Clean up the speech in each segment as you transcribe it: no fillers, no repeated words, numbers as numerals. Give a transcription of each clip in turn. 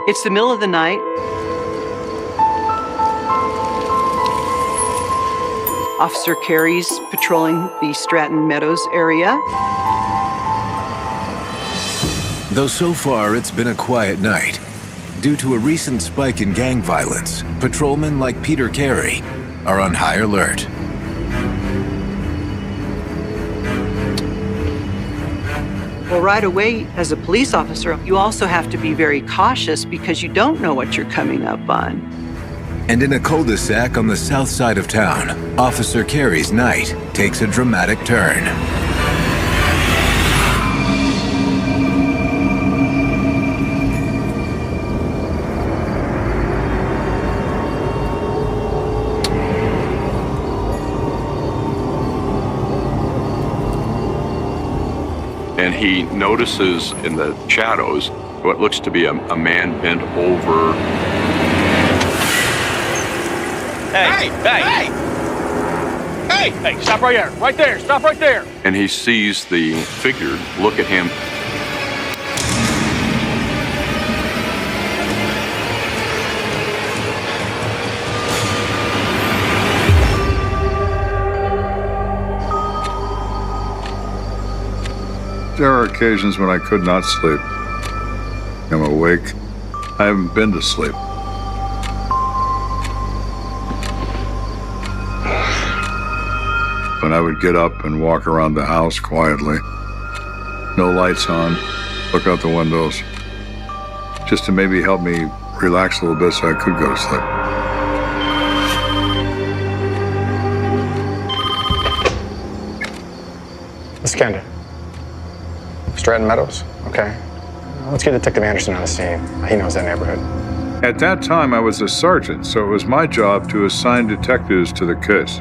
It's the middle of the night. Officer Carey's patrolling the Stratton Meadows area. Though so far it's been a quiet night. Due to a recent spike in gang violence, patrolmen like Peter Carey are on high alert. Well, right away, as a police officer, you also have to be very cautious because you don't know what you're coming up on. And in a cul-de-sac on the south side of town, Officer Carey's night takes a dramatic turn. And he notices in the shadows what looks to be a man bent over. Hey, stop right there. Right there. Stop right there. And he sees the figure look at him. There are occasions when I could not sleep. I'm awake. I haven't been to sleep. When I would get up and walk around the house quietly, no lights on, look out the windows, just to maybe help me relax a little bit so I could go to sleep. Miss Kenda. Stratton Meadows? Okay. Let's get Detective Anderson on the scene. He knows that neighborhood. At that time, I was a sergeant, so it was my job to assign detectives to the case.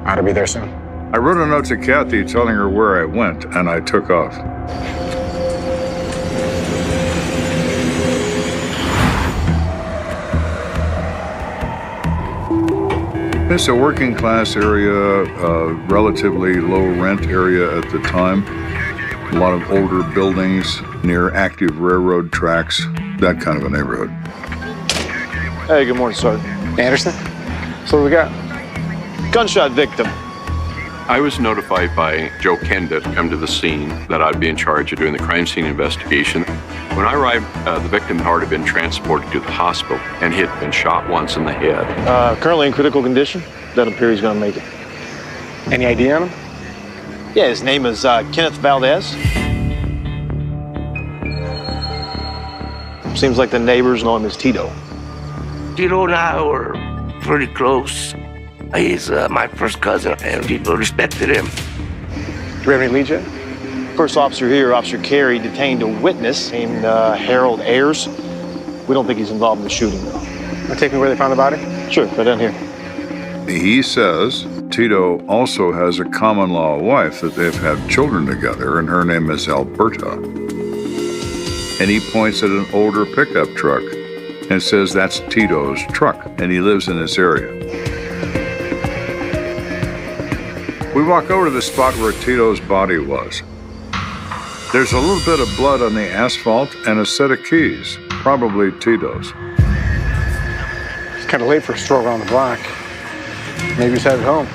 Ought to be there soon. I wrote a note to Kathy telling her where I went, and I took off. It's a working class area, a relatively low rent area at the time. A lot of older buildings near active railroad tracks, that kind of a neighborhood. Hey, good morning, Sergeant. Anderson? So what we got? Gunshot victim. I was notified by Joe Kenda to come to the scene that I'd be in charge of doing the crime scene investigation. When I arrived, the victim had already been transported to the hospital, and he had been shot once in the head. Currently in critical condition. Doesn't appear he's going to make it. Any idea on him? Yeah, his name is Kenneth Valdez. Seems like the neighbors know him as Tito. Tito and I were pretty close. He's my first cousin, and people respected him. Do we have any leads yet? First officer here, Officer Carey, detained a witness named Harold Ayers. We don't think he's involved in the shooting, though. Want to take me where they found the body? Sure, right down here. He says Tito also has a common-law wife that they've had children together, and her name is Alberta. And he points at an older pickup truck and says that's Tito's truck, and he lives in this area. We walk over to the spot where Tito's body was. There's a little bit of blood on the asphalt and a set of keys, probably Tito's. It's kind of late for a stroll around the block. Maybe he's headed home.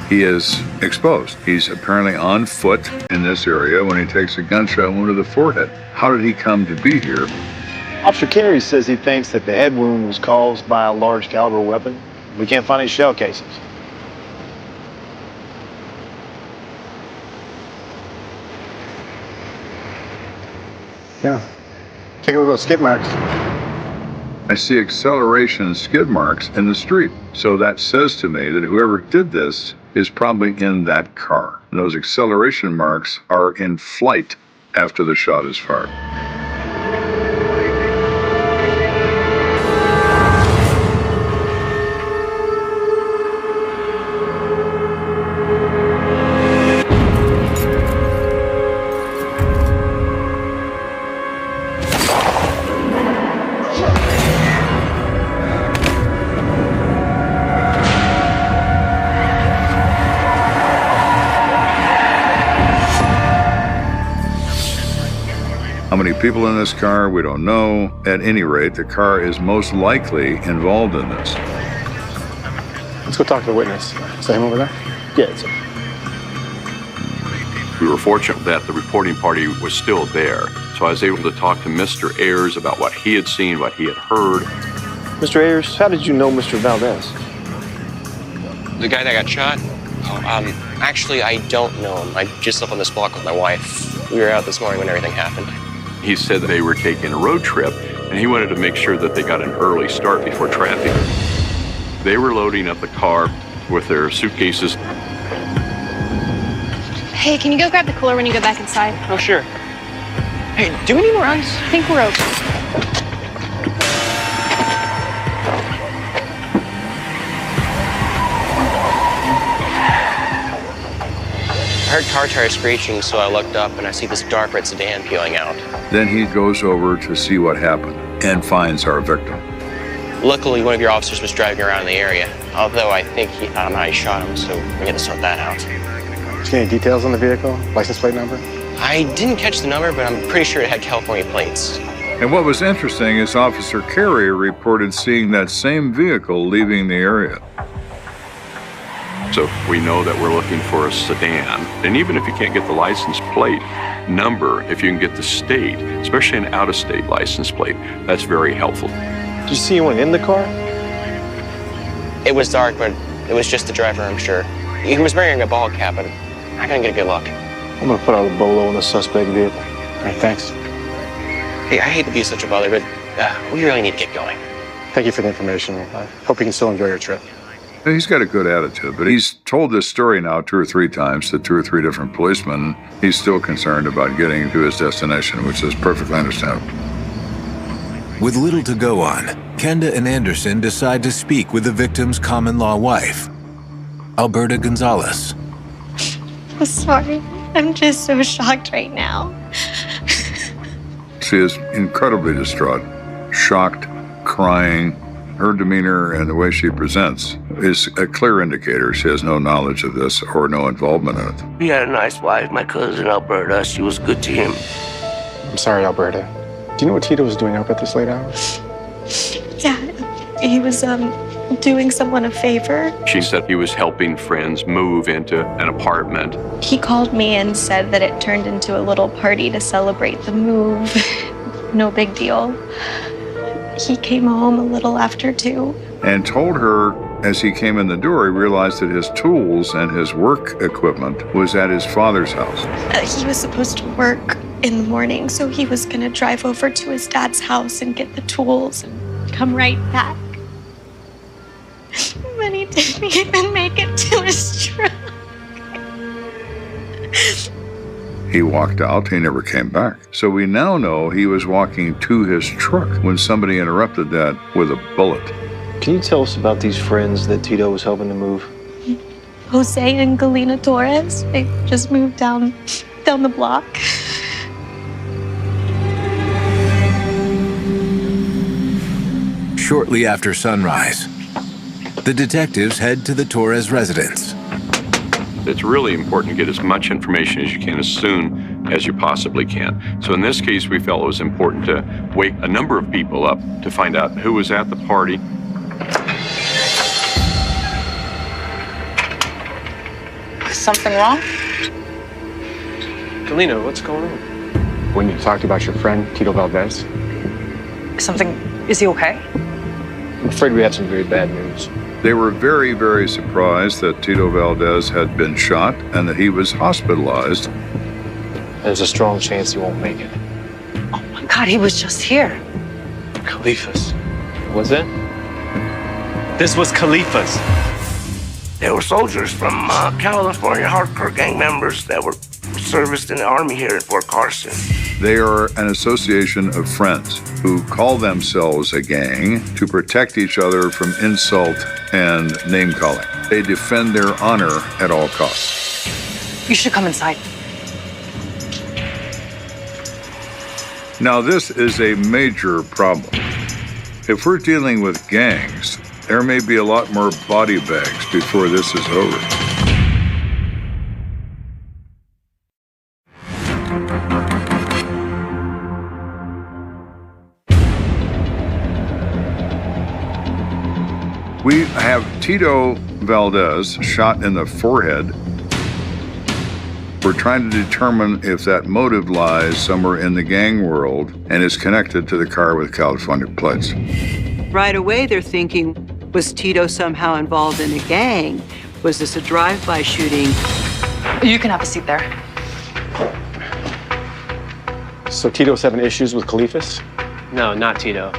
He is exposed. He's apparently on foot in this area when he takes a gunshot wound to the forehead. How did he come to be here? Officer Carey says he thinks that the head wound was caused by a large caliber weapon. We can't find any shell casings. Yeah. Take a look at those skid marks. I see acceleration skid marks in the street. So that says to me that whoever did this is probably in that car. And those acceleration marks are in flight after the shot is fired. many people in this car, we don't know. At any rate, the car is most likely involved in this. Let's go talk to the witness. Is that him over there? Yeah, it's We were fortunate that the reporting party was still there, so I was able to talk to Mr. Ayers about what he had seen, what he had heard. Mr. Ayers, how did you know Mr. Valdez? The guy that got shot? Actually, I don't know him. I just live on this block with my wife. We were out this morning when everything happened. He said they were taking a road trip, and he wanted to make sure that they got an early start before traffic. They were loading up the car with their suitcases. Hey, can you go grab the cooler when you go back inside? Oh, sure. Hey, do we need more ice? I think we're okay. I heard car tires screeching, so I looked up and I see this dark red sedan peeling out. Then he goes over to see what happened and finds our victim. Luckily, one of your officers was driving around in the area, although I think he thought I shot him, so we're gonna sort that out. Any details on the vehicle? License plate number? I didn't catch the number, but I'm pretty sure it had California plates. And what was interesting is Officer Carey reported seeing that same vehicle leaving the area. So we know that we're looking for a sedan. And even if you can't get the license plate number, if you can get the state, especially an out-of-state license plate, that's very helpful. Did you see anyone in the car? It was dark, but it was just the driver, I'm sure. He was wearing a ball cap, but I couldn't get a good look. I'm gonna put out a bolo on the suspect vehicle. All right, thanks. Hey, I hate to be such a bother, but we really need to get going. Thank you for the information. I hope you can still enjoy your trip. He's got a good attitude, but he's told this story now 2 or 3 times to 2 or 3 different policemen. He's still concerned about getting to his destination, which is perfectly understandable. With little to go on, Kenda and Anderson decide to speak with the victim's common-law wife, Alberta Gonzalez. I'm sorry. I'm just so shocked right now. She is incredibly distraught, shocked, crying. Her demeanor and the way she presents is a clear indicator she has no knowledge of this or no involvement in it. He had a nice wife, my cousin Alberta. She was good to him. I'm sorry, Alberta. Do you know what Tito was doing up at this late hour? Yeah, he was doing someone a favor. She said he was helping friends move into an apartment. He called me and said that it turned into a little party to celebrate the move. No big deal. He came home a little after 2. And told her as he came in the door, he realized that his tools and his work equipment was at his father's house. He was supposed to work in the morning, so he was going to drive over to his dad's house and get the tools and come right back. But he didn't even make it to his truck. He walked out, he never came back. So we now know he was walking to his truck when somebody interrupted that with a bullet. Can you tell us about these friends that Tito was helping to move? Jose and Galena Torres, they just moved down the block. Shortly after sunrise, the detectives head to the Torres residence. It's really important to get as much information as you can as soon as you possibly can. So in this case, we felt it was important to wake a number of people up to find out who was at the party. Something wrong? Galena, what's going on? We need to talk to you about your friend, Tito Valdez. Is he okay? I'm afraid we have some very bad news. They were very, very surprised that Tito Valdez had been shot and that he was hospitalized. There's a strong chance he won't make it. Oh my God, he was just here. Khalifas. What's that? This was Khalifas. They were soldiers from California, hardcore gang members that were serviced in the army here in Fort Carson. They are an association of friends who call themselves a gang to protect each other from insult and name-calling. They defend their honor at all costs. You should come inside. Now, this is a major problem. If we're dealing with gangs, there may be a lot more body bags before this is over. Tito Valdez, shot in the forehead. We're trying to determine if that motive lies somewhere in the gang world and is connected to the car with California plates. Right away, they're thinking, was Tito somehow involved in a gang? Was this a drive-by shooting? You can have a seat there. So Tito's having issues with Khalifas? No, not Tito.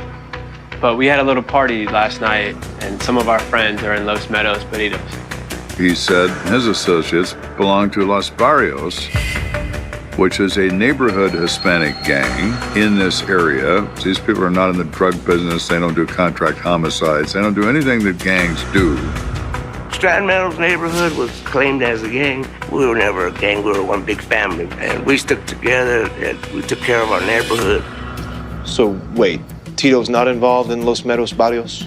But we had a little party last night, and some of our friends are in Los Meadows Burritos. He said his associates belong to Los Barrios, which is a neighborhood Hispanic gang in this area. These people are not in the drug business. They don't do contract homicides. They don't do anything that gangs do. Stratton Meadows neighborhood was claimed as a gang. We were never a gang. We were one big family. And we stuck together and we took care of our neighborhood. So, wait, Tito's not involved in Los Meadows Barrios?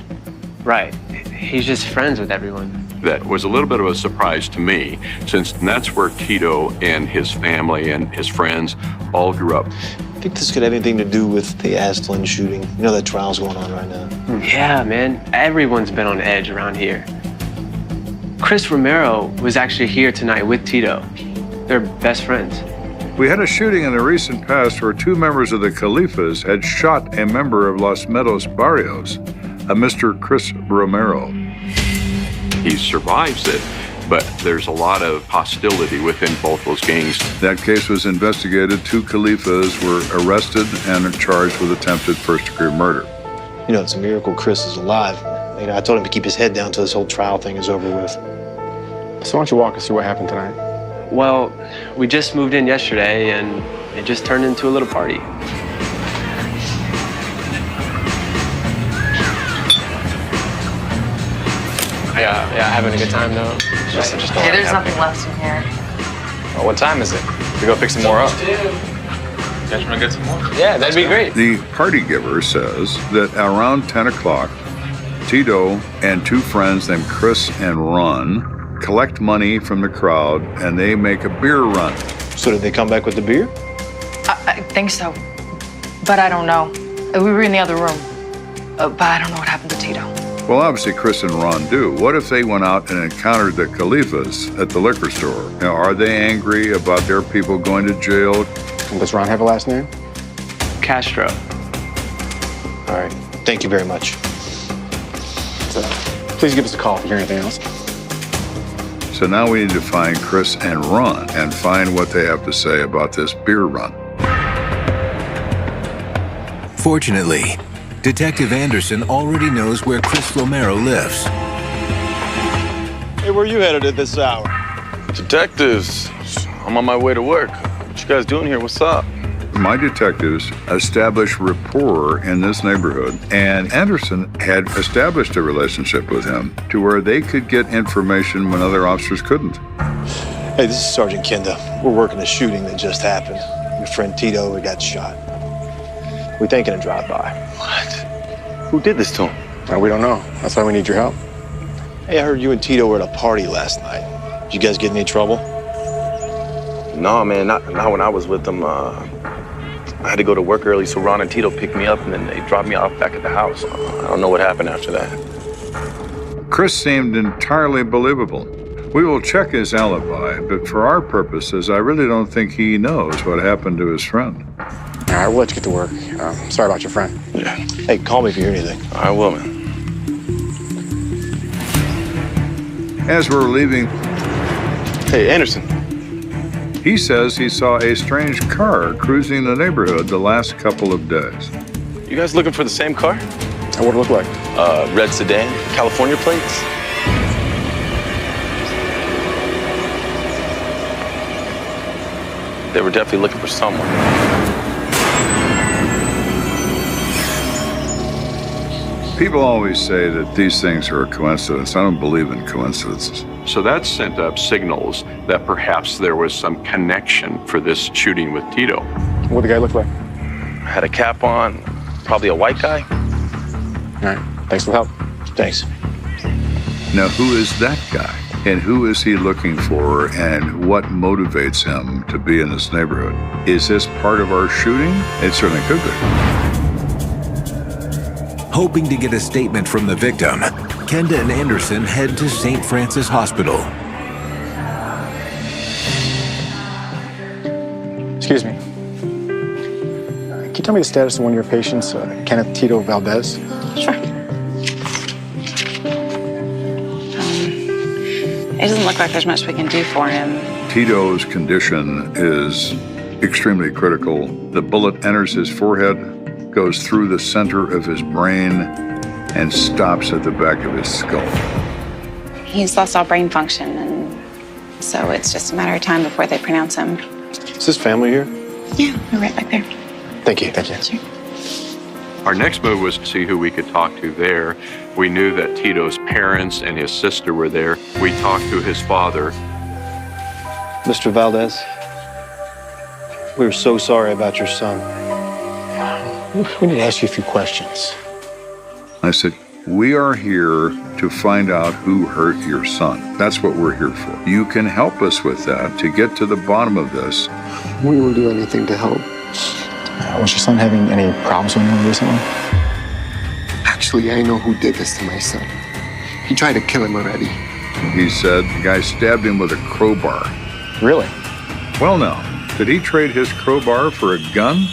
Right. He's just friends with everyone. That was a little bit of a surprise to me, since that's where Tito and his family and his friends all grew up. I think this could have anything to do with the Astlin shooting. You know that trial's going on right now. Yeah, man. Everyone's been on edge around here. Chris Romero was actually here tonight with Tito. They're best friends. We had a shooting in the recent past where two members of the Khalifas had shot a member of Los Meadows Barrios, a Mr. Chris Romero. He survives it, but there's a lot of hostility within both those gangs. That case was investigated. Two Khalifas were arrested and are charged with attempted first-degree murder. You know, it's a miracle Chris is alive. You know, I told him to keep his head down until this whole trial thing is over with. So why don't you walk us through what happened tonight? Well, we just moved in yesterday, and it just turned into a little party. Yeah, having a good time though. Just Hey, there's nothing left in here. Oh, what time is it? We go pick some more up. You guys want to get some more? Yeah, that'd be great. The party giver says that around 10 o'clock, Tito and two friends named Chris and Ron collect money from the crowd and they make a beer run. So did they come back with the beer? I think so, but I don't know. We were in the other room, but I don't know what happened to Tito. Well, obviously Chris and Ron do. What if they went out and encountered the Khalifas at the liquor store? Now, are they angry about their people going to jail? And does Ron have a last name? Castro. All right, thank you very much. So, please give us a call if you hear anything else. So now we need to find Chris and Ron and find what they have to say about this beer run. Fortunately, Detective Anderson already knows where Chris Romero lives. Hey, where you headed at this hour? Detectives, I'm on my way to work. What you guys doing here? What's up? My detectives established rapport in this neighborhood, and Anderson had established a relationship with him to where they could get information when other officers couldn't. Hey, this is Sergeant Kenda. We're working a shooting that just happened. Your friend Tito got shot. We're thinking a drive-by. What? Who did this to him? We don't know. That's why we need your help. Hey, I heard you and Tito were at a party last night. Did you guys get in any trouble? No, man, not when I was with them. I had to go to work early, so Ron and Tito picked me up, and then they dropped me off back at the house. I don't know what happened after that. Chris seemed entirely believable. We will check his alibi, but for our purposes, I really don't think he knows what happened to his friend. All right, we'll let you get to work. Sorry about your friend. Yeah. Hey, call me if you hear anything. I will, man. As we're leaving, Hey, Anderson. he says he saw a strange car cruising the neighborhood the last couple of days. You guys looking for the same car? And what it look like? Red sedan, California plates? They were definitely looking for someone. People always say that these things are a coincidence. I don't believe in coincidences. So that sent up signals that perhaps there was some connection for this shooting with Tito. What did the guy look like? Had a cap on, probably a white guy. All right, thanks for the help. Thanks. Now, who is that guy? And who is he looking for? And what motivates him to be in this neighborhood? Is this part of our shooting? It certainly could be. Hoping to get a statement from the victim, Kenda and Anderson head to St. Francis Hospital. Excuse me. Can you tell me the status of one of your patients, Kenneth Tito Valdez? Sure. It doesn't look like there's much we can do for him. Tito's condition is extremely critical. The bullet enters his forehead, goes through the center of his brain, and stops at the back of his skull. He's lost all brain function, and so it's just a matter of time before they pronounce him. Is his family here? Yeah, we're right back there. Thank you. Thank you. Sure. Our next move was to see who we could talk to there. We knew that Tito's parents and his sister were there. We talked to his father. Mr. Valdez, we were so sorry about your son. We need to ask you a few questions. I said, we are here to find out who hurt your son. That's what we're here for. You can help us with that to get to the bottom of this. We will do anything to help. Was your son having any problems with anyone recently? Actually, I know who did this to my son. He tried to kill him already. He said the guy stabbed him with a crowbar. Really? Well, now, did he trade his crowbar for a gun?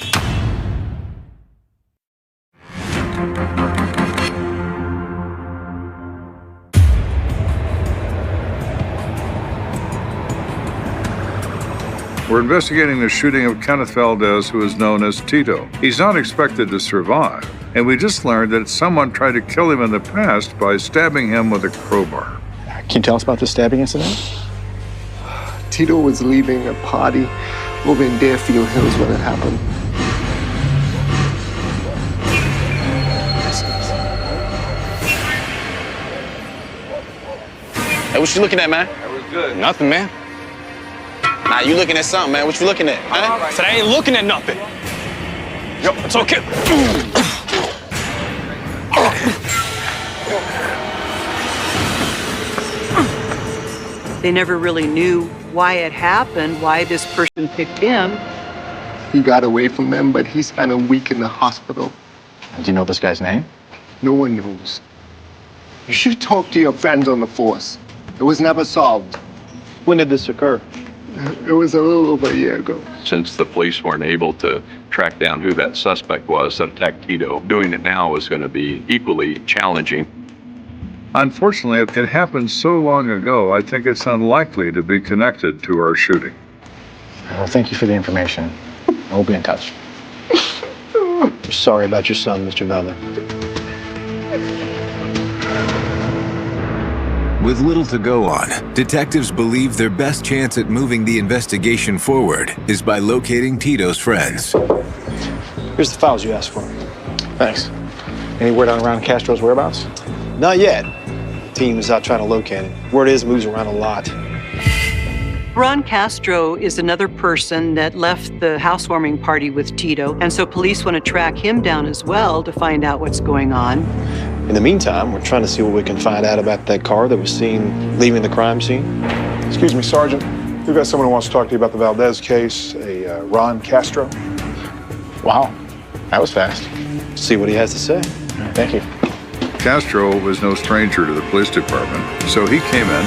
We're investigating the shooting of Kenneth Valdez, who is known as Tito. He's not expected to survive, and we just learned that someone tried to kill him in the past by stabbing him with a crowbar. Can you tell us about the stabbing incident? Tito was leaving a party over in Deerfield Hills when it happened. Hey, what you looking at, man? That was good. Nothing, man. Nah, you looking at something, man. What you looking at? All right. Said I ain't looking at nothing. Yo, it's okay. They never really knew why it happened, why this person picked him. He got away from them, but he spent a week in the hospital. Do you know this guy's name? No one knows. You should talk to your friends on the force. It was never solved. When did this occur? It was a little over a year ago. Since the police weren't able to track down who that suspect was that attacked Tito, doing it now was going to be equally challenging. Unfortunately, it happened so long ago, I think it's unlikely to be connected to our shooting. Well, thank you for the information. We'll be in touch. We're sorry about your son, Mr. Valdez. With little to go on, detectives believe their best chance at moving the investigation forward is by locating Tito's friends. Here's the files you asked for. Thanks. Any word on Ron Castro's whereabouts? Not yet. The team is out trying to locate him. Word is moves around a lot. Ron Castro is another person that left the housewarming party with Tito, and so police want to track him down as well to find out what's going on. In the meantime, we're trying to see what we can find out about that car that was seen leaving the crime scene. Excuse me, Sergeant. We've got someone who wants to talk to you about the Valdez case, a Ron Castro. Wow, that was fast. See what he has to say. Thank you. Castro was no stranger to the police department, so he came in.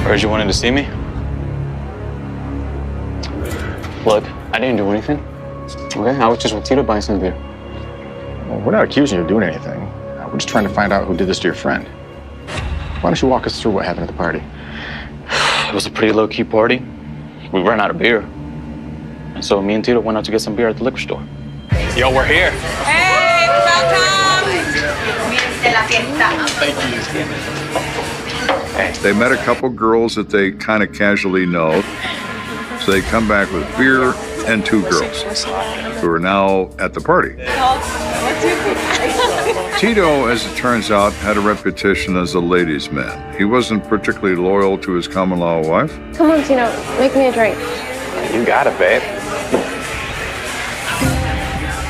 Heard you wanted to see me? Look, I didn't do anything. Okay, I was just with Tito buying some beer. Well, we're not accusing you of doing anything. We're just trying to find out who did this to your friend. Why don't you walk us through what happened at the party? It was a pretty low-key party. We ran out of beer. And so me and Tito went out to get some beer at the liquor store. Yo, we're here. Hey, Hey. They met a couple girls that they kind of casually know. So they come back with beer and two girls who are now at the party. Tito, as it turns out, had a reputation as a ladies' man. He wasn't particularly loyal to his common-law wife. Come on, Tino, make me a drink. You got it, babe.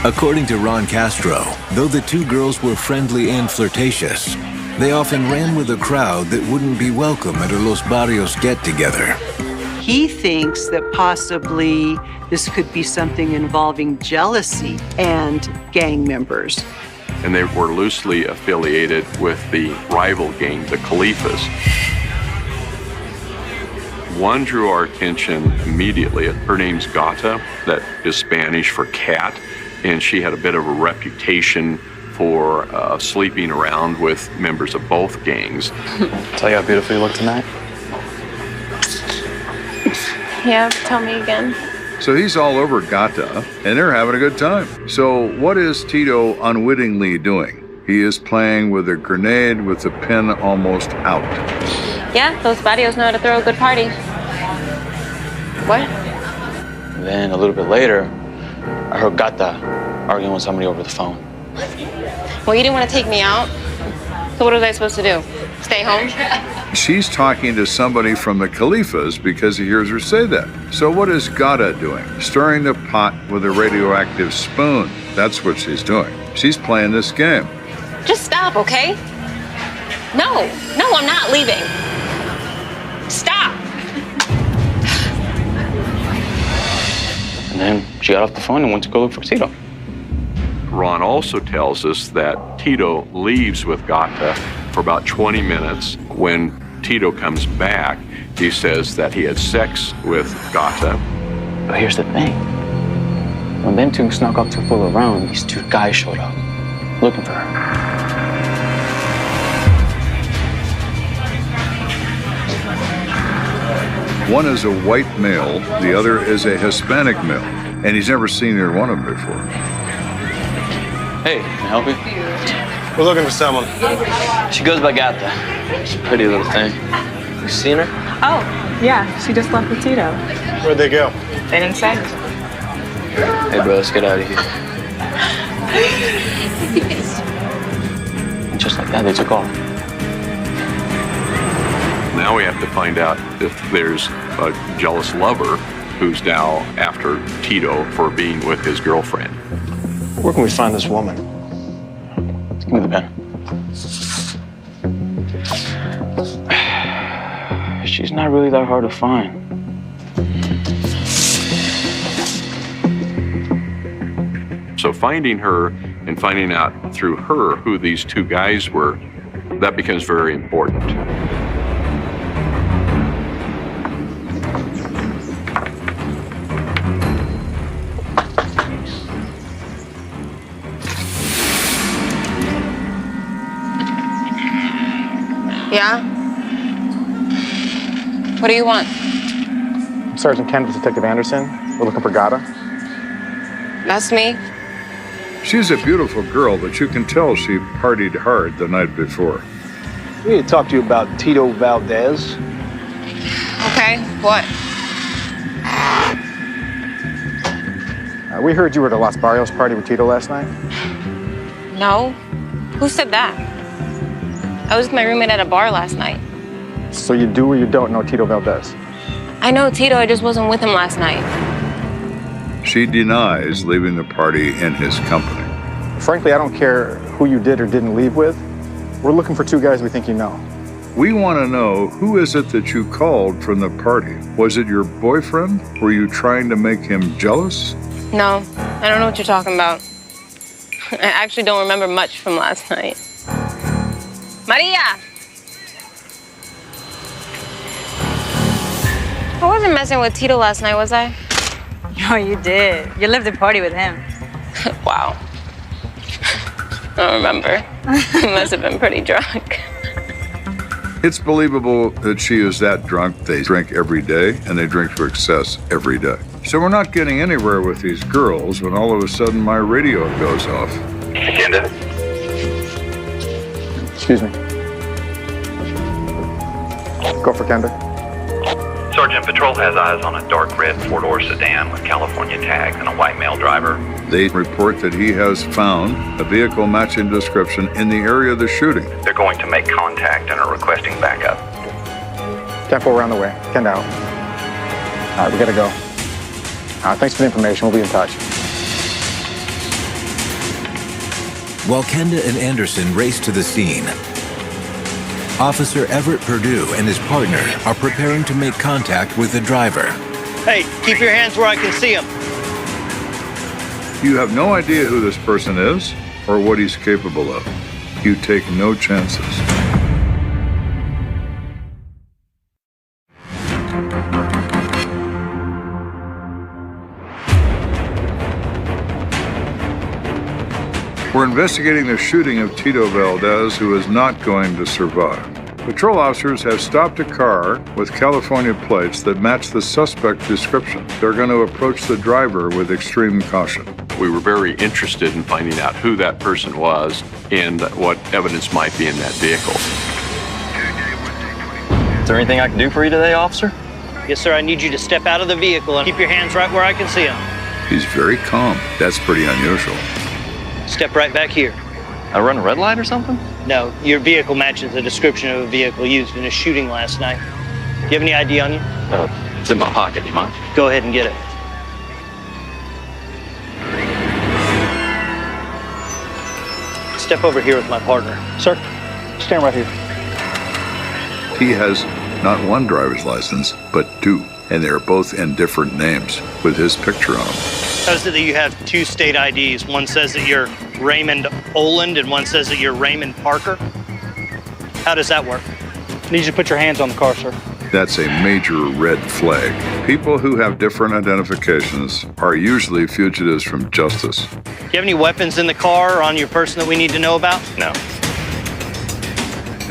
According to Ron Castro, though the two girls were friendly and flirtatious, they often ran with a crowd that wouldn't be welcome at a Los Barrios get-together. He thinks that possibly this could be something involving jealousy and gang members. and they were loosely affiliated with the rival gang, the Khalifas. One drew our attention immediately. Her name's Gata, that is Spanish for cat, and she had a bit of a reputation for sleeping around with members of both gangs. Tell you how beautiful you look tonight? Yeah, tell me again. So he's all over Gata, and they're having a good time. So what is Tito unwittingly doing? He is playing with a grenade with the pin almost out. Yeah, those barrios know how to throw a good party. What? Then a little bit later, I heard Gata arguing with somebody over the phone. Well, you didn't want to take me out. So what was I supposed to do? Stay home? She's talking to somebody from the Khalifas because he hears her say that. So what is Gata doing? Stirring the pot with a radioactive spoon. That's what she's doing. She's playing this game. Just stop, okay? No, I'm not leaving. Stop. And then she got off the phone and went to go look for Tito. Ron also tells us that Tito leaves with Gata for about 20 minutes. When Tito comes back, he says that he had sex with Gata. But here's the thing. When them two snuck up to fool around, these two guys showed up, looking for her. One is a white male, the other is a Hispanic male, and he's never seen either one of them before. Hey, can I help you? We're looking for someone. She goes by Gata. She's a pretty little thing. You seen her? Oh, yeah, she just left with Tito. Where'd they go? They didn't say. Hey, bro, let's get out of here. And just like that, they took off. Now we have to find out if there's a jealous lover who's now after Tito for being with his girlfriend. Where can we find this woman? Give me the pen. She's not really that hard to find. So finding her and finding out through her who these two guys were, that becomes very important. Yeah? What do you want? Sergeant Kenda, Detective Anderson. We're looking for Gata. That's me. She's a beautiful girl, but you can tell she partied hard the night before. We need to talk to you about Tito Valdez. Okay, what? We heard you were at a Los Barrios party with Tito last night. No? Who said that? I was with my roommate at a bar last night. So you do or you don't know Tito Valdez? I know Tito, I just wasn't with him last night. She denies leaving the party in his company. Frankly, I don't care who you did or didn't leave with. We're looking for two guys we think you know. We want to know, who is it that you called from the party? Was it your boyfriend? Were you trying to make him jealous? No, I don't know what you're talking about. I actually don't remember much from last night. Maria! I wasn't messing with Tito last night, was I? Oh, you did. You lived the party with him. Wow. I don't remember. He must have been pretty drunk. It's believable that she is that drunk. They drink every day, and they drink to excess every day. So we're not getting anywhere with these girls when all of a sudden my radio goes off. Kenda? Excuse me. Go for Kenda. Sergeant, patrol has eyes on a dark red four-door sedan with California tags and a white male driver. They report that he has found a vehicle matching description in the area of the shooting. They're going to make contact and are requesting backup. 10-4, we're on the way. Kenda out. All right, we gotta go. Thanks for the information. We'll be in touch. While Kenda and Anderson race to the scene, Officer Everett Perdue and his partner are preparing to make contact with the driver. Hey, keep your hands where I can see them. You have no idea who this person is? or what he's capable of. You take no chances. We're investigating the shooting of Tito Valdez, who is not going to survive. Patrol officers have stopped a car with California plates that match the suspect description. They're going to approach the driver with extreme caution. We were very interested in finding out who that person was and what evidence might be in that vehicle. Is there anything I can do for you today, officer? Yes, sir. I need you to step out of the vehicle and keep your hands right where I can see them. He's very calm. That's pretty unusual. Step right back here. I run a red light or something? No, your vehicle matches the description of a vehicle used in a shooting last night. Do you have any ID on you? It's in my pocket. Do you mind? Go ahead and get it. Step over here with my partner. Sir, stand right here. He has not one driver's license, but two, and they're both in different names with his picture on them. How is it that you have two state IDs? One says that you're Raymond Oland and one says that you're Raymond Parker? How does that work? I need you to put your hands on the car, sir. That's a major red flag. People who have different identifications are usually fugitives from justice. Do you have any weapons in the car or on your person that we need to know about? No.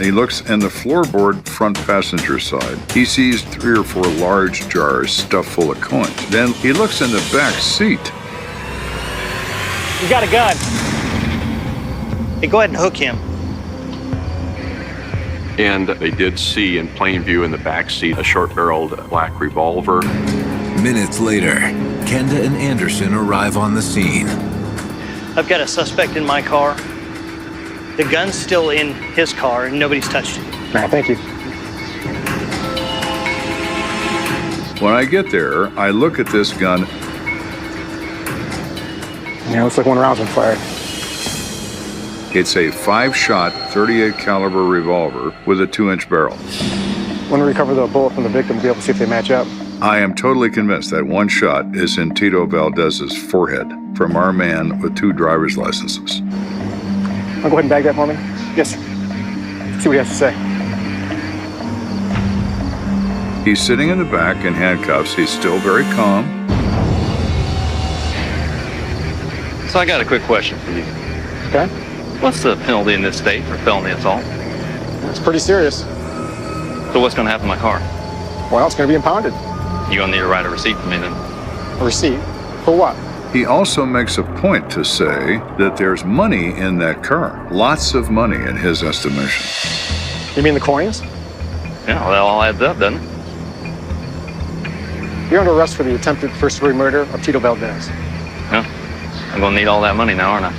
He looks in the floorboard front passenger side. He sees 3 or 4 large jars stuffed full of coins. Then he looks in the back seat. You got a gun. Hey, go ahead and hook him. And they did see in plain view in the back seat a short-barreled black revolver. Minutes later, Kenda and Anderson arrive on the scene. I've got a suspect in my car. The gun's still in his car and nobody's touched it. All right, thank you. When I get there, I look at this gun. Yeah, looks like one round's been fired. It's a 5-shot, 38 caliber revolver with a 2-inch barrel. When we recover the bullet from the victim, we'll be able to see if they match up. I am totally convinced that one shot is in Tito Valdez's forehead from our man with 2 driver's licenses. I'll go ahead and bag that for me. Yes, sir. See what he has to say. He's sitting in the back in handcuffs. He's still very calm. So I got a quick question for you. Okay. What's the penalty in this state for felony assault? It's pretty serious. So what's going to happen to my car? Well, it's going to be impounded. You going to need to write a receipt for me then? A receipt? For what? He also makes a point to say that there's money in that car. Lots of money in his estimation. You mean the coins? Yeah, well, that all adds up, doesn't it? You're under arrest for the attempted first-degree murder of Tito Valdez. Yeah. I'm going to need all that money now, aren't I?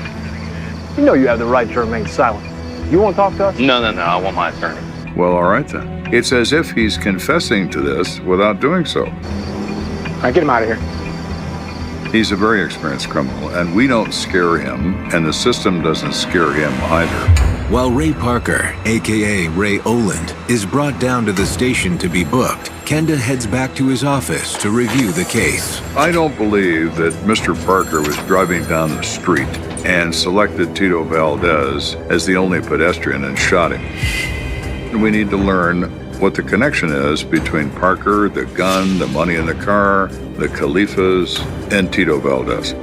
You know you have the right to remain silent. You want to talk to us? No. I want my attorney. Well, all right then. It's as if he's confessing to this without doing so. All right, get him out of here. He's a very experienced criminal, and we don't scare him, and the system doesn't scare him either. While Ray Parker, a.k.a. Ray Oland, is brought down to the station to be booked, Kenda heads back to his office to review the case. I don't believe that Mr. Parker was driving down the street and selected Tito Valdez as the only pedestrian and shot him. We need to learn what the connection is between Parker, the gun, the money in the car, the Khalifas, and Tito Valdez.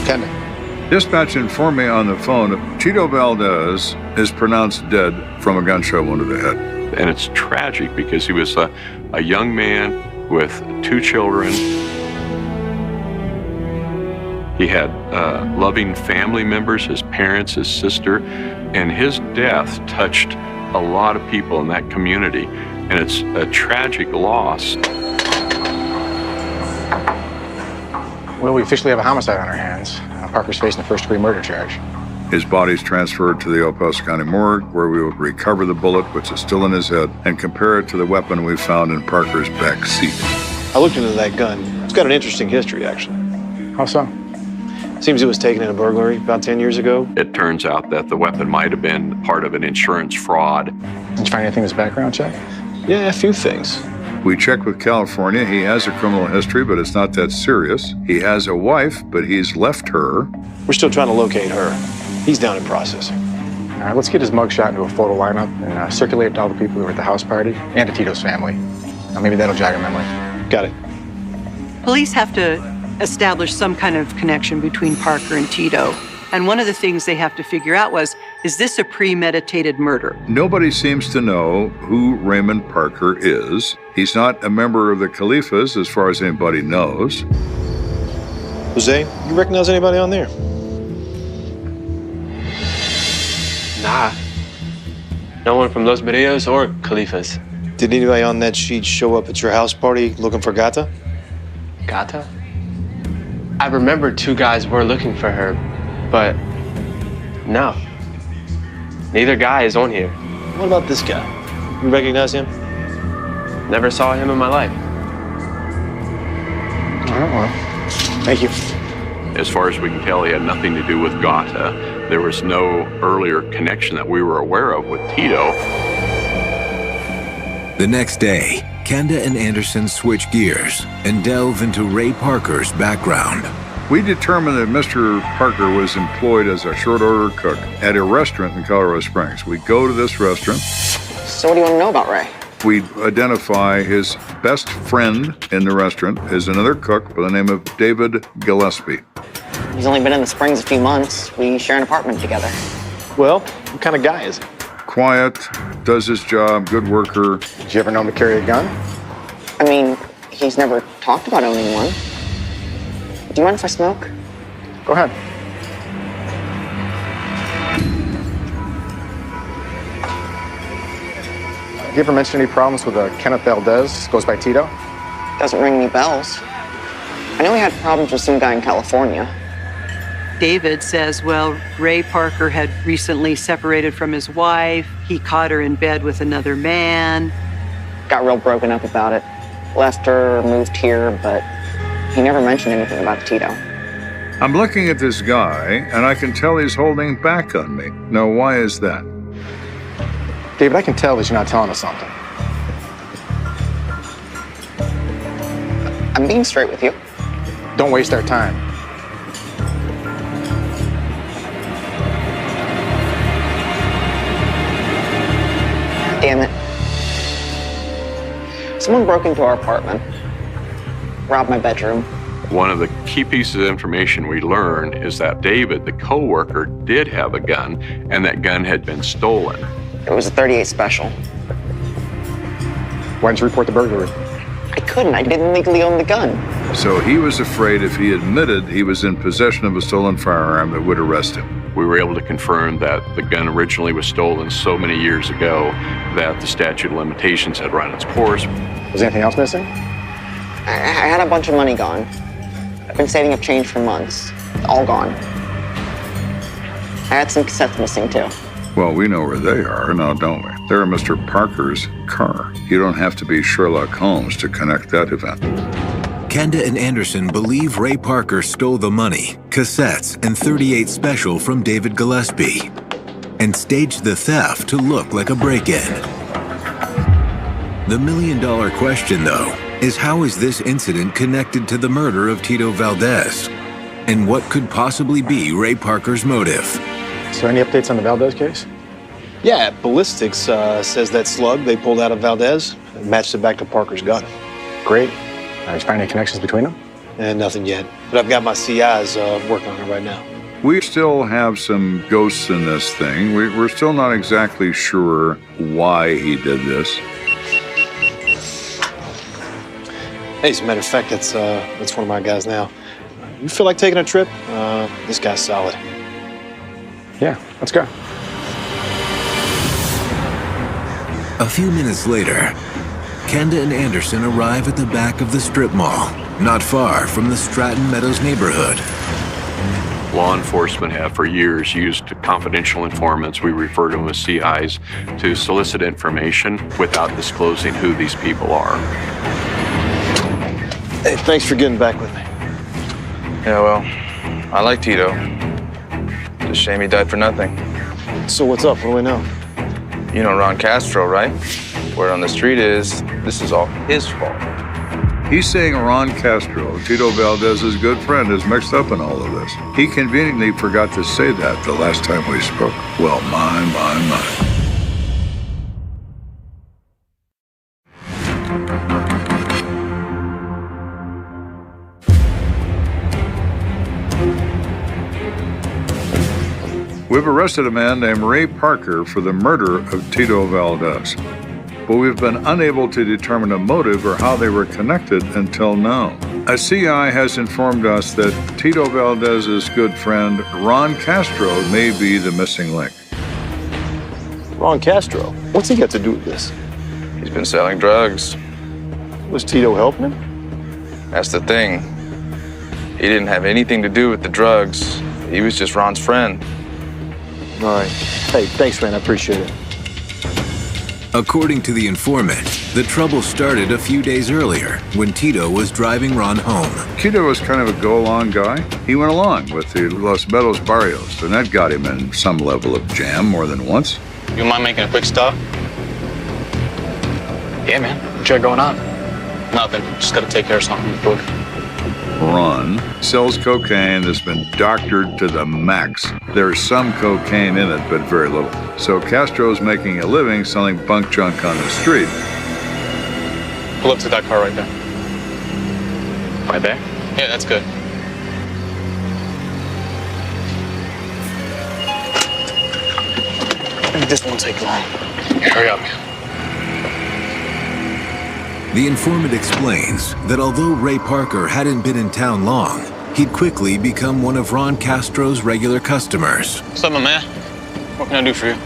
Kenda. Dispatch informed me on the phone that Tito Valdez is pronounced dead from a gunshot wound to the head. And it's tragic because he was a young man with 2 children. He had loving family members, his parents, his sister, and his death touched a lot of people in that community. And it's a tragic loss. Well, we officially have a homicide on our hands. Parker's facing a first-degree murder charge. His body's transferred to the El Paso County morgue, where we will recover the bullet, which is still in his head, and compare it to the weapon we found in Parker's back seat. I looked into that gun. It's got an interesting history, actually. How so? Seems it was taken in a burglary about 10 years ago. It turns out that the weapon might have been part of an insurance fraud. Did you find anything in his background check? Yeah, a few things. We checked with California. He has a criminal history, but it's not that serious. He has a wife, but he's left her. We're still trying to locate her. He's down in processing. All right, let's get his mugshot into a photo lineup and circulate it to all the people who were at the house party and to Tito's family. Now, maybe that'll jog her memory. Got it. Police have to establish some kind of connection between Parker and Tito. And one of the things they have to figure out is this a premeditated murder? Nobody seems to know who Raymond Parker is. He's not a member of the Khalifas as far as anybody knows. Jose, you recognize anybody on there? Nah. No one from Los Barrios or Khalifas. Did anybody on that sheet show up at your house party looking for Gata? Gata? I remember 2 guys were looking for her, but no. Neither guy is on here. What about this guy? You recognize him? Never saw him in my life. All right, well, thank you. As far as we can tell, he had nothing to do with Gata. There was no earlier connection that we were aware of with Tito. The next day, Kenda and Anderson switch gears and delve into Ray Parker's background. We determined that Mr. Parker was employed as a short order cook at a restaurant in Colorado Springs. We go to this restaurant. So what do you want to know about Ray? We identify his best friend in the restaurant is another cook by the name of David Gillespie. He's only been in the Springs a few months. We share an apartment together. Well, what kind of guy is he? Quiet, does his job, good worker. Did you ever know him to carry a gun? I mean, he's never talked about owning one. Do you mind if I smoke? Go ahead. You ever mention any problems with Kenneth Valdez? Goes by Tito? Doesn't ring any bells. I know he had problems with some guy in California. David says, well, Ray Parker had recently separated from his wife. He caught her in bed with another man. Got real broken up about it. Left her, moved here, but he never mentioned anything about Tito. I'm looking at this guy, and I can tell he's holding back on me. Now, why is that? David, I can tell that you're not telling us something. I'm being straight with you. Don't waste our time. Damn it. Someone broke into our apartment, robbed my bedroom. One of the key pieces of information we learned is that David, the co-worker, did have a gun, and that gun had been stolen. It was a .38 special. Why didn't you report the burglary? I couldn't. I didn't legally own the gun. So he was afraid if he admitted he was in possession of a stolen firearm, that would arrest him. We were able to confirm that the gun originally was stolen so many years ago that the statute of limitations had run its course. Was anything else missing? I had a bunch of money gone. I've been saving up change for months. All gone. I had some cassettes missing too. Well, we know where they are now, don't we? They're in Mr. Parker's car. You don't have to be Sherlock Holmes to connect that event. Kenda and Anderson believe Ray Parker stole the money, cassettes, and .38 special from David Gillespie and staged the theft to look like a break-in. The million-dollar question, though, is how is this incident connected to the murder of Tito Valdez? And what could possibly be Ray Parker's motive? So any updates on the Valdez case? Yeah, ballistics says that slug they pulled out of Valdez matched it back to Parker's gun. Great. Did you find any connections between them? Nothing yet, but I've got my CIs working on it right now. We still have some ghosts in this thing. We're still not exactly sure why he did this. Hey, as a matter of fact, that's one of my guys now. You feel like taking a trip? This guy's solid. Yeah, let's go. A few minutes later, Kenda and Anderson arrive at the back of the strip mall, not far from the Stratton Meadows neighborhood. Law enforcement have for years used confidential informants, we refer to them as CIs, to solicit information without disclosing who these people are. Hey, thanks for getting back with me. Yeah, well, I like Tito. It's a shame he died for nothing. So what's up? What do we know? You know Ron Castro, right? Word on the street is this is all his fault. He's saying Ron Castro, Tito Valdez's good friend, is mixed up in all of this. He conveniently forgot to say that the last time we spoke. Well, my. We've arrested a man named Ray Parker for the murder of Tito Valdez, but we've been unable to determine a motive or how they were connected until now. A CI has informed us that Tito Valdez's good friend, Ron Castro, may be the missing link. Ron Castro? What's he got to do with this? He's been selling drugs. Was Tito helping him? That's the thing. He didn't have anything to do with the drugs. He was just Ron's friend. All right. Hey, thanks, man. I appreciate it. According to the informant, the trouble started a few days earlier when Tito was driving Ron home. Tito was kind of a go-along guy. He went along with the Los Meadows Barrios, and that got him in some level of jam more than once. You mind making a quick stop? Yeah, man. What you got going on? Nothing. Just gotta take care of something quick. Ron sells cocaine that's been doctored to the max. There's some cocaine in it, but very little. So Castro's making a living selling bunk junk on the street. Pull up to that car right there. Right there? Yeah, that's good. This won't take long. Hurry up. The informant explains that although Ray Parker hadn't been in town long, he'd quickly become one of Ron Castro's regular customers. What's up, my man? What can I do for you?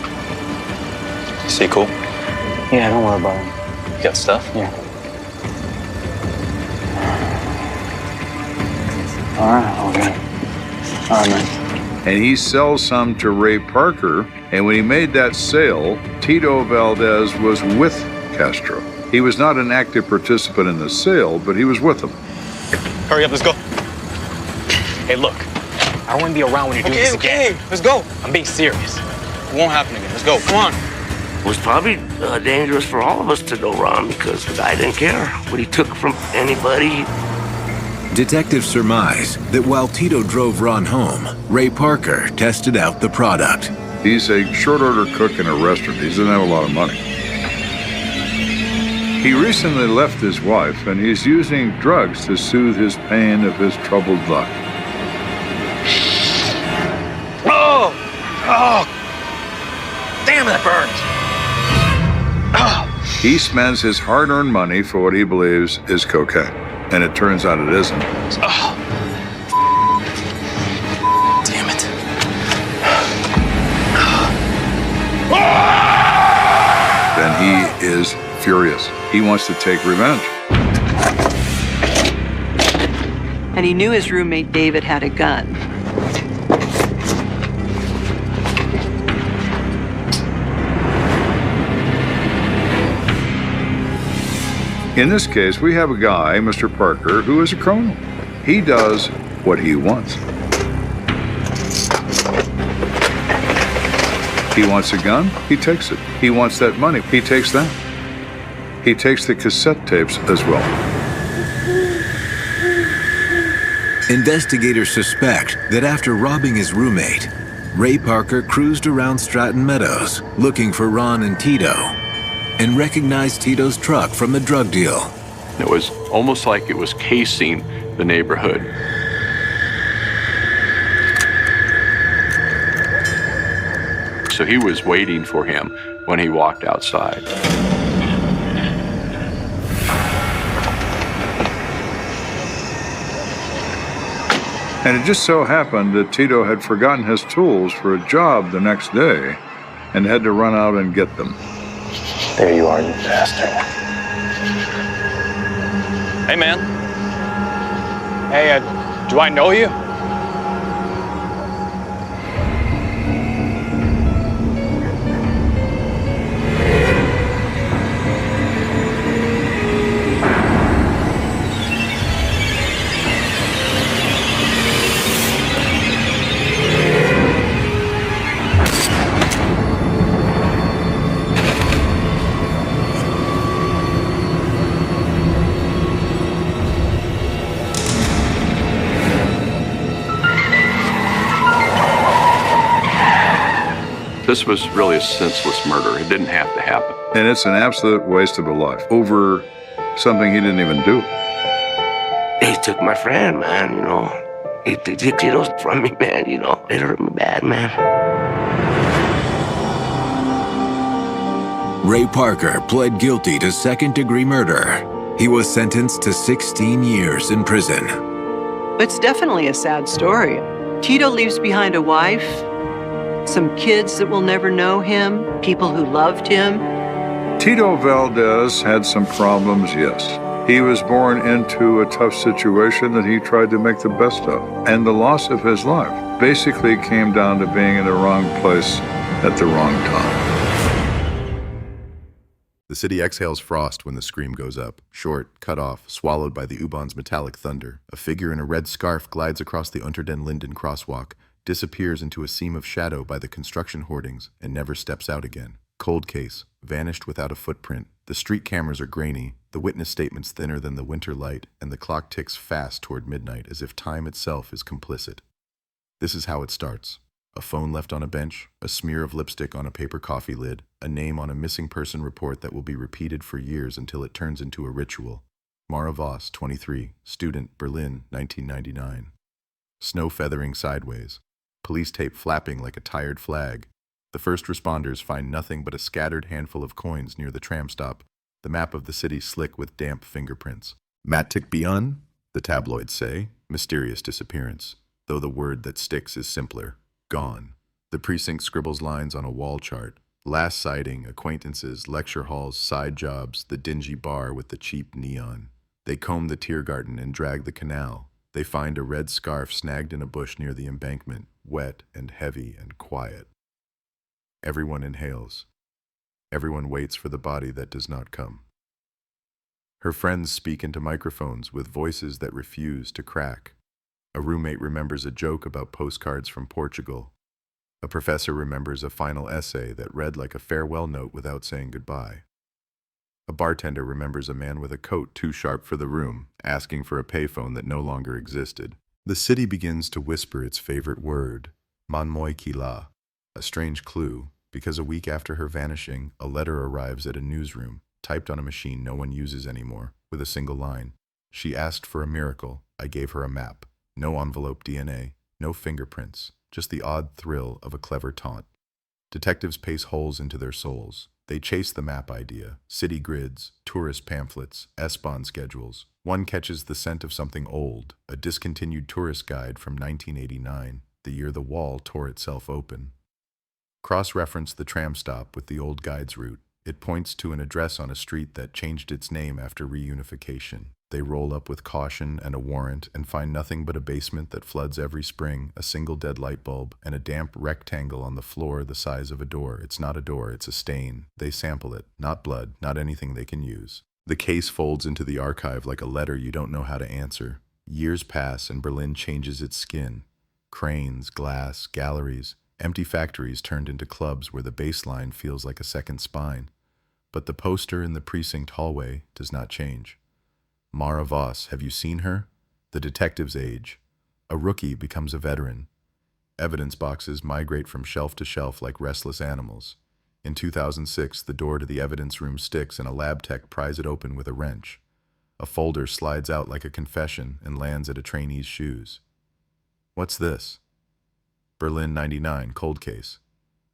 Is he cool? Yeah, don't worry about him. You got stuff? Yeah. All right, okay. All right, man. And he sells some to Ray Parker, and when he made that sale, Tito Valdez was with Castro. He was not an active participant in the sale, but he was with them. Hurry up, let's go. Hey, look, I don't want to be around when you do this again. Okay, let's go. I'm being serious. It won't happen again. Let's go, come on. It was probably dangerous for all of us to know Ron because the guy didn't care what he took from anybody. Detectives surmise that while Tito drove Ron home, Ray Parker tested out the product. He's a short-order cook in a restaurant. He doesn't have a lot of money. He recently left his wife, and he's using drugs to soothe his pain of his troubled luck. Oh! Oh! Damn, that burns! Oh. He spends his hard-earned money for what he believes is cocaine, and it turns out it isn't. Oh. Damn it. Then he is furious. He wants to take revenge. And he knew his roommate David had a gun. In this case, we have a guy, Mr. Parker, who is a criminal. He does what he wants. He wants a gun, he takes it. He wants that money, he takes that. He takes the cassette tapes as well. Investigators suspect that after robbing his roommate, Ray Parker cruised around Stratton Meadows looking for Ron and Tito and recognized Tito's truck from the drug deal. It was almost like it was casing the neighborhood. So he was waiting for him when he walked outside. And it just so happened that Tito had forgotten his tools for a job the next day and had to run out and get them. There you are, you bastard. Hey, man. Hey, do I know you? This was really a senseless murder. It didn't have to happen. And it's an absolute waste of a life over something he didn't even do. They took my friend, man, you know. They took Tito's from me, man, you know. It hurt me bad, man. Ray Parker pled guilty to second-degree murder. He was sentenced to 16 years in prison. It's definitely a sad story. Tito leaves behind a wife, some kids that will never know him, people who loved him. Tito Valdez had some problems, yes. He was born into a tough situation that he tried to make the best of. And the loss of his life basically came down to being in the wrong place at the wrong time. The city exhales frost when the scream goes up. Short, cut off, swallowed by the U-Bahn's metallic thunder. A figure in a red scarf glides across the Unter den Linden crosswalk, disappears into a seam of shadow by the construction hoardings, and never steps out again. Cold case, vanished without a footprint. The street cameras are grainy, the witness statements thinner than the winter light, and the clock ticks fast toward midnight as if time itself is complicit. This is how it starts. A phone left on a bench, a smear of lipstick on a paper coffee lid, a name on a missing person report that will be repeated for years until it turns into a ritual. Mara Voss, 23, student, Berlin, 1999. Snow feathering sideways. Police tape flapping like a tired flag. The first responders find nothing but a scattered handful of coins near the tram stop, the map of the city slick with damp fingerprints. Mattik Bian, the tabloids say, mysterious disappearance, though the word that sticks is simpler. Gone. The precinct scribbles lines on a wall chart. Last sighting, acquaintances, lecture halls, side jobs, the dingy bar with the cheap neon. They comb the Tiergarten and drag the canal. They find a red scarf snagged in a bush near the embankment, wet and heavy and quiet. Everyone inhales. Everyone waits for the body that does not come. Her friends speak into microphones with voices that refuse to crack. A roommate remembers a joke about postcards from Portugal. A professor remembers a final essay that read like a farewell note without saying goodbye. A bartender remembers a man with a coat too sharp for the room, asking for a payphone that no longer existed. The city begins to whisper its favorite word, Man moi ki la, a strange clue, because a week after her vanishing, a letter arrives at a newsroom, typed on a machine no one uses anymore, with a single line. She asked for a miracle. I gave her a map. No envelope DNA, no fingerprints, just the odd thrill of a clever taunt. Detectives pace holes into their souls. They chase the map idea, city grids, tourist pamphlets, S-Bahn schedules. One catches the scent of something old, a discontinued tourist guide from 1989, the year the wall tore itself open. Cross-reference the tram stop with the old guide's route. It points to an address on a street that changed its name after reunification. They roll up with caution and a warrant and find nothing but a basement that floods every spring, a single dead light bulb, and a damp rectangle on the floor the size of a door. It's not a door, it's a stain. They sample it. Not blood, not anything they can use. The case folds into the archive like a letter you don't know how to answer. Years pass and Berlin changes its skin. Cranes, glass, galleries, empty factories turned into clubs where the baseline feels like a second spine. But the poster in the precinct hallway does not change. Mara Voss, have you seen her? The detectives age. A rookie becomes a veteran. Evidence boxes migrate from shelf to shelf like restless animals. In 2006, the door to the evidence room sticks and a lab tech pries it open with a wrench. A folder slides out like a confession and lands at a trainee's shoes. What's this? Berlin 99, cold case.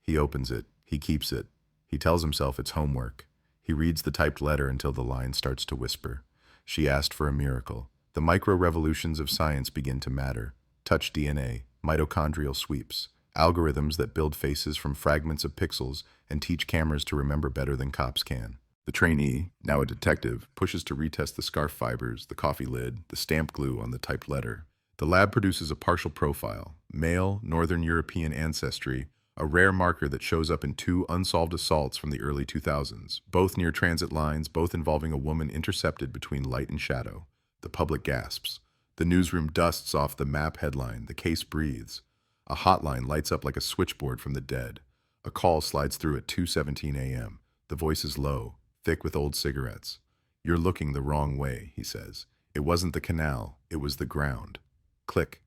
He opens it. He keeps it. He tells himself it's homework. He reads the typed letter until the line starts to whisper. She asked for a miracle. The micro-revolutions of science begin to matter. Touch DNA, mitochondrial sweeps, algorithms that build faces from fragments of pixels and teach cameras to remember better than cops can. The trainee, now a detective, pushes to retest the scarf fibers, the coffee lid, the stamp glue on the typed letter. The lab produces a partial profile, male, Northern European ancestry, a rare marker that shows up in 2 unsolved assaults from the early 2000s, both near transit lines, both involving a woman intercepted between light and shadow. The public gasps. The newsroom dusts off the map headline. The case breathes. A hotline lights up like a switchboard from the dead. A call slides through at 2:17 a.m. The voice is low, thick with old cigarettes. You're looking the wrong way, he says. It wasn't the canal, it was the ground. Click.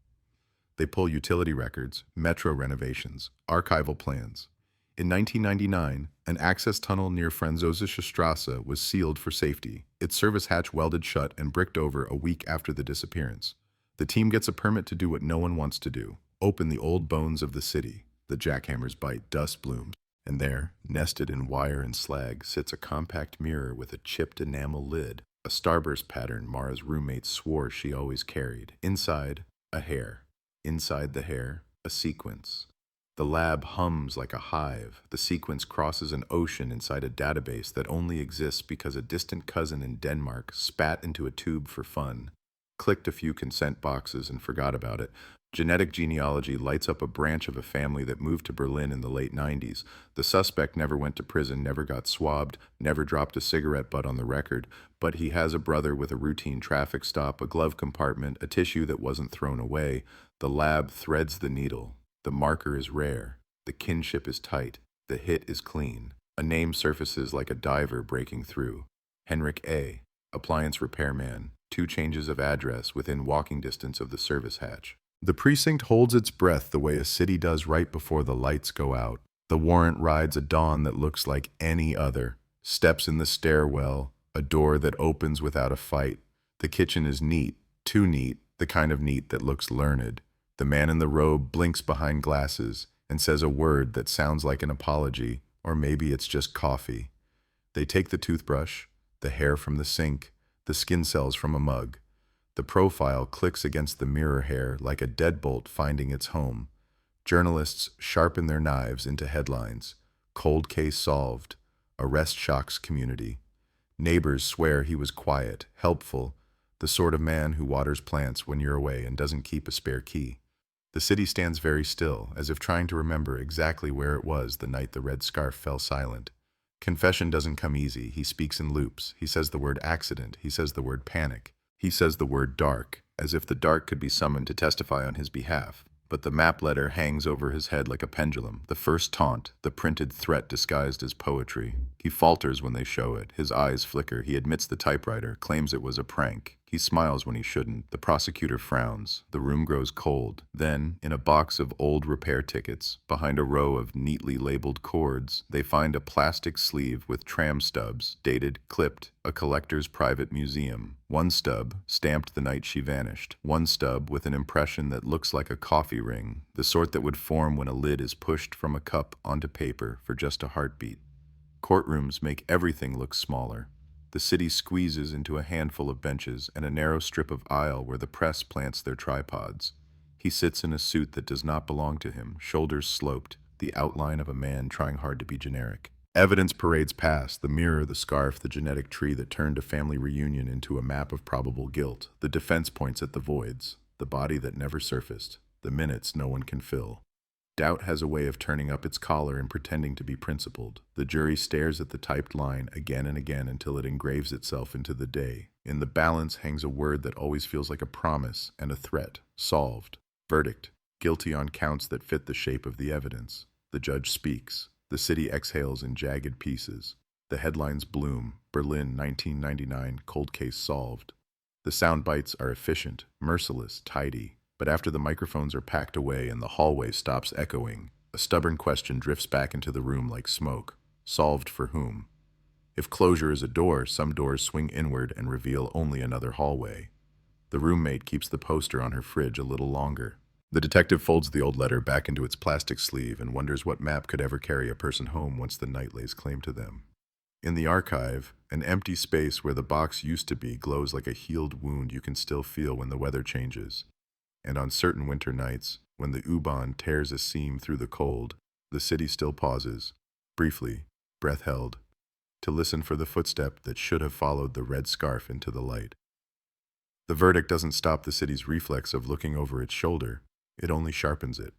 They pull utility records, metro renovations, archival plans. In 1999, an access tunnel near Französische Straße was sealed for safety, its service hatch welded shut and bricked over a week after the disappearance. The team gets a permit to do what no one wants to do: open the old bones of the city. The jackhammers bite, dust blooms, and there, nested in wire and slag, sits a compact mirror with a chipped enamel lid, a starburst pattern Mara's roommate swore she always carried. Inside, a hair. Inside the hair, a sequence. The lab hums like a hive. The sequence crosses an ocean inside a database that only exists because a distant cousin in Denmark spat into a tube for fun, clicked a few consent boxes and forgot about it. Genetic genealogy lights up a branch of a family that moved to Berlin in the late 90s. The suspect never went to prison, never got swabbed, never dropped a cigarette butt on the record, but he has a brother with a routine traffic stop, a glove compartment, a tissue that wasn't thrown away. The lab threads the needle. The marker is rare. The kinship is tight. The hit is clean. A name surfaces like a diver breaking through. Henrik A., appliance repairman, 2 changes of address within walking distance of the service hatch. The precinct holds its breath the way a city does right before the lights go out. The warrant rides a dawn that looks like any other. Steps in the stairwell, a door that opens without a fight. The kitchen is neat, too neat, the kind of neat that looks learned. The man in the robe blinks behind glasses and says a word that sounds like an apology, or maybe it's just coffee. They take the toothbrush, the hair from the sink, the skin cells from a mug. The profile clicks against the mirror hair like a deadbolt finding its home. Journalists sharpen their knives into headlines. Cold case solved. Arrest shocks community. Neighbors swear he was quiet, helpful, the sort of man who waters plants when you're away and doesn't keep a spare key. The city stands very still, as if trying to remember exactly where it was the night the red scarf fell silent. Confession doesn't come easy. He speaks in loops. He says the word accident. He says the word panic. He says the word dark, as if the dark could be summoned to testify on his behalf. But the map letter hangs over his head like a pendulum, the first taunt, the printed threat disguised as poetry. He falters when they show it. His eyes flicker. He admits the typewriter, claims it was a prank. He smiles when he shouldn't. The prosecutor frowns. The room grows cold. Then, in a box of old repair tickets, behind a row of neatly labeled cords, they find a plastic sleeve with tram stubs, dated, clipped, a collector's private museum. One stub, stamped the night she vanished. One stub with an impression that looks like a coffee ring, the sort that would form when a lid is pushed from a cup onto paper for just a heartbeat. Courtrooms make everything look smaller. The city squeezes into a handful of benches and a narrow strip of aisle where the press plants their tripods. He sits in a suit that does not belong to him, shoulders sloped, the outline of a man trying hard to be generic. Evidence parades past, the mirror, the scarf, the genetic tree that turned a family reunion into a map of probable guilt. The defense points at the voids, the body that never surfaced, the minutes no one can fill. Doubt has a way of turning up its collar and pretending to be principled. The jury stares at the typed line again and again until it engraves itself into the day. In the balance hangs a word that always feels like a promise and a threat. Solved. Verdict. Guilty on counts that fit the shape of the evidence. The judge speaks. The city exhales in jagged pieces. The headlines bloom. Berlin, 1999, cold case solved. The sound bites are efficient, merciless, tidy. But after the microphones are packed away and the hallway stops echoing, a stubborn question drifts back into the room like smoke. Solved for whom? If closure is a door, some doors swing inward and reveal only another hallway. The roommate keeps the poster on her fridge a little longer. The detective folds the old letter back into its plastic sleeve and wonders what map could ever carry a person home once the night lays claim to them. In the archive, an empty space where the box used to be glows like a healed wound you can still feel when the weather changes. And on certain winter nights, when the U-Bahn tears a seam through the cold, the city still pauses, briefly, breath held, to listen for the footstep that should have followed the red scarf into the light. The verdict doesn't stop the city's reflex of looking over its shoulder, it only sharpens it.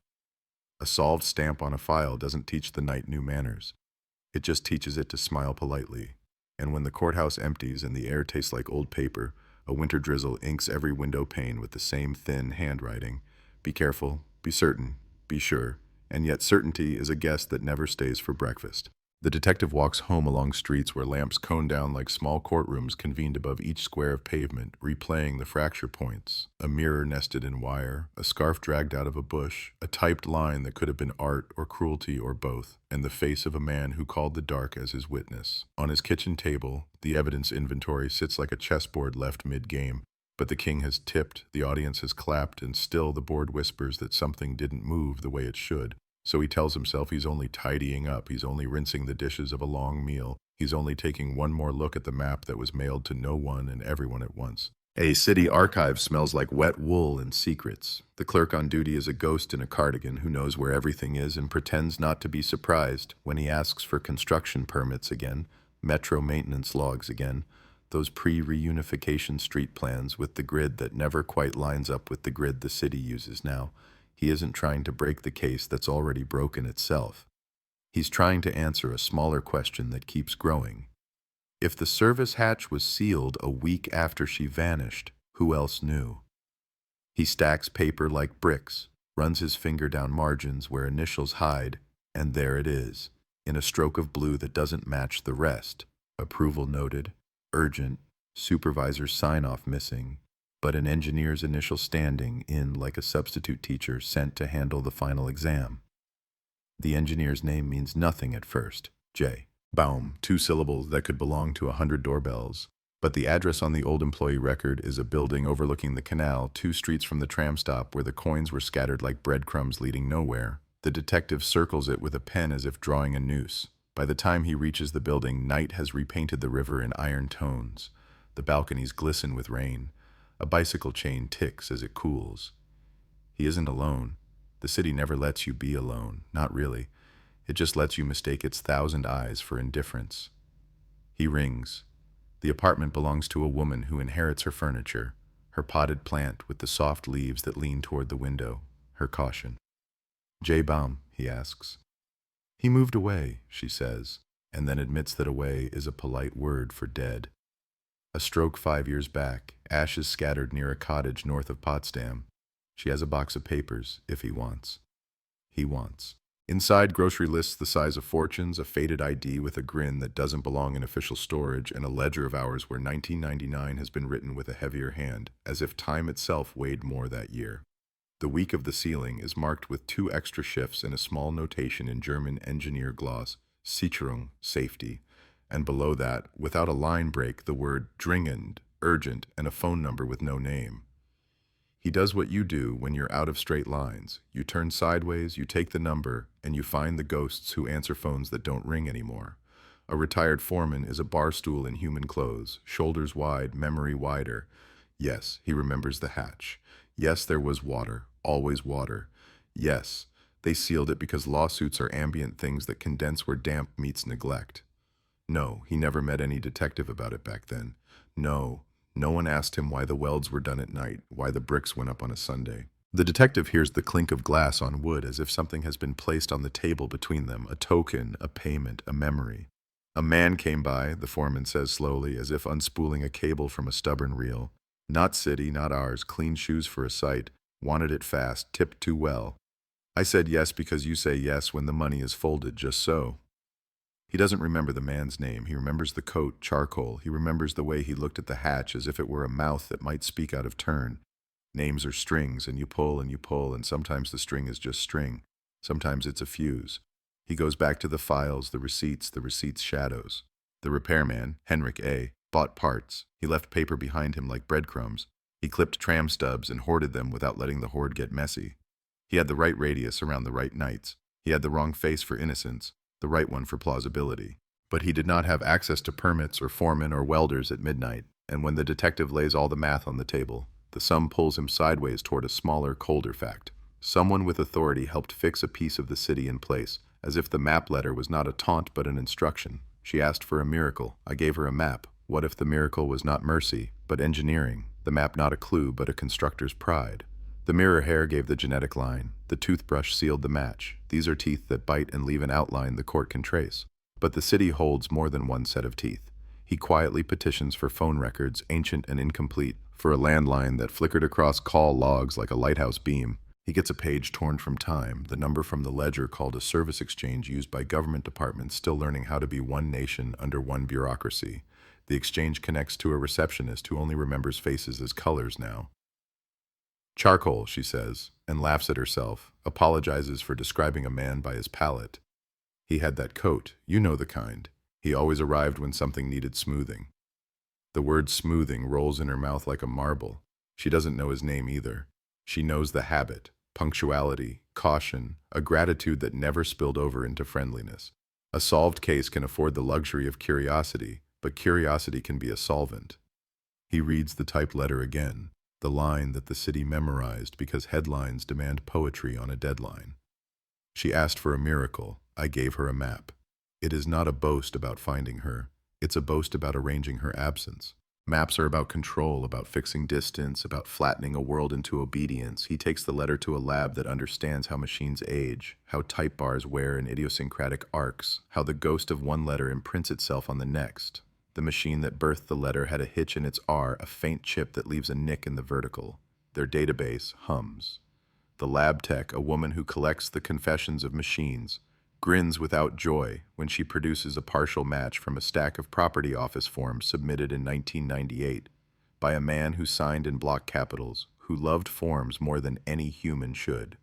A solved stamp on a file doesn't teach the night new manners. It just teaches it to smile politely. And when the courthouse empties and the air tastes like old paper, a winter drizzle inks every window pane with the same thin handwriting. Be careful, be certain, be sure, and yet certainty is a guest that never stays for breakfast. The detective walks home along streets where lamps cone down like small courtrooms convened above each square of pavement, replaying the fracture points. A mirror nested in wire, a scarf dragged out of a bush, a typed line that could have been art or cruelty or both, and the face of a man who called the dark as his witness. On his kitchen table, the evidence inventory sits like a chessboard left mid-game, but the king has tipped, the audience has clapped, and still the board whispers that something didn't move the way it should. So he tells himself he's only tidying up, he's only rinsing the dishes of a long meal, he's only taking one more look at the map that was mailed to no one and everyone at once. A city archive smells like wet wool and secrets. The clerk on duty is a ghost in a cardigan who knows where everything is and pretends not to be surprised when he asks for construction permits again, metro maintenance logs again, those pre-reunification street plans with the grid that never quite lines up with the grid the city uses now. He isn't trying to break the case that's already broken itself. He's trying to answer a smaller question that keeps growing. If the service hatch was sealed a week after she vanished, who else knew? He stacks paper like bricks, runs his finger down margins where initials hide, and there it is, in a stroke of blue that doesn't match the rest. Approval noted, urgent, supervisor's sign-off missing, but an engineer's initial standing in like a substitute teacher sent to handle the final exam. The engineer's name means nothing at first, J. Baum, 2 syllables that could belong to 100 doorbells. But the address on the old employee record is a building overlooking the canal 2 streets from the tram stop where the coins were scattered like breadcrumbs leading nowhere. The detective circles it with a pen as if drawing a noose. By the time he reaches the building, night has repainted the river in iron tones. The balconies glisten with rain. A bicycle chain ticks as it cools. He isn't alone. The city never lets you be alone, not really. It just lets you mistake its 1,000 eyes for indifference. He rings. The apartment belongs to a woman who inherits her furniture, her potted plant with the soft leaves that lean toward the window, her caution. J. Baum, he asks. He moved away, she says, and then admits that away is a polite word for dead. A stroke 5 years back, ashes scattered near a cottage north of Potsdam. She has a box of papers, if he wants. He wants. Inside, grocery lists the size of fortunes, a faded ID with a grin that doesn't belong in official storage, and a ledger of hours where 1999 has been written with a heavier hand, as if time itself weighed more that year. The week of the ceiling is marked with 2 extra shifts and a small notation in German engineer gloss, Sicherung, safety, and below that, without a line break, the word dringend, urgent, and a phone number with no name. He does what you do when you're out of straight lines. You turn sideways, you take the number, and you find the ghosts who answer phones that don't ring anymore. A retired foreman is a bar stool in human clothes, shoulders wide, memory wider. Yes, he remembers the hatch. Yes, there was water, always water. Yes, they sealed it because lawsuits are ambient things that condense where damp meets neglect. No, he never met any detective about it back then. No one asked him why the welds were done at night, why the bricks went up on a Sunday. The detective hears the clink of glass on wood as if something has been placed on the table between them, a token, a payment, a memory. A man came by, the foreman says slowly, as if unspooling a cable from a stubborn reel. Not city, not ours, clean shoes for a sight, wanted it fast, tipped too well. I said yes because you say yes when the money is folded, just so. He doesn't remember the man's name. He remembers the coat, charcoal. He remembers the way he looked at the hatch as if it were a mouth that might speak out of turn. Names are strings, and you pull, and sometimes the string is just string. Sometimes it's a fuse. He goes back to the files, the receipts shadows. The repairman, Henrik A., bought parts. He left paper behind him like breadcrumbs. He clipped tram stubs and hoarded them without letting the hoard get messy. He had the right radius around the right nights. He had the wrong face for innocence, the right one for plausibility. But he did not have access to permits or foremen or welders at midnight, and when the detective lays all the math on the table, the sum pulls him sideways toward a smaller, colder fact. Someone with authority helped fix a piece of the city in place, as if the map letter was not a taunt but an instruction. She asked for a miracle. I gave her a map. What if the miracle was not mercy, but engineering? The map not a clue, but a constructor's pride. The mirror hair gave the genetic line. The toothbrush sealed the match. These are teeth that bite and leave an outline the court can trace. But the city holds more than one set of teeth. He quietly petitions for phone records, ancient and incomplete, for a landline that flickered across call logs like a lighthouse beam. He gets a page torn from Time, the number from the ledger called a service exchange used by government departments still learning how to be one nation under one bureaucracy. The exchange connects to a receptionist who only remembers faces as colors now. Charcoal, she says, and laughs at herself, apologizes for describing a man by his palette. He had that coat, you know the kind. He always arrived when something needed smoothing. The word smoothing rolls in her mouth like a marble. She doesn't know his name either. She knows the habit, punctuality, caution, a gratitude that never spilled over into friendliness. A solved case can afford the luxury of curiosity, but curiosity can be a solvent. He reads the typed letter again, the line that the city memorized because headlines demand poetry on a deadline. She asked for a miracle. I gave her a map. It is not a boast about finding her. It's a boast about arranging her absence. Maps are about control, about fixing distance, about flattening a world into obedience. He takes the letter to a lab that understands how machines age, how type bars wear in idiosyncratic arcs, how the ghost of one letter imprints itself on the next. The machine that birthed the letter had a hitch in its R, a faint chip that leaves a nick in the vertical. Their database hums. The lab tech, a woman who collects the confessions of machines, grins without joy when she produces a partial match from a stack of property office forms submitted in 1998 by a man who signed in block capitals, who loved forms more than any human should.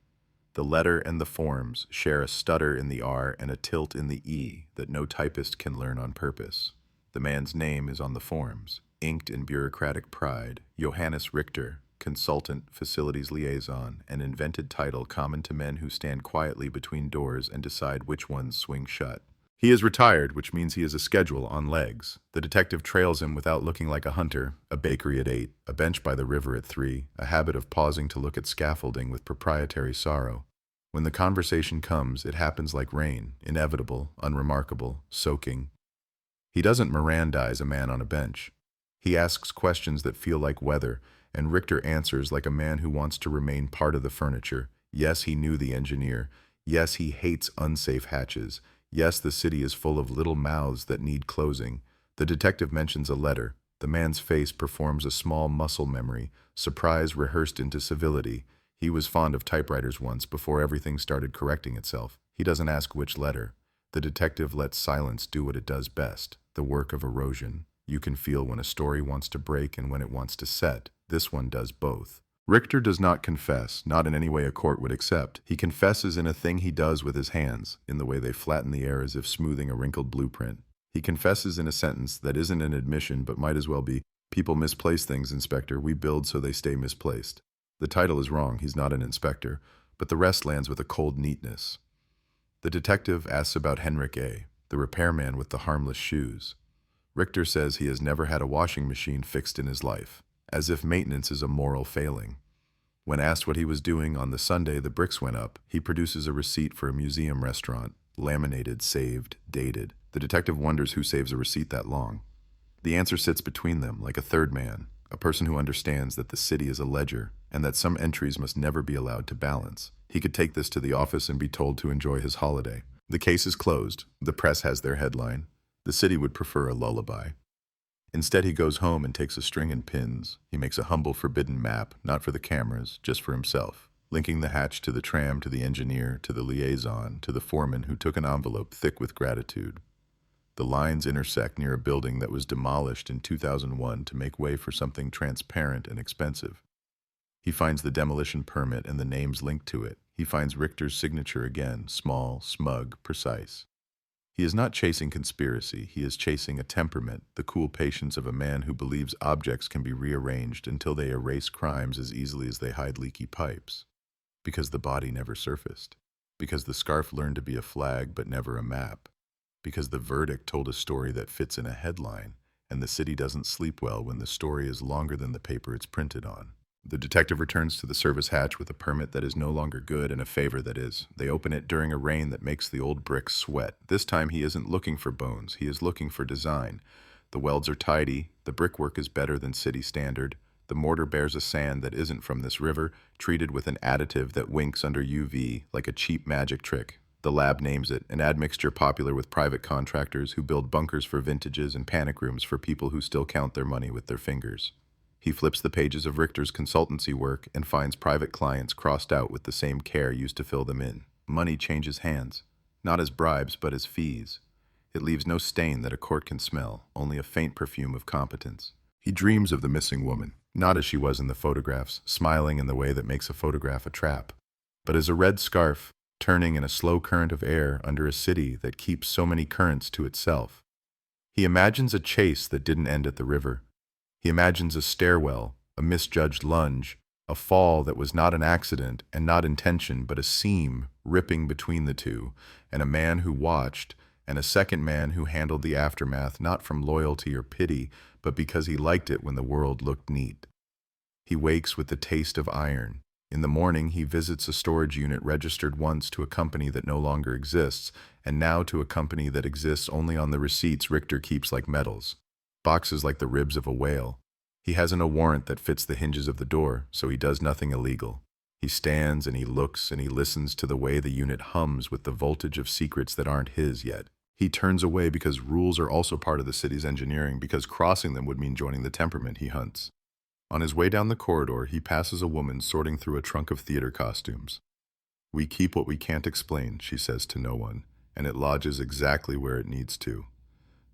The letter and the forms share a stutter in the R and a tilt in the E that no typist can learn on purpose. The man's name is on the forms, inked in bureaucratic pride, Johannes Richter, consultant, facilities liaison, an invented title common to men who stand quietly between doors and decide which ones swing shut. He is retired, which means he has a schedule on legs. The detective trails him without looking like a hunter, a bakery at 8, a bench by the river at 3, a habit of pausing to look at scaffolding with proprietary sorrow. When the conversation comes, it happens like rain, inevitable, unremarkable, soaking. He doesn't Mirandize a man on a bench. He asks questions that feel like weather, and Richter answers like a man who wants to remain part of the furniture. Yes, he knew the engineer. Yes, he hates unsafe hatches. Yes, the city is full of little mouths that need closing. The detective mentions a letter. The man's face performs a small muscle memory, surprise rehearsed into civility. He was fond of typewriters once, before everything started correcting itself. He doesn't ask which letter. The detective lets silence do what it does best, the work of erosion. You can feel when a story wants to break and when it wants to set. This one does both. Richter does not confess, not in any way a court would accept. He confesses in a thing he does with his hands, in the way they flatten the air as if smoothing a wrinkled blueprint. He confesses in a sentence that isn't an admission but might as well be, "People misplace things, Inspector. We build so they stay misplaced." The title is wrong, he's not an inspector, but the rest lands with a cold neatness. The detective asks about Henrik A., the repairman with the harmless shoes. Richter says he has never had a washing machine fixed in his life, as if maintenance is a moral failing. When asked what he was doing on the Sunday the bricks went up, he produces a receipt for a museum restaurant, laminated, saved, dated. The detective wonders who saves a receipt that long. The answer sits between them, like a third man, a person who understands that the city is a ledger, and that some entries must never be allowed to balance. He could take this to the office and be told to enjoy his holiday. The case is closed. The press has their headline. The city would prefer a lullaby. Instead, he goes home and takes a string and pins. He makes a humble, forbidden map, not for the cameras, just for himself, linking the hatch to the tram, to the engineer, to the liaison, to the foreman who took an envelope thick with gratitude. The lines intersect near a building that was demolished in 2001 to make way for something transparent and expensive. He finds the demolition permit and the names linked to it. He finds Richter's signature again, small, smug, precise. He is not chasing conspiracy, he is chasing a temperament, the cool patience of a man who believes objects can be rearranged until they erase crimes as easily as they hide leaky pipes. Because the body never surfaced. Because the scarf learned to be a flag but never a map. Because the verdict told a story that fits in a headline, and the city doesn't sleep well when the story is longer than the paper it's printed on. The detective returns to the service hatch with a permit that is no longer good and a favor that is. They open it during a rain that makes the old bricks sweat. This time he isn't looking for bones, he is looking for design. The welds are tidy, the brickwork is better than city standard, the mortar bears a sand that isn't from this river, treated with an additive that winks under UV like a cheap magic trick. The lab names it, an admixture popular with private contractors who build bunkers for vintages and panic rooms for people who still count their money with their fingers. He flips the pages of Richter's consultancy work and finds private clients crossed out with the same care used to fill them in. Money changes hands, not as bribes but as fees. It leaves no stain that a court can smell, only a faint perfume of competence. He dreams of the missing woman, not as she was in the photographs, smiling in the way that makes a photograph a trap, but as a red scarf turning in a slow current of air under a city that keeps so many currents to itself. He imagines a chase that didn't end at the river. He imagines a stairwell, a misjudged lunge, a fall that was not an accident and not intention but a seam ripping between the two, and a man who watched, and a second man who handled the aftermath not from loyalty or pity, but because he liked it when the world looked neat. He wakes with the taste of iron. In the morning, he visits a storage unit registered once to a company that no longer exists, and now to a company that exists only on the receipts Richter keeps like medals. Boxes like the ribs of a whale. He hasn't a warrant that fits the hinges of the door, so he does nothing illegal. He stands and he looks and he listens to the way the unit hums with the voltage of secrets that aren't his yet. He turns away because rules are also part of the city's engineering, because crossing them would mean joining the temperament he hunts. On his way down the corridor, he passes a woman sorting through a trunk of theater costumes. "We keep what we can't explain," she says to no one, and it lodges exactly where it needs to.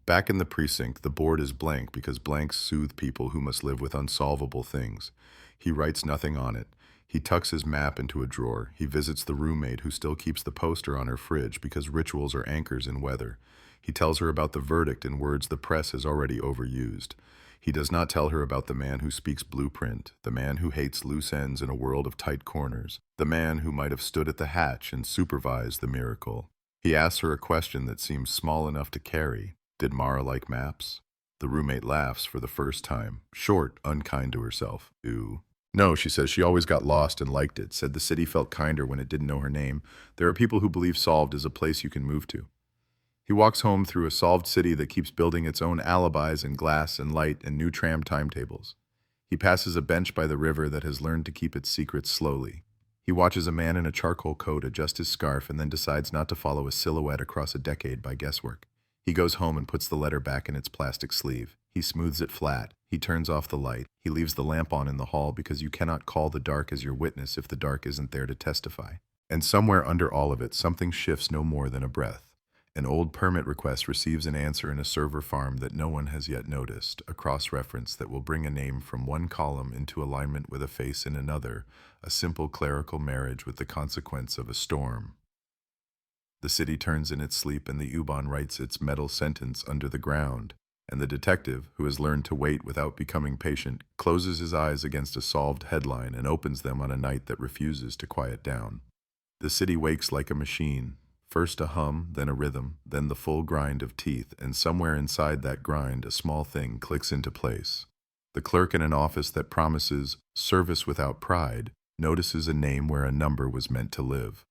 Back in the precinct, the board is blank because blanks soothe people who must live with unsolvable things. He writes nothing on it. He tucks his map into a drawer. He visits the roommate who still keeps the poster on her fridge because rituals are anchors in weather. He tells her about the verdict in words the press has already overused. He does not tell her about the man who speaks blueprint, the man who hates loose ends in a world of tight corners, the man who might have stood at the hatch and supervised the miracle. He asks her a question that seems small enough to carry. Did Mara like maps? The roommate laughs for the first time, short, unkind to herself. Ooh. No, she says, she always got lost and liked it, said the city felt kinder when it didn't know her name. There are people who believe Solved is a place you can move to. He walks home through a solved city that keeps building its own alibis and glass and light and new tram timetables. He passes a bench by the river that has learned to keep its secrets slowly. He watches a man in a charcoal coat adjust his scarf and then decides not to follow a silhouette across a decade by guesswork. He goes home and puts the letter back in its plastic sleeve. He smooths it flat. He turns off the light. He leaves the lamp on in the hall because you cannot call the dark as your witness if the dark isn't there to testify. And somewhere under all of it, something shifts no more than a breath. An old permit request receives an answer in a server farm that no one has yet noticed, a cross-reference that will bring a name from one column into alignment with a face in another, a simple clerical marriage with the consequence of a storm. The city turns in its sleep and the U-Bahn writes its metal sentence under the ground, and the detective, who has learned to wait without becoming patient, closes his eyes against a solved headline and opens them on a night that refuses to quiet down. The city wakes like a machine. First a hum, then a rhythm, then the full grind of teeth, and somewhere inside that grind a small thing clicks into place. The clerk in an office that promises service without pride notices a name where a number was meant to live.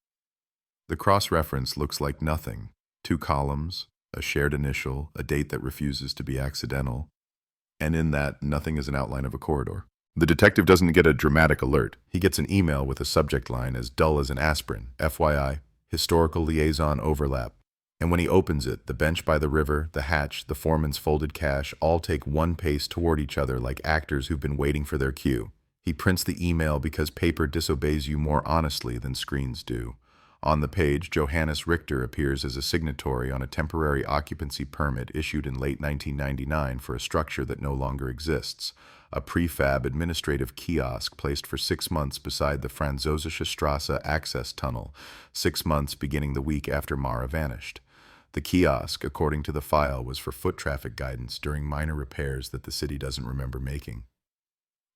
The cross-reference looks like nothing. 2 columns, a shared initial, a date that refuses to be accidental, and in that, nothing is an outline of a corridor. The detective doesn't get a dramatic alert. He gets an email with a subject line as dull as an aspirin, FYI. Historical liaison overlap. And when he opens it, the bench by the river, the hatch, the foreman's folded cash all take one pace toward each other like actors who've been waiting for their cue. He prints the email because paper disobeys you more honestly than screens do. On the page, Johannes Richter appears as a signatory on a temporary occupancy permit issued in late 1999 for a structure that no longer exists, a prefab administrative kiosk placed for 6 months beside the Französische Straße access tunnel, 6 months beginning the week after Mara vanished. The kiosk, according to the file, was for foot traffic guidance during minor repairs that the city doesn't remember making.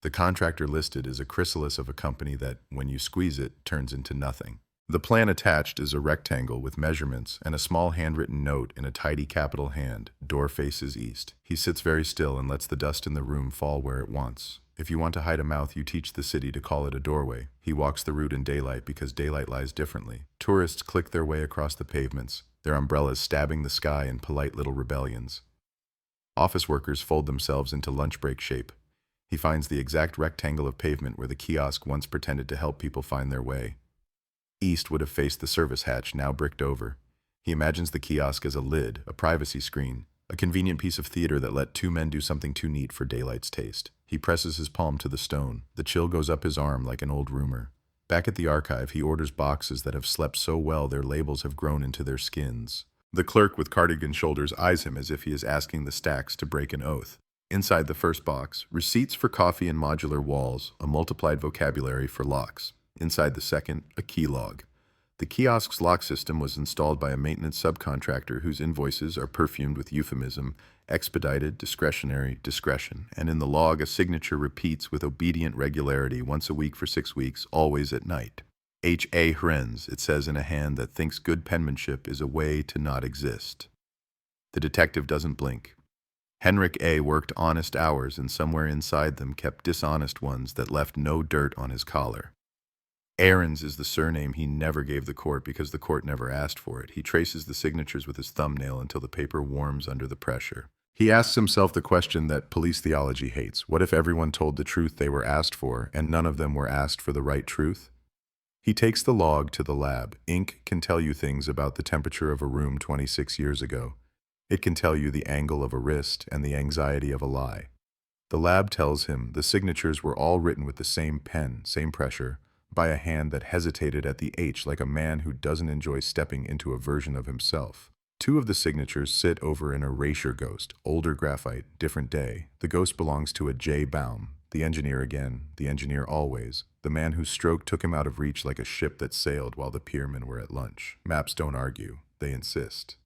The contractor listed is a chrysalis of a company that, when you squeeze it, turns into nothing. The plan attached is a rectangle with measurements and a small handwritten note in a tidy capital hand. Door faces east. He sits very still and lets the dust in the room fall where it wants. If you want to hide a mouth, you teach the city to call it a doorway. He walks the route in daylight because daylight lies differently. Tourists click their way across the pavements, their umbrellas stabbing the sky in polite little rebellions. Office workers fold themselves into lunch break shape. He finds the exact rectangle of pavement where the kiosk once pretended to help people find their way. East would have faced the service hatch, now bricked over. He imagines the kiosk as a lid, a privacy screen, a convenient piece of theater that let 2 men do something too neat for daylight's taste. He presses his palm to the stone. The chill goes up his arm like an old rumor. Back at the archive, he orders boxes that have slept so well their labels have grown into their skins. The clerk with cardigan shoulders eyes him as if he is asking the stacks to break an oath. Inside the first box, receipts for coffee and modular walls, a multiplied vocabulary for locks. Inside the second, a key log. The kiosk's lock system was installed by a maintenance subcontractor whose invoices are perfumed with euphemism, expedited, discretionary, discretion, and in the log a signature repeats with obedient regularity once a week for 6 weeks, always at night. H.A. Hrenz, it says in a hand that thinks good penmanship is a way to not exist. The detective doesn't blink. Henrik A. worked honest hours and somewhere inside them kept dishonest ones that left no dirt on his collar. Ahrens is the surname he never gave the court because the court never asked for it. He traces the signatures with his thumbnail until the paper warms under the pressure. He asks himself the question that police theology hates. What if everyone told the truth they were asked for, and none of them were asked for the right truth? He takes the log to the lab. Ink can tell you things about the temperature of a room 26 years ago. It can tell you the angle of a wrist and the anxiety of a lie. The lab tells him the signatures were all written with the same pen, same pressure, by a hand that hesitated at the H like a man who doesn't enjoy stepping into a version of himself. 2 of the signatures sit over an erasure ghost, older graphite, different day. The ghost belongs to a J. Baum, the engineer again, the engineer always, the man whose stroke took him out of reach like a ship that sailed while the piermen were at lunch. Maps don't argue, they insist.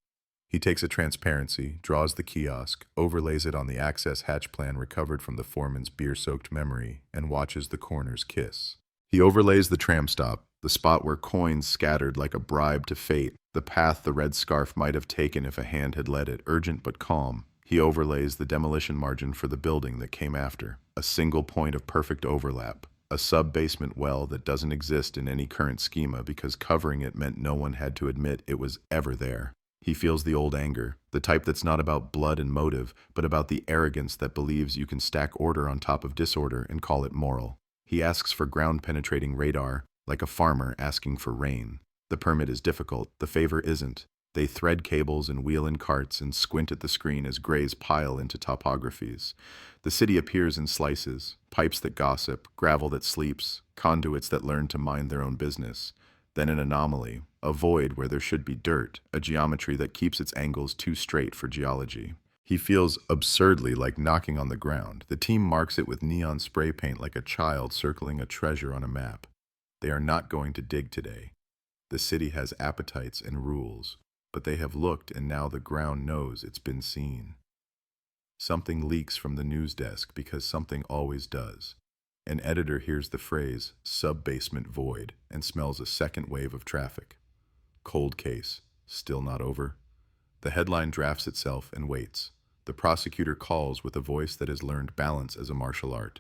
He takes a transparency, draws the kiosk, overlays it on the access hatch plan recovered from the foreman's beer-soaked memory, and watches the corners kiss. He overlays the tram stop, the spot where coins scattered like a bribe to fate, the path the red scarf might have taken if a hand had led it, urgent but calm. He overlays the demolition margin for the building that came after, a single point of perfect overlap, a sub-basement well that doesn't exist in any current schema because covering it meant no one had to admit it was ever there. He feels the old anger, the type that's not about blood and motive, but about the arrogance that believes you can stack order on top of disorder and call it moral. He asks for ground-penetrating radar, like a farmer asking for rain. The permit is difficult, the favor isn't. They thread cables and wheel in carts and squint at the screen as grays pile into topographies. The city appears in slices, pipes that gossip, gravel that sleeps, conduits that learn to mind their own business. Then an anomaly, a void where there should be dirt, a geometry that keeps its angles too straight for geology. He feels absurdly like knocking on the ground. The team marks it with neon spray paint like a child circling a treasure on a map. They are not going to dig today. The city has appetites and rules, but they have looked and now the ground knows it's been seen. Something leaks from the news desk because something always does. An editor hears the phrase, sub-basement void, and smells a second wave of traffic. Cold case, still not over. The headline drafts itself and waits. The prosecutor calls with a voice that has learned balance as a martial art.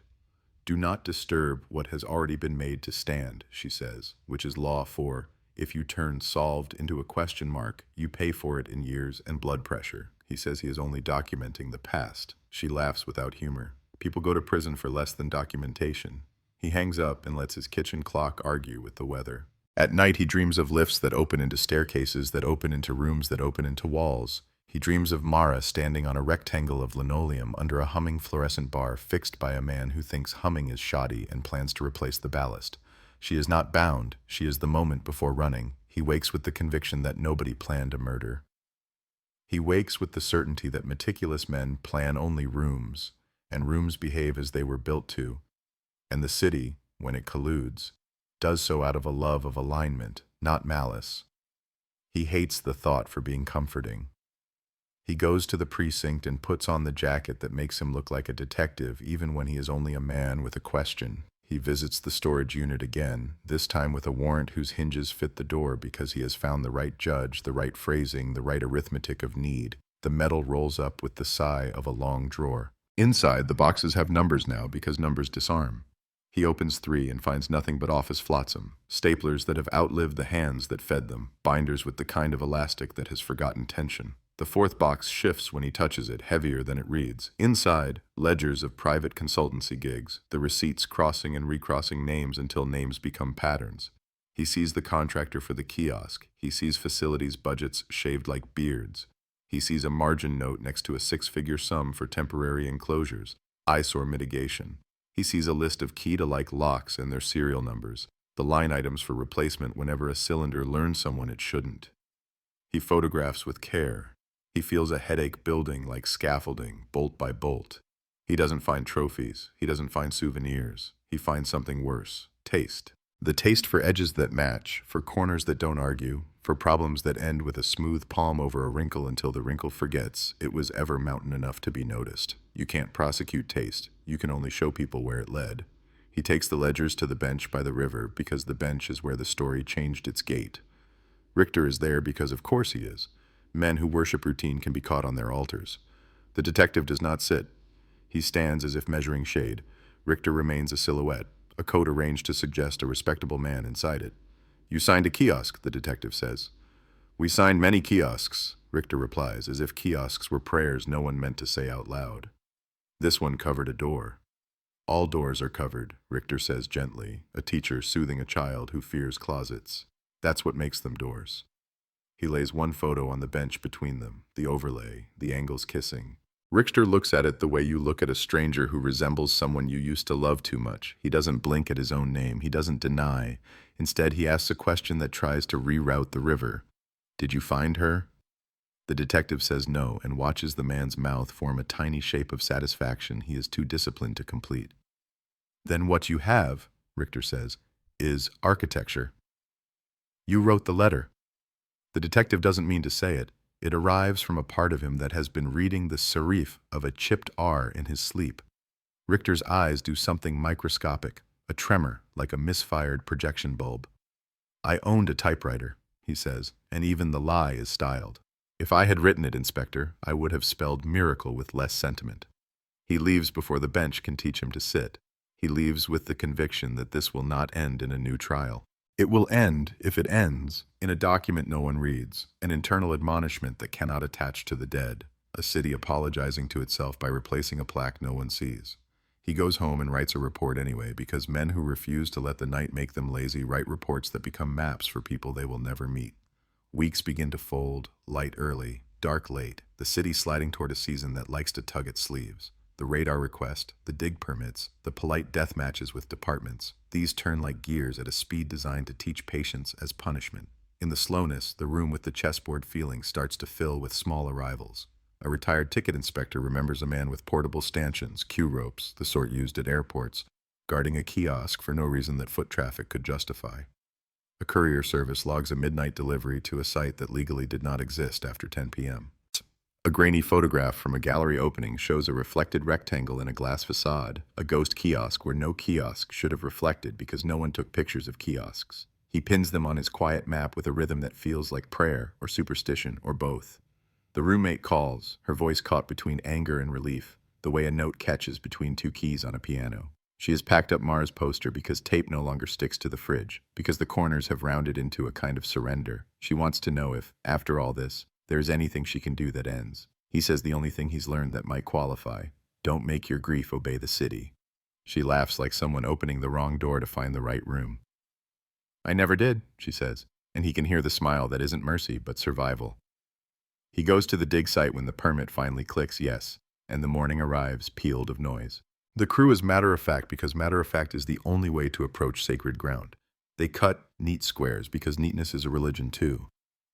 Do not disturb what has already been made to stand, she says, which is law for, if you turn solved into a question mark, you pay for it in years and blood pressure. He says he is only documenting the past. She laughs without humor. People go to prison for less than documentation. He hangs up and lets his kitchen clock argue with the weather. At night he dreams of lifts that open into staircases that open into rooms that open into walls. He dreams of Mara standing on a rectangle of linoleum under a humming fluorescent bar fixed by a man who thinks humming is shoddy and plans to replace the ballast. She is not bound. She is the moment before running. He wakes with the conviction that nobody planned a murder. He wakes with the certainty that meticulous men plan only rooms, and rooms behave as they were built to, and the city, when it colludes, does so out of a love of alignment, not malice. He hates the thought for being comforting. He goes to the precinct and puts on the jacket that makes him look like a detective even when he is only a man with a question. He visits the storage unit again, this time with a warrant whose hinges fit the door because he has found the right judge, the right phrasing, the right arithmetic of need. The metal rolls up with the sigh of a long drawer. Inside, the boxes have numbers now because numbers disarm. He opens 3 and finds nothing but office flotsam, staplers that have outlived the hands that fed them, binders with the kind of elastic that has forgotten tension. The 4th box shifts when he touches it, heavier than it reads. Inside, ledgers of private consultancy gigs, the receipts crossing and recrossing names until names become patterns. He sees the contractor for the kiosk. He sees facilities budgets shaved like beards. He sees a margin note next to a 6-figure sum for temporary enclosures. Eyesore mitigation. He sees a list of key-to-like locks and their serial numbers, the line items for replacement whenever a cylinder learns someone it shouldn't. He photographs with care. He feels a headache building like scaffolding, bolt by bolt. He doesn't find trophies. He doesn't find souvenirs. He finds something worse: taste. The taste for edges that match, for corners that don't argue, for problems that end with a smooth palm over a wrinkle until the wrinkle forgets it was ever mountain enough to be noticed. You can't prosecute taste. You can only show people where it led. He takes the ledgers to the bench by the river because the bench is where the story changed its gait. Richter is there because of course he is. Men who worship routine can be caught on their altars. The detective does not sit. He stands as if measuring shade. Richter remains a silhouette, a coat arranged to suggest a respectable man inside it. You signed a kiosk, the detective says. We signed many kiosks, Richter replies, as if kiosks were prayers no one meant to say out loud. This one covered a door. All doors are covered, Richter says gently, a teacher soothing a child who fears closets. That's what makes them doors. He lays one photo on the bench between them, the overlay, the angles kissing. Richter looks at it the way you look at a stranger who resembles someone you used to love too much. He doesn't blink at his own name. He doesn't deny. Instead, he asks a question that tries to reroute the river. Did you find her? The detective says no and watches the man's mouth form a tiny shape of satisfaction he is too disciplined to complete. Then what you have, Richter says, is architecture. You wrote the letter. The detective doesn't mean to say it. It arrives from a part of him that has been reading the serif of a chipped R in his sleep. Richter's eyes do something microscopic, a tremor like a misfired projection bulb. I owned a typewriter, he says, and even the lie is styled. If I had written it, Inspector, I would have spelled miracle with less sentiment. He leaves before the bench can teach him to sit. He leaves with the conviction that this will not end in a new trial. It will end, if it ends, in a document no one reads, an internal admonishment that cannot attach to the dead, a city apologizing to itself by replacing a plaque no one sees. He goes home and writes a report anyway, because men who refuse to let the night make them lazy write reports that become maps for people they will never meet. Weeks begin to fold, light early, dark late, the city sliding toward a season that likes to tug at sleeves. The radar request, the dig permits, the polite death matches with departments, these turn like gears at a speed designed to teach patience as punishment. In the slowness, the room with the chessboard feeling starts to fill with small arrivals. A retired ticket inspector remembers a man with portable stanchions, queue ropes, the sort used at airports, guarding a kiosk for no reason that foot traffic could justify. A courier service logs a midnight delivery to a site that legally did not exist after 10 p.m. A grainy photograph from a gallery opening shows a reflected rectangle in a glass facade, a ghost kiosk where no kiosk should have reflected because no one took pictures of kiosks. He pins them on his quiet map with a rhythm that feels like prayer or superstition or both. The roommate calls, her voice caught between anger and relief, the way a note catches between two keys on a piano. She has packed up Mars' poster because tape no longer sticks to the fridge, because the corners have rounded into a kind of surrender. She wants to know if, after all this, there is anything she can do that ends. He says the only thing he's learned that might qualify: don't make your grief obey the city. She laughs like someone opening the wrong door to find the right room. I never did, she says, and he can hear the smile that isn't mercy but survival. He goes to the dig site when the permit finally clicks yes, and the morning arrives peeled of noise. The crew is matter-of-fact because matter-of-fact is the only way to approach sacred ground. They cut neat squares because neatness is a religion too.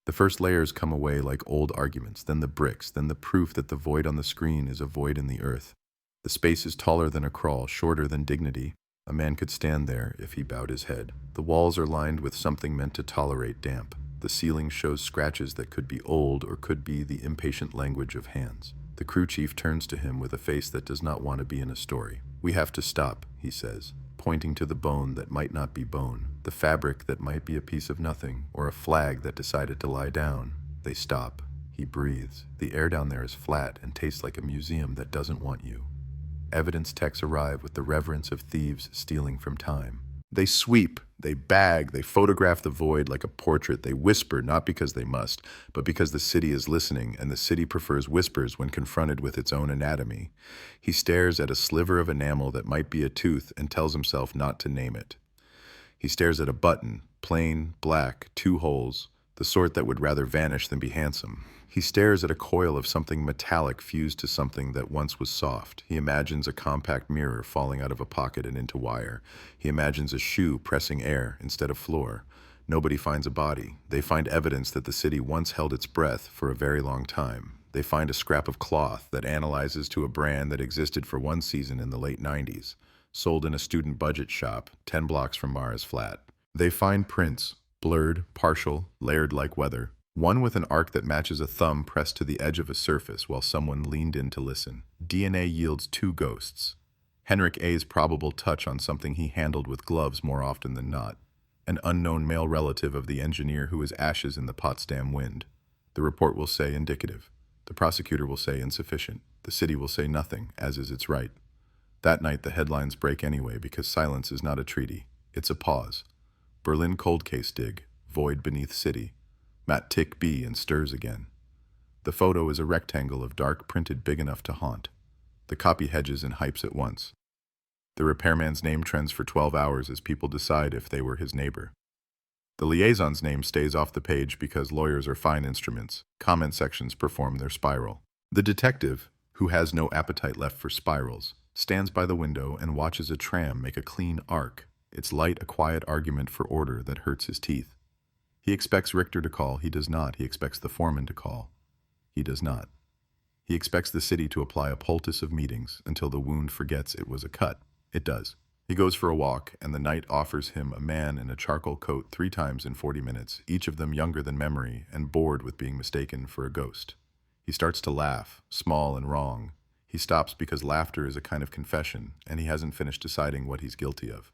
The first layers come away like old arguments, then the bricks, then the proof that the void on the screen is a void in the earth. The space is taller than a crawl, shorter than dignity. A man could stand there if he bowed his head. The walls are lined with something meant to tolerate damp. The ceiling shows scratches that could be old or could be the impatient language of hands. The crew chief turns to him with a face that does not want to be in a story. We have to stop, he says, pointing to the bone that might not be bone, the fabric that might be a piece of nothing, or a flag that decided to lie down. They stop. He breathes. The air down there is flat and tastes like a museum that doesn't want you. Evidence techs arrive with the reverence of thieves stealing from time. They sweep, they bag, they photograph the void like a portrait. They whisper, not because they must, but because the city is listening, and the city prefers whispers when confronted with its own anatomy. He stares at a sliver of enamel that might be a tooth and tells himself not to name it. He stares at a button, plain, black, 2 holes, the sort that would rather vanish than be handsome. He stares at a coil of something metallic fused to something that once was soft. He imagines a compact mirror falling out of a pocket and into wire. He imagines a shoe pressing air instead of floor. Nobody finds a body. They find evidence that the city once held its breath for a very long time. They find a scrap of cloth that analyzes to a brand that existed for one season in the late 90s, sold in a student budget shop 10 blocks from Mara's flat. They find prints, blurred, partial, layered like weather. One with an arc that matches a thumb pressed to the edge of a surface while someone leaned in to listen. DNA yields 2 ghosts. Henrik A's probable touch on something he handled with gloves more often than not. An unknown male relative of the engineer who is ashes in the Potsdam wind. The report will say indicative. The prosecutor will say insufficient. The city will say nothing, as is its right. That night the headlines break anyway because silence is not a treaty. It's a pause. Berlin cold case dig. Void beneath city. Matt tick B and stirs again. The photo is a rectangle of dark printed big enough to haunt. The copy hedges and hypes at once. The repairman's name trends for 12 hours as people decide if they were his neighbor. The liaison's name stays off the page because lawyers are fine instruments. Comment sections perform their spiral. The detective, who has no appetite left for spirals, stands by the window and watches a tram make a clean arc, its light a quiet argument for order that hurts his teeth. He expects Richter to call. He does not. He expects the foreman to call. He does not. He expects the city to apply a poultice of meetings until the wound forgets it was a cut. It does. He goes for a walk, and the night offers him a man in a charcoal coat 3 times in 40 minutes, each of them younger than memory and bored with being mistaken for a ghost. He starts to laugh, small and wrong. He stops because laughter is a kind of confession, and he hasn't finished deciding what he's guilty of.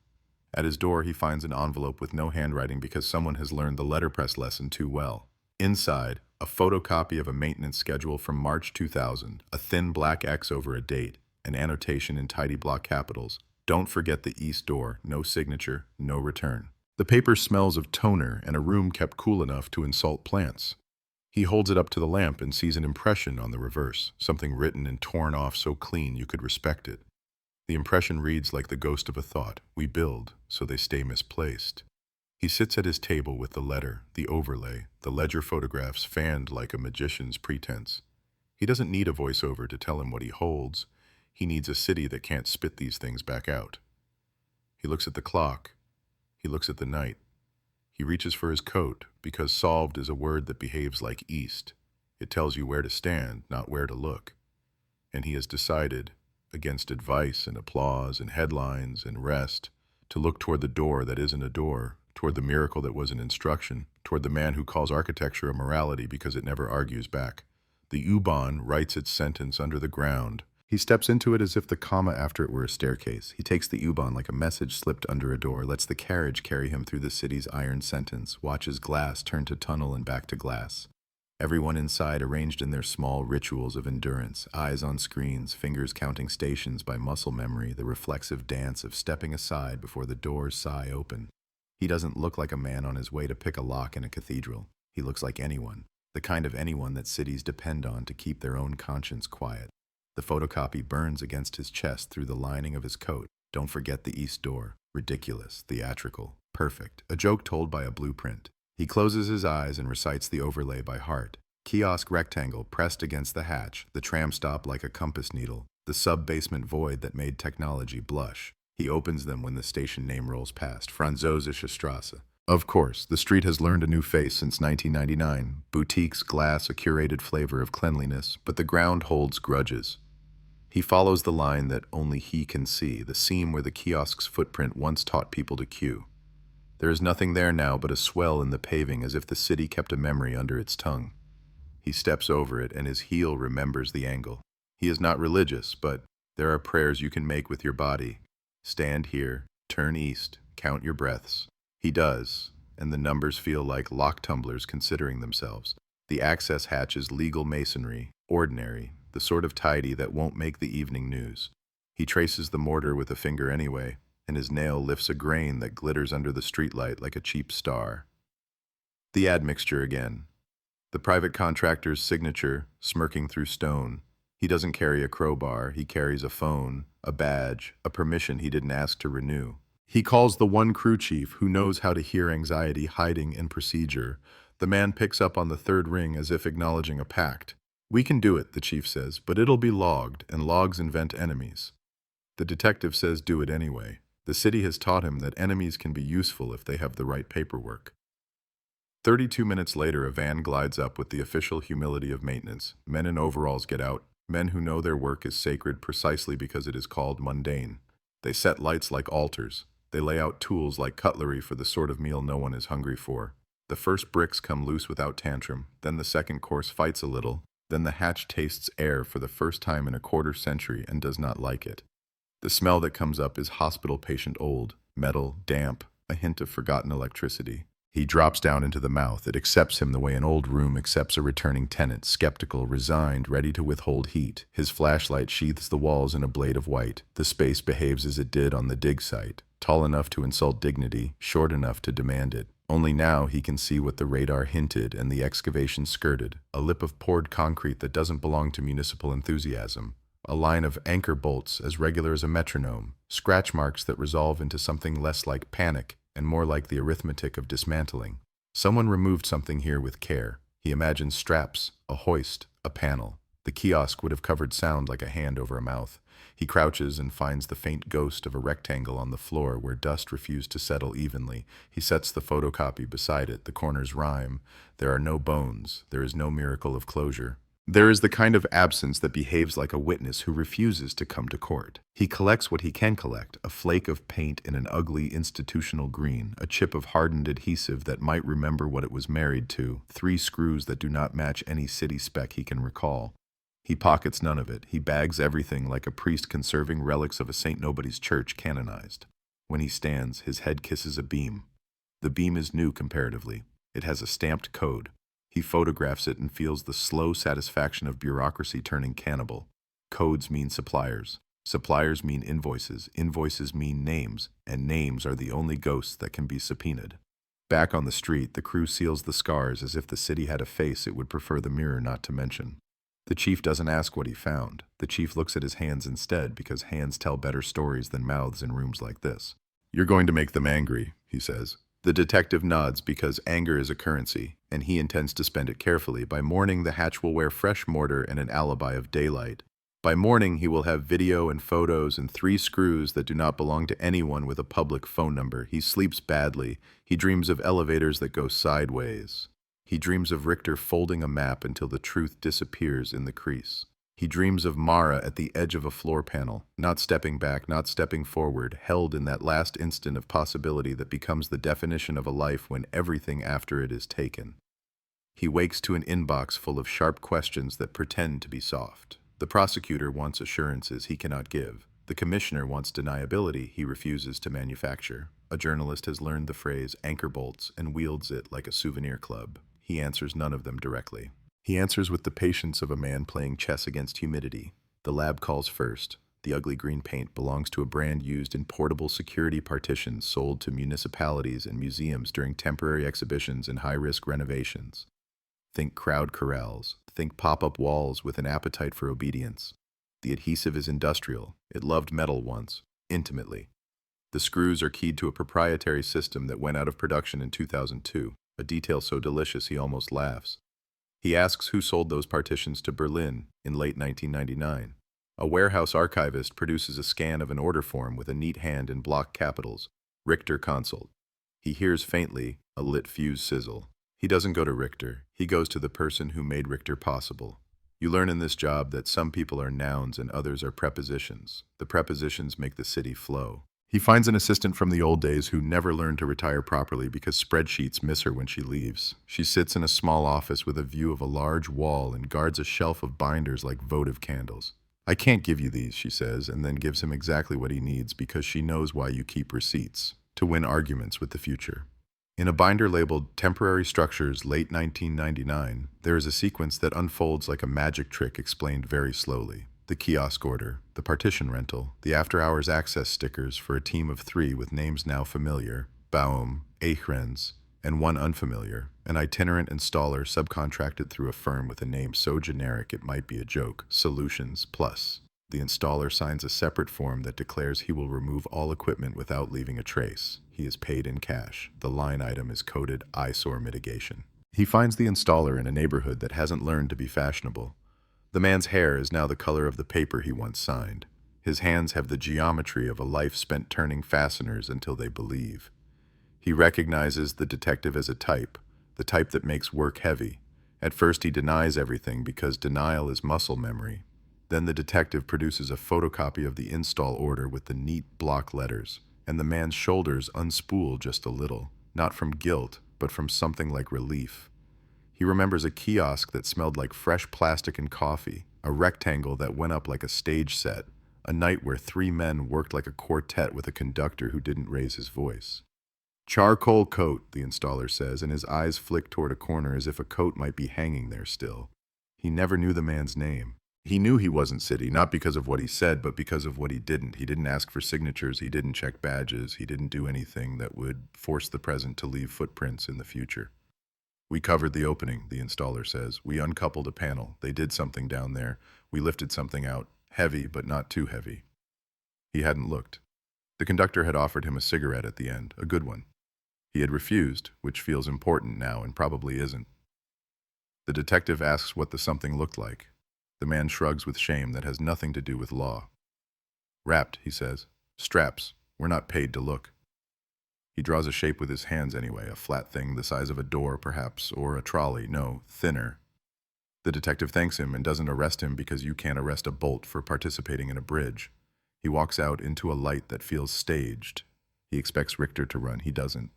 At his door, he finds an envelope with no handwriting because someone has learned the letterpress lesson too well. Inside, a photocopy of a maintenance schedule from March 2000, a thin black X over a date, an annotation in tidy block capitals. Don't forget the east door, no signature, no return. The paper smells of toner and a room kept cool enough to insult plants. He holds it up to the lamp and sees an impression on the reverse, something written and torn off so clean you could respect it. The impression reads like the ghost of a thought. We build, so they stay misplaced. He sits at his table with the letter, the overlay, the ledger photographs fanned like a magician's pretense. He doesn't need a voiceover to tell him what he holds. He needs a city that can't spit these things back out. He looks at the clock. He looks at the night. He reaches for his coat, because solved is a word that behaves like east. It tells you where to stand, not where to look. And he has decided, against advice and applause and headlines and rest, to look toward the door that isn't a door, toward the miracle that was an instruction, toward the man who calls architecture a morality because it never argues back. The U-Bahn writes its sentence under the ground. He steps into it as if the comma after it were a staircase. He takes the U-Bahn like a message slipped under a door, lets the carriage carry him through the city's iron sentence, watches glass turn to tunnel and back to glass. Everyone inside arranged in their small rituals of endurance, eyes on screens, fingers counting stations by muscle memory, the reflexive dance of stepping aside before the doors sigh open. He doesn't look like a man on his way to pick a lock in a cathedral. He looks like anyone, the kind of anyone that cities depend on to keep their own conscience quiet. The photocopy burns against his chest through the lining of his coat. Don't forget the east door. Ridiculous, theatrical, perfect, a joke told by a blueprint. He closes his eyes and recites the overlay by heart. Kiosk rectangle pressed against the hatch, the tram stop like a compass needle, the sub-basement void that made technology blush. He opens them when the station name rolls past, Französische Straße. Of course, the street has learned a new face since 1999. Boutiques, glass, a curated flavor of cleanliness, but the ground holds grudges. He follows the line that only he can see, the seam where the kiosk's footprint once taught people to queue. There is nothing there now but a swell in the paving as if the city kept a memory under its tongue. He steps over it and his heel remembers the angle. He is not religious, but there are prayers you can make with your body. Stand here, turn east, count your breaths. He does, and the numbers feel like lock tumblers considering themselves. The access hatch is legal masonry, ordinary, the sort of tidy that won't make the evening news. He traces the mortar with a finger anyway, and his nail lifts a grain that glitters under the streetlight like a cheap star. The admixture again. The private contractor's signature, smirking through stone. He doesn't carry a crowbar, he carries a phone, a badge, a permission he didn't ask to renew. He calls the one crew chief who knows how to hear anxiety hiding in procedure, The man picks up on the third ring as if acknowledging a pact. "We can do it," the chief says, "but it'll be logged, and logs invent enemies." The detective says do it anyway. The city has taught him that enemies can be useful if they have the right paperwork. 32 minutes later, a van glides up with the official humility of maintenance. Men in overalls get out, men who know their work is sacred precisely because it is called mundane. They set lights like altars. They lay out tools like cutlery for the sort of meal no one is hungry for. The first bricks come loose without tantrum, then the second course fights a little, then the hatch tastes air for the first time in a quarter century and does not like it. The smell that comes up is hospital patient old, metal, damp, a hint of forgotten electricity. He drops down into the mouth. It accepts him the way an old room accepts a returning tenant, skeptical, resigned, ready to withhold heat. His flashlight sheathes the walls in a blade of white. The space behaves as it did on the dig site, tall enough to insult dignity, short enough to demand it. Only now he can see what the radar hinted and the excavation skirted, a lip of poured concrete that doesn't belong to municipal enthusiasm. A line of anchor bolts as regular as a metronome, scratch marks that resolve into something less like panic and more like the arithmetic of dismantling. Someone removed something here with care. He imagines straps, a hoist, a panel. The kiosk would have covered sound like a hand over a mouth. He crouches and finds the faint ghost of a rectangle on the floor where dust refused to settle evenly. He sets the photocopy beside it. The corners rhyme. There are no bones. There is no miracle of closure. There is the kind of absence that behaves like a witness who refuses to come to court. He collects what he can collect, a flake of paint in an ugly institutional green, a chip of hardened adhesive that might remember what it was married to, 3 screws that do not match any city spec he can recall. He pockets none of it. He bags everything like a priest conserving relics of a Saint Nobody's church canonized. When he stands, his head kisses a beam. The beam is new comparatively. It has a stamped code. He photographs it and feels the slow satisfaction of bureaucracy turning cannibal. Codes mean suppliers. Suppliers mean invoices. Invoices mean names. And names are the only ghosts that can be subpoenaed. Back on the street, the crew seals the scars as if the city had a face it would prefer the mirror not to mention. The chief doesn't ask what he found. The chief looks at his hands instead because hands tell better stories than mouths in rooms like this. "You're going to make them angry," he says. The detective nods because anger is a currency, and he intends to spend it carefully. By morning, the hatch will wear fresh mortar and an alibi of daylight. By morning, he will have video and photos and 3 screws that do not belong to anyone with a public phone number. He sleeps badly. He dreams of elevators that go sideways. He dreams of Richter folding a map until the truth disappears in the crease. He dreams of Mara at the edge of a floor panel, not stepping back, not stepping forward, held in that last instant of possibility that becomes the definition of a life when everything after it is taken. He wakes to an inbox full of sharp questions that pretend to be soft. The prosecutor wants assurances he cannot give. The commissioner wants deniability he refuses to manufacture. A journalist has learned the phrase anchor bolts and wields it like a souvenir club. He answers none of them directly. He answers with the patience of a man playing chess against humidity. The lab calls first. The ugly green paint belongs to a brand used in portable security partitions sold to municipalities and museums during temporary exhibitions and high-risk renovations. Think crowd corrals. Think pop-up walls with an appetite for obedience. The adhesive is industrial. It loved metal once, intimately. The screws are keyed to a proprietary system that went out of production in 2002, a detail so delicious he almost laughs. He asks who sold those partitions to Berlin in late 1999. A warehouse archivist produces a scan of an order form with a neat hand in block capitals, Richter Consult. He hears faintly a lit fuse sizzle. He doesn't go to Richter. He goes to the person who made Richter possible. You learn in this job that some people are nouns and others are prepositions. The prepositions make the city flow. He finds an assistant from the old days who never learned to retire properly because spreadsheets miss her when she leaves. She sits in a small office with a view of a large wall and guards a shelf of binders like votive candles. "I can't give you these," she says, and then gives him exactly what he needs because she knows why you keep receipts, to win arguments with the future. In a binder labeled Temporary Structures, late 1999, there is a sequence that unfolds like a magic trick explained very slowly. The kiosk order, the partition rental, the after-hours access stickers for a team of 3 with names now familiar, Baum, Eichrens, and 1 unfamiliar, an itinerant installer subcontracted through a firm with a name so generic it might be a joke, Solutions Plus. The installer signs a separate form that declares he will remove all equipment without leaving a trace. He is paid in cash. The line item is coded eyesore mitigation. He finds the installer in a neighborhood that hasn't learned to be fashionable. The man's hair is now the color of the paper he once signed. His hands have the geometry of a life spent turning fasteners until they believe. He recognizes the detective as a type, the type that makes work heavy. At first he denies everything because denial is muscle memory. Then the detective produces a photocopy of the install order with the neat block letters, and the man's shoulders unspool just a little, not from guilt, but from something like relief. He remembers a kiosk that smelled like fresh plastic and coffee, a rectangle that went up like a stage set, a night where 3 men worked like a quartet with a conductor who didn't raise his voice. Charcoal coat, the installer says, and his eyes flick toward a corner as if a coat might be hanging there still. He never knew the man's name. He knew he wasn't city, not because of what he said, but because of what he didn't. He didn't ask for signatures, he didn't check badges, he didn't do anything that would force the present to leave footprints in the future. We covered the opening, the installer says. We uncoupled a panel. They did something down there. We lifted something out. Heavy, but not too heavy. He hadn't looked. The conductor had offered him a cigarette at the end, a good one. He had refused, which feels important now and probably isn't. The detective asks what the something looked like. The man shrugs with shame that has nothing to do with law. Wrapped, he says. Straps. We're not paid to look. He draws a shape with his hands anyway, a flat thing the size of a door, perhaps, or a trolley, no, thinner. The detective thanks him and doesn't arrest him because you can't arrest a bolt for participating in a bridge. He walks out into a light that feels staged. He expects Richter to run. He doesn't.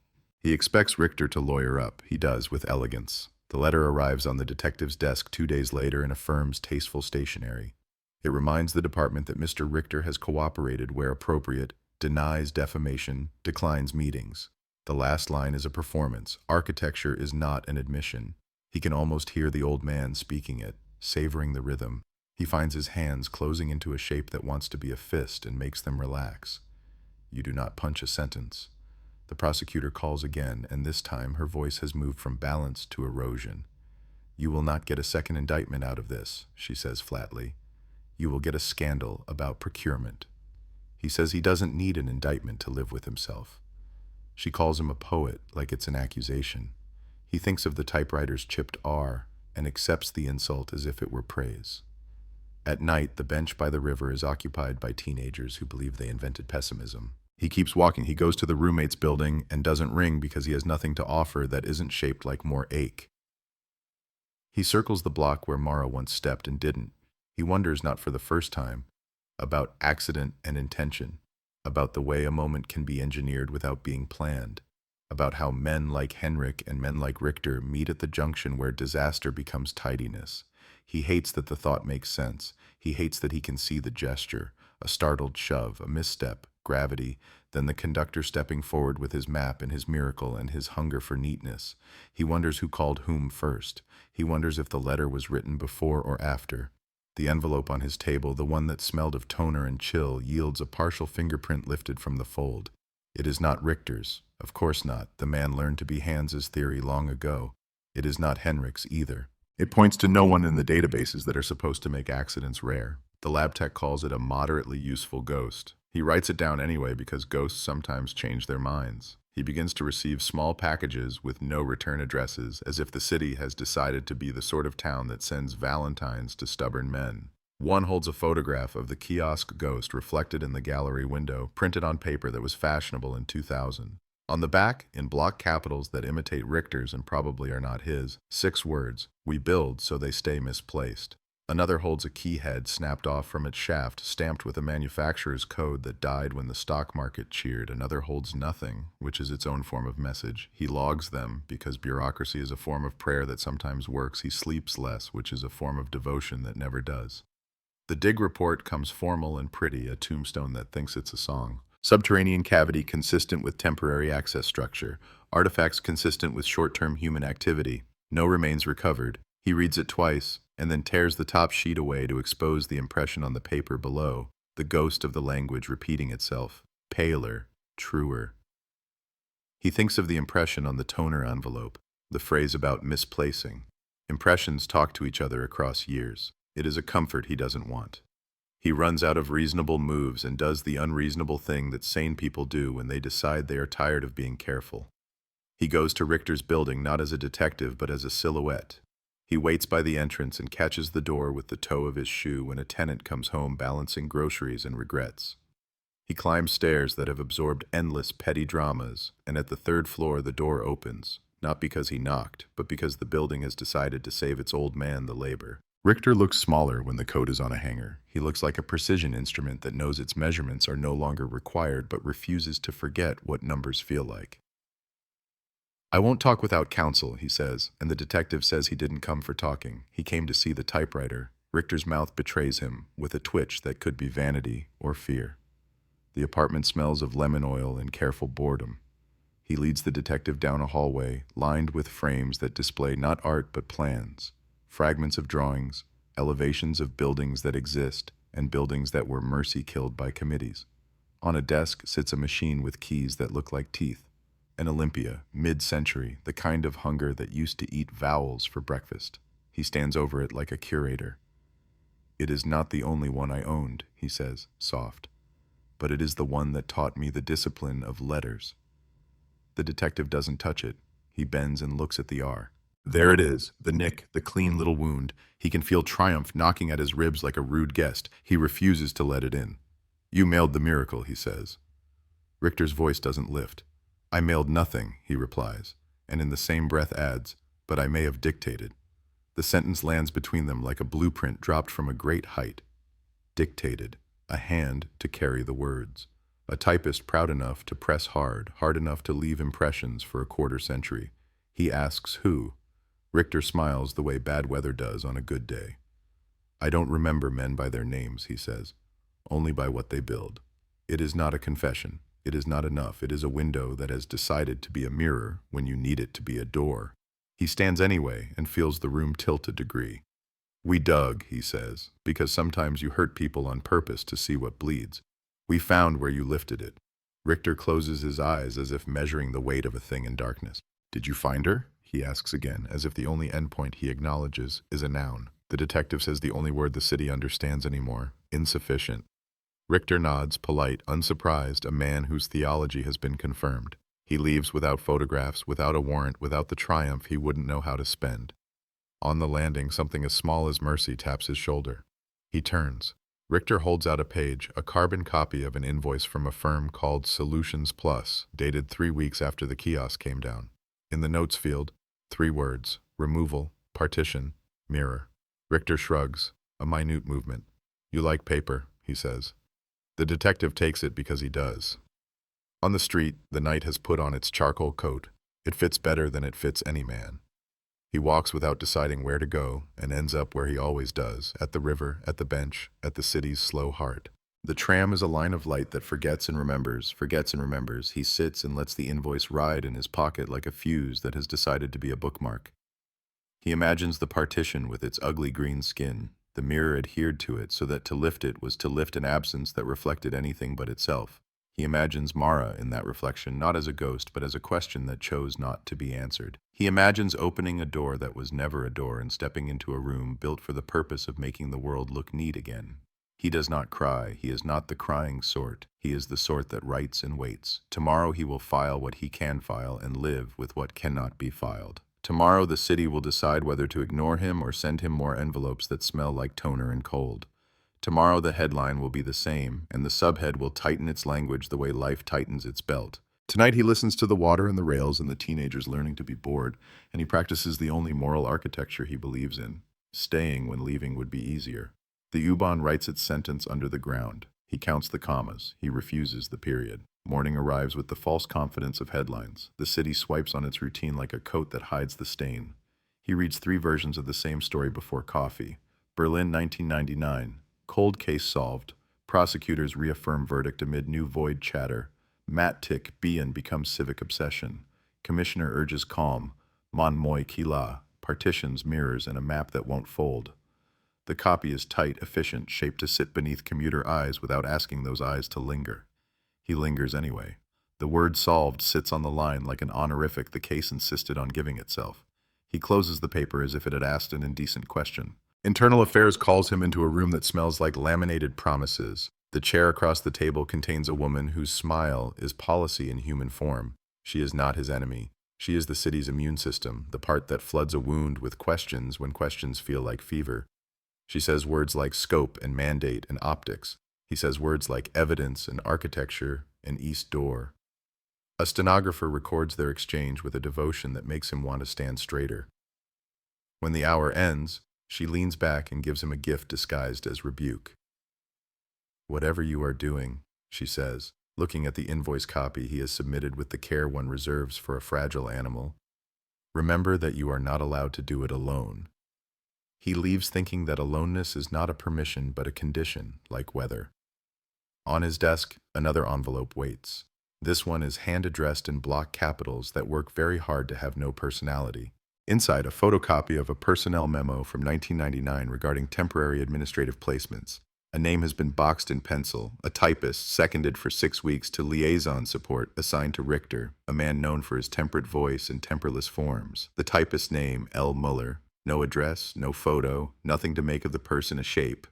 He expects Richter to lawyer up. He does, with elegance. The letter arrives on the detective's desk 2 days later in a firm's tasteful stationery. It reminds the department that Mr. Richter has cooperated where appropriate, denies defamation, declines meetings. The last line is a performance. Architecture is not an admission. He can almost hear the old man speaking it, savoring the rhythm. He finds his hands closing into a shape that wants to be a fist and makes them relax. You do not punch a sentence. The prosecutor calls again, and this time her voice has moved from balance to erosion. You will not get a second indictment out of this, she says flatly. You will get a scandal about procurement. He says he doesn't need an indictment to live with himself. She calls him a poet, like it's an accusation. He thinks of the typewriter's chipped R and accepts the insult as if it were praise. At night, the bench by the river is occupied by teenagers who believe they invented pessimism. He keeps walking. He goes to the roommate's building and doesn't ring because he has nothing to offer that isn't shaped like more ache. He circles the block where Mara once stepped and didn't. He wonders, not for the first time, about accident and intention, about the way a moment can be engineered without being planned, about how men like Henrik and men like Richter meet at the junction where disaster becomes tidiness. He hates that the thought makes sense. He hates that he can see the gesture, a startled shove, a misstep, gravity, then the conductor stepping forward with his map and his miracle and his hunger for neatness. He wonders who called whom first. He wonders if the letter was written before or after. The envelope on his table, the one that smelled of toner and chill, yields a partial fingerprint lifted from the fold. It is not Richter's. Of course not. The man learned to be Hans's theory long ago. It is not Henrik's either. It points to no one in the databases that are supposed to make accidents rare. The lab tech calls it a moderately useful ghost. He writes it down anyway because ghosts sometimes change their minds. He begins to receive small packages with no return addresses, as if the city has decided to be the sort of town that sends valentines to stubborn men. One holds a photograph of the kiosk ghost reflected in the gallery window, printed on paper that was fashionable in 2000. On the back, in block capitals that imitate Richter's and probably are not his, 6 words: "We build so they stay misplaced." Another holds a key head snapped off from its shaft, stamped with a manufacturer's code that died when the stock market cheered. Another holds nothing, which is its own form of message. He logs them because bureaucracy is a form of prayer that sometimes works. He sleeps less, which is a form of devotion that never does. The dig report comes formal and pretty, a tombstone that thinks it's a song. Subterranean cavity consistent with temporary access structure. Artifacts consistent with short-term human activity. No remains recovered. He reads it twice, and then tears the top sheet away to expose the impression on the paper below, the ghost of the language repeating itself, paler, truer. He thinks of the impression on the toner envelope, the phrase about misplacing. Impressions talk to each other across years. It is a comfort he doesn't want. He runs out of reasonable moves and does the unreasonable thing that sane people do when they decide they are tired of being careful. He goes to Richter's building not as a detective but as a silhouette. He waits by the entrance and catches the door with the toe of his shoe when a tenant comes home balancing groceries and regrets. He climbs stairs that have absorbed endless petty dramas, and at the third floor the door opens, not because he knocked, but because the building has decided to save its old man the labor. Richter looks smaller when the coat is on a hanger. He looks like a precision instrument that knows its measurements are no longer required but refuses to forget what numbers feel like. "I won't talk without counsel," he says, and the detective says he didn't come for talking. He came to see the typewriter. Richter's mouth betrays him, with a twitch that could be vanity or fear. The apartment smells of lemon oil and careful boredom. He leads the detective down a hallway lined with frames that display not art but plans, fragments of drawings, elevations of buildings that exist, and buildings that were mercy-killed by committees. On a desk sits a machine with keys that look like teeth. An Olympia, mid-century, the kind of hunger that used to eat vowels for breakfast. He stands over it like a curator. "It is not the only one I owned," he says, soft. "But it is the one that taught me the discipline of letters." The detective doesn't touch it. He bends and looks at the R. There it is, the nick, the clean little wound. He can feel triumph knocking at his ribs like a rude guest. He refuses to let it in. "You mailed the miracle," he says. Richter's voice doesn't lift. "I mailed nothing," he replies, and in the same breath adds, "but I may have dictated." The sentence lands between them like a blueprint dropped from a great height. Dictated, a hand to carry the words. A typist proud enough to press hard enough to leave impressions for a quarter century. He asks who. Richter smiles the way bad weather does on a good day. "I don't remember men by their names," he says, "only by what they build." It is not a confession. It is not enough. It is a window that has decided to be a mirror when you need it to be a door. He stands anyway and feels the room tilt a degree. "We dug," he says, "because sometimes you hurt people on purpose to see what bleeds. We found where you lifted it." Richter closes his eyes as if measuring the weight of a thing in darkness. "Did you find her?" he asks again, as if the only endpoint he acknowledges is a noun. The detective says the only word the city understands anymore: insufficient. Richter nods, polite, unsurprised, a man whose theology has been confirmed. He leaves without photographs, without a warrant, without the triumph he wouldn't know how to spend. On the landing, something as small as mercy taps his shoulder. He turns. Richter holds out a page, a carbon copy of an invoice from a firm called Solutions Plus, dated 3 weeks after the kiosk came down. In the notes field, 3 words: removal, partition, mirror. Richter shrugs, a minute movement. "You like paper," he says. The detective takes it because he does. On the street, the night has put on its charcoal coat. It fits better than it fits any man. He walks without deciding where to go and ends up where he always does, at the river, at the bench, at the city's slow heart. The tram is a line of light that forgets and remembers. He sits and lets the invoice ride in his pocket like a fuse that has decided to be a bookmark. He imagines the partition with its ugly green skin. The mirror adhered to it so that to lift it was to lift an absence that reflected anything but itself. He imagines Mara in that reflection, not as a ghost, but as a question that chose not to be answered. He imagines opening a door that was never a door and stepping into a room built for the purpose of making the world look neat again. He does not cry. He is not the crying sort. He is the sort that writes and waits. Tomorrow he will file what he can file and live with what cannot be filed. Tomorrow the city will decide whether to ignore him or send him more envelopes that smell like toner and cold. Tomorrow the headline will be the same, and the subhead will tighten its language the way life tightens its belt. Tonight he listens to the water and the rails and the teenagers learning to be bored, and he practices the only moral architecture he believes in. Staying when leaving would be easier. The U-Bahn writes its sentence under the ground. He counts the commas. He refuses the period. Morning arrives with the false confidence of headlines. The city swipes on its routine like a coat that hides the stain. He reads 3 versions of the same story before coffee. Berlin, 1999. Cold case solved. Prosecutors reaffirm verdict amid new void chatter. Matt tick Bien becomes civic obsession. Commissioner urges calm. Mon moi kila. Partitions, mirrors, and a map that won't fold. The copy is tight, efficient, shaped to sit beneath commuter eyes without asking those eyes to linger. He lingers anyway. The word solved sits on the line like an honorific the case insisted on giving itself. He closes the paper as if it had asked an indecent question. Internal Affairs calls him into a room that smells like laminated promises. The chair across the table contains a woman whose smile is policy in human form. She is not his enemy. She is the city's immune system, the part that floods a wound with questions when questions feel like fever. She says words like scope and mandate and optics. He says words like evidence and architecture and east door. A stenographer records their exchange with a devotion that makes him want to stand straighter. When the hour ends, she leans back and gives him a gift disguised as rebuke. "Whatever you are doing," she says, looking at the invoice copy he has submitted with the care one reserves for a fragile animal, "remember that you are not allowed to do it alone." He leaves thinking that aloneness is not a permission but a condition, like weather. On his desk, another envelope waits. This one is hand-addressed in block capitals that work very hard to have no personality. Inside, a photocopy of a personnel memo from 1999 regarding temporary administrative placements. A name has been boxed in pencil, a typist seconded for 6 weeks to liaison support assigned to Richter, a man known for his temperate voice and temperless forms. The typist's name, L. Muller. No address, no photo, nothing to make of the person a shape.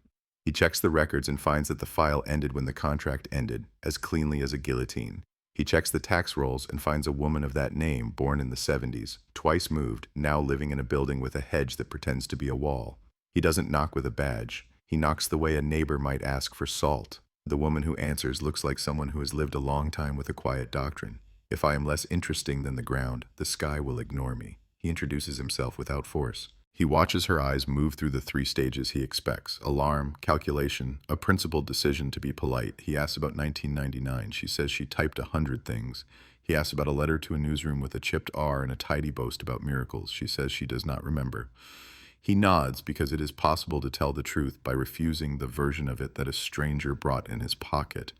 He checks the records and finds that the file ended when the contract ended, as cleanly as a guillotine. He checks the tax rolls and finds a woman of that name, born in the 70s, twice moved, now living in a building with a hedge that pretends to be a wall. He doesn't knock with a badge. He knocks the way a neighbor might ask for salt. The woman who answers looks like someone who has lived a long time with a quiet doctrine. "If I am less interesting than the ground, the sky will ignore me." He introduces himself without force. He watches her eyes move through the 3 stages he expects: alarm, calculation, a principled decision to be polite. He asks about 1999. She says she typed 100 things. He asks about a letter to a newsroom with a chipped R and a tidy boast about miracles. She says she does not remember. He nods because it is possible to tell the truth by refusing the version of it that a stranger brought in his pocket.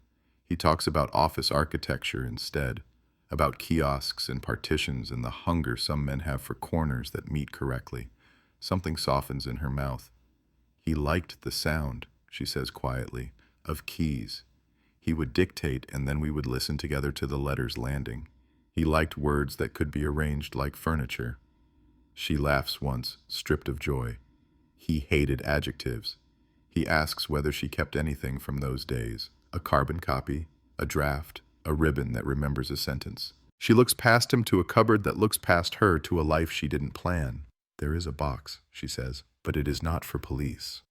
He talks about office architecture instead, about kiosks and partitions and the hunger some men have for corners that meet correctly. Something softens in her mouth. He liked the sound, she says quietly, of keys. He would dictate and then we would listen together to the letters landing. He liked words that could be arranged like furniture. She laughs once, stripped of joy. He hated adjectives. He asks whether she kept anything from those days. A carbon copy, a draft, a ribbon that remembers a sentence. She looks past him to a cupboard that looks past her to a life she didn't plan. "There is a box," she says, "but it is not for police."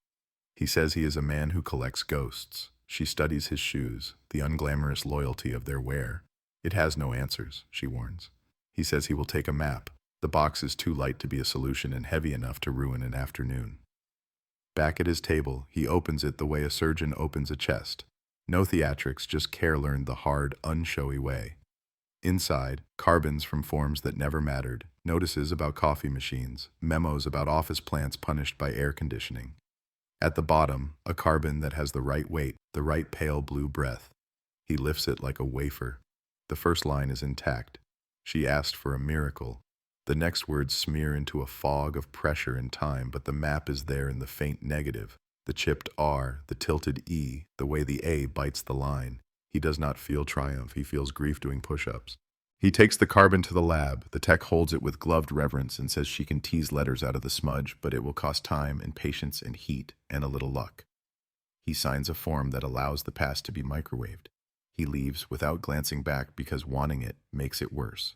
He says he is a man who collects ghosts. She studies his shoes, the unglamorous loyalty of their wear. "It has no answers," she warns. He says he will take a map. The box is too light to be a solution and heavy enough to ruin an afternoon. Back at his table, he opens it the way a surgeon opens a chest. No theatrics, just care learned the hard, unshowy way. Inside, carbons from forms that never mattered, notices about coffee machines, memos about office plants punished by air conditioning. At the bottom, a carbon that has the right weight, the right pale blue breath. He lifts it like a wafer. The first line is intact. She asked for a miracle. The next words smear into a fog of pressure and time, but the map is there in the faint negative, the chipped R, the tilted E, the way the A bites the line. He does not feel triumph, he feels grief doing push-ups. He takes the carbon to the lab. The tech holds it with gloved reverence and says she can tease letters out of the smudge, but it will cost time and patience and heat and a little luck. He signs a form that allows the past to be microwaved. He leaves without glancing back because wanting it makes it worse.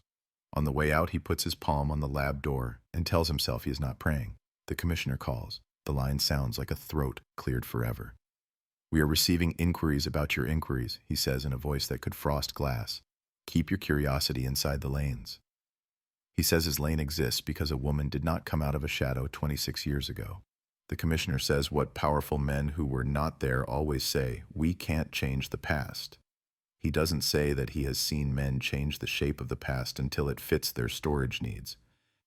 On the way out, he puts his palm on the lab door and tells himself he is not praying. The commissioner calls. The line sounds like a throat cleared forever. "We are receiving inquiries about your inquiries," he says in a voice that could frost glass. "Keep your curiosity inside the lanes." He says his lane exists because a woman did not come out of a shadow 26 years ago. The commissioner says what powerful men who were not there always say: "We can't change the past." He doesn't say that he has seen men change the shape of the past until it fits their storage needs.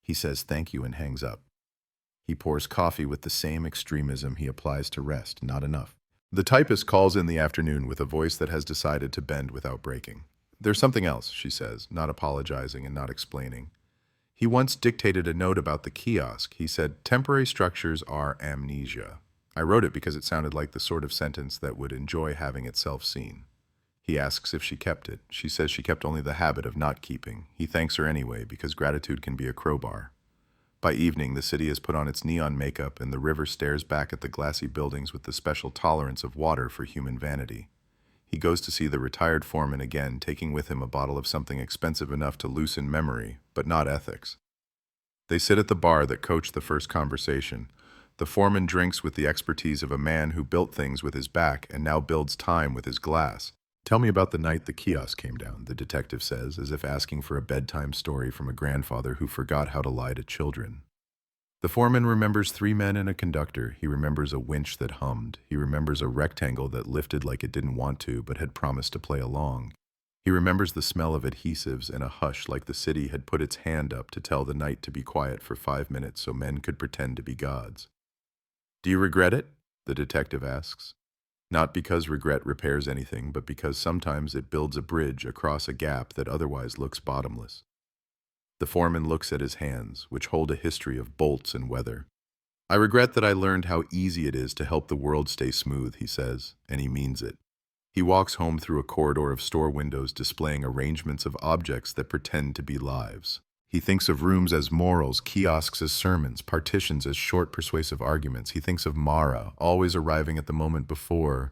He says thank you and hangs up. He pours coffee with the same extremism he applies to rest, not enough. The typist calls in the afternoon with a voice that has decided to bend without breaking. "There's something else," she says, not apologizing and not explaining. He once dictated a note about the kiosk. He said, "Temporary structures are amnesia." I wrote it because it sounded like the sort of sentence that would enjoy having itself seen. He asks if she kept it. She says she kept only the habit of not keeping. He thanks her anyway because gratitude can be a crowbar. By evening, the city has put on its neon makeup and the river stares back at the glassy buildings with the special tolerance of water for human vanity. He goes to see the retired foreman again, taking with him a bottle of something expensive enough to loosen memory, but not ethics. They sit at the bar that coached the first conversation. The foreman drinks with the expertise of a man who built things with his back and now builds time with his glass. "Tell me about the night the kiosk came down," the detective says, as if asking for a bedtime story from a grandfather who forgot how to lie to children. The foreman remembers 3 men and a conductor. He remembers a winch that hummed. He remembers a rectangle that lifted like it didn't want to but had promised to play along. He remembers the smell of adhesives and a hush like the city had put its hand up to tell the night to be quiet for 5 minutes so men could pretend to be gods. "Do you regret it?" the detective asks. Not because regret repairs anything, but because sometimes it builds a bridge across a gap that otherwise looks bottomless. The foreman looks at his hands, which hold a history of bolts and weather. "I regret that I learned how easy it is to help the world stay smooth," he says, and he means it. He walks home through a corridor of store windows displaying arrangements of objects that pretend to be lives. He thinks of rooms as morals, kiosks as sermons, partitions as short persuasive arguments. He thinks of Mara, always arriving at the moment before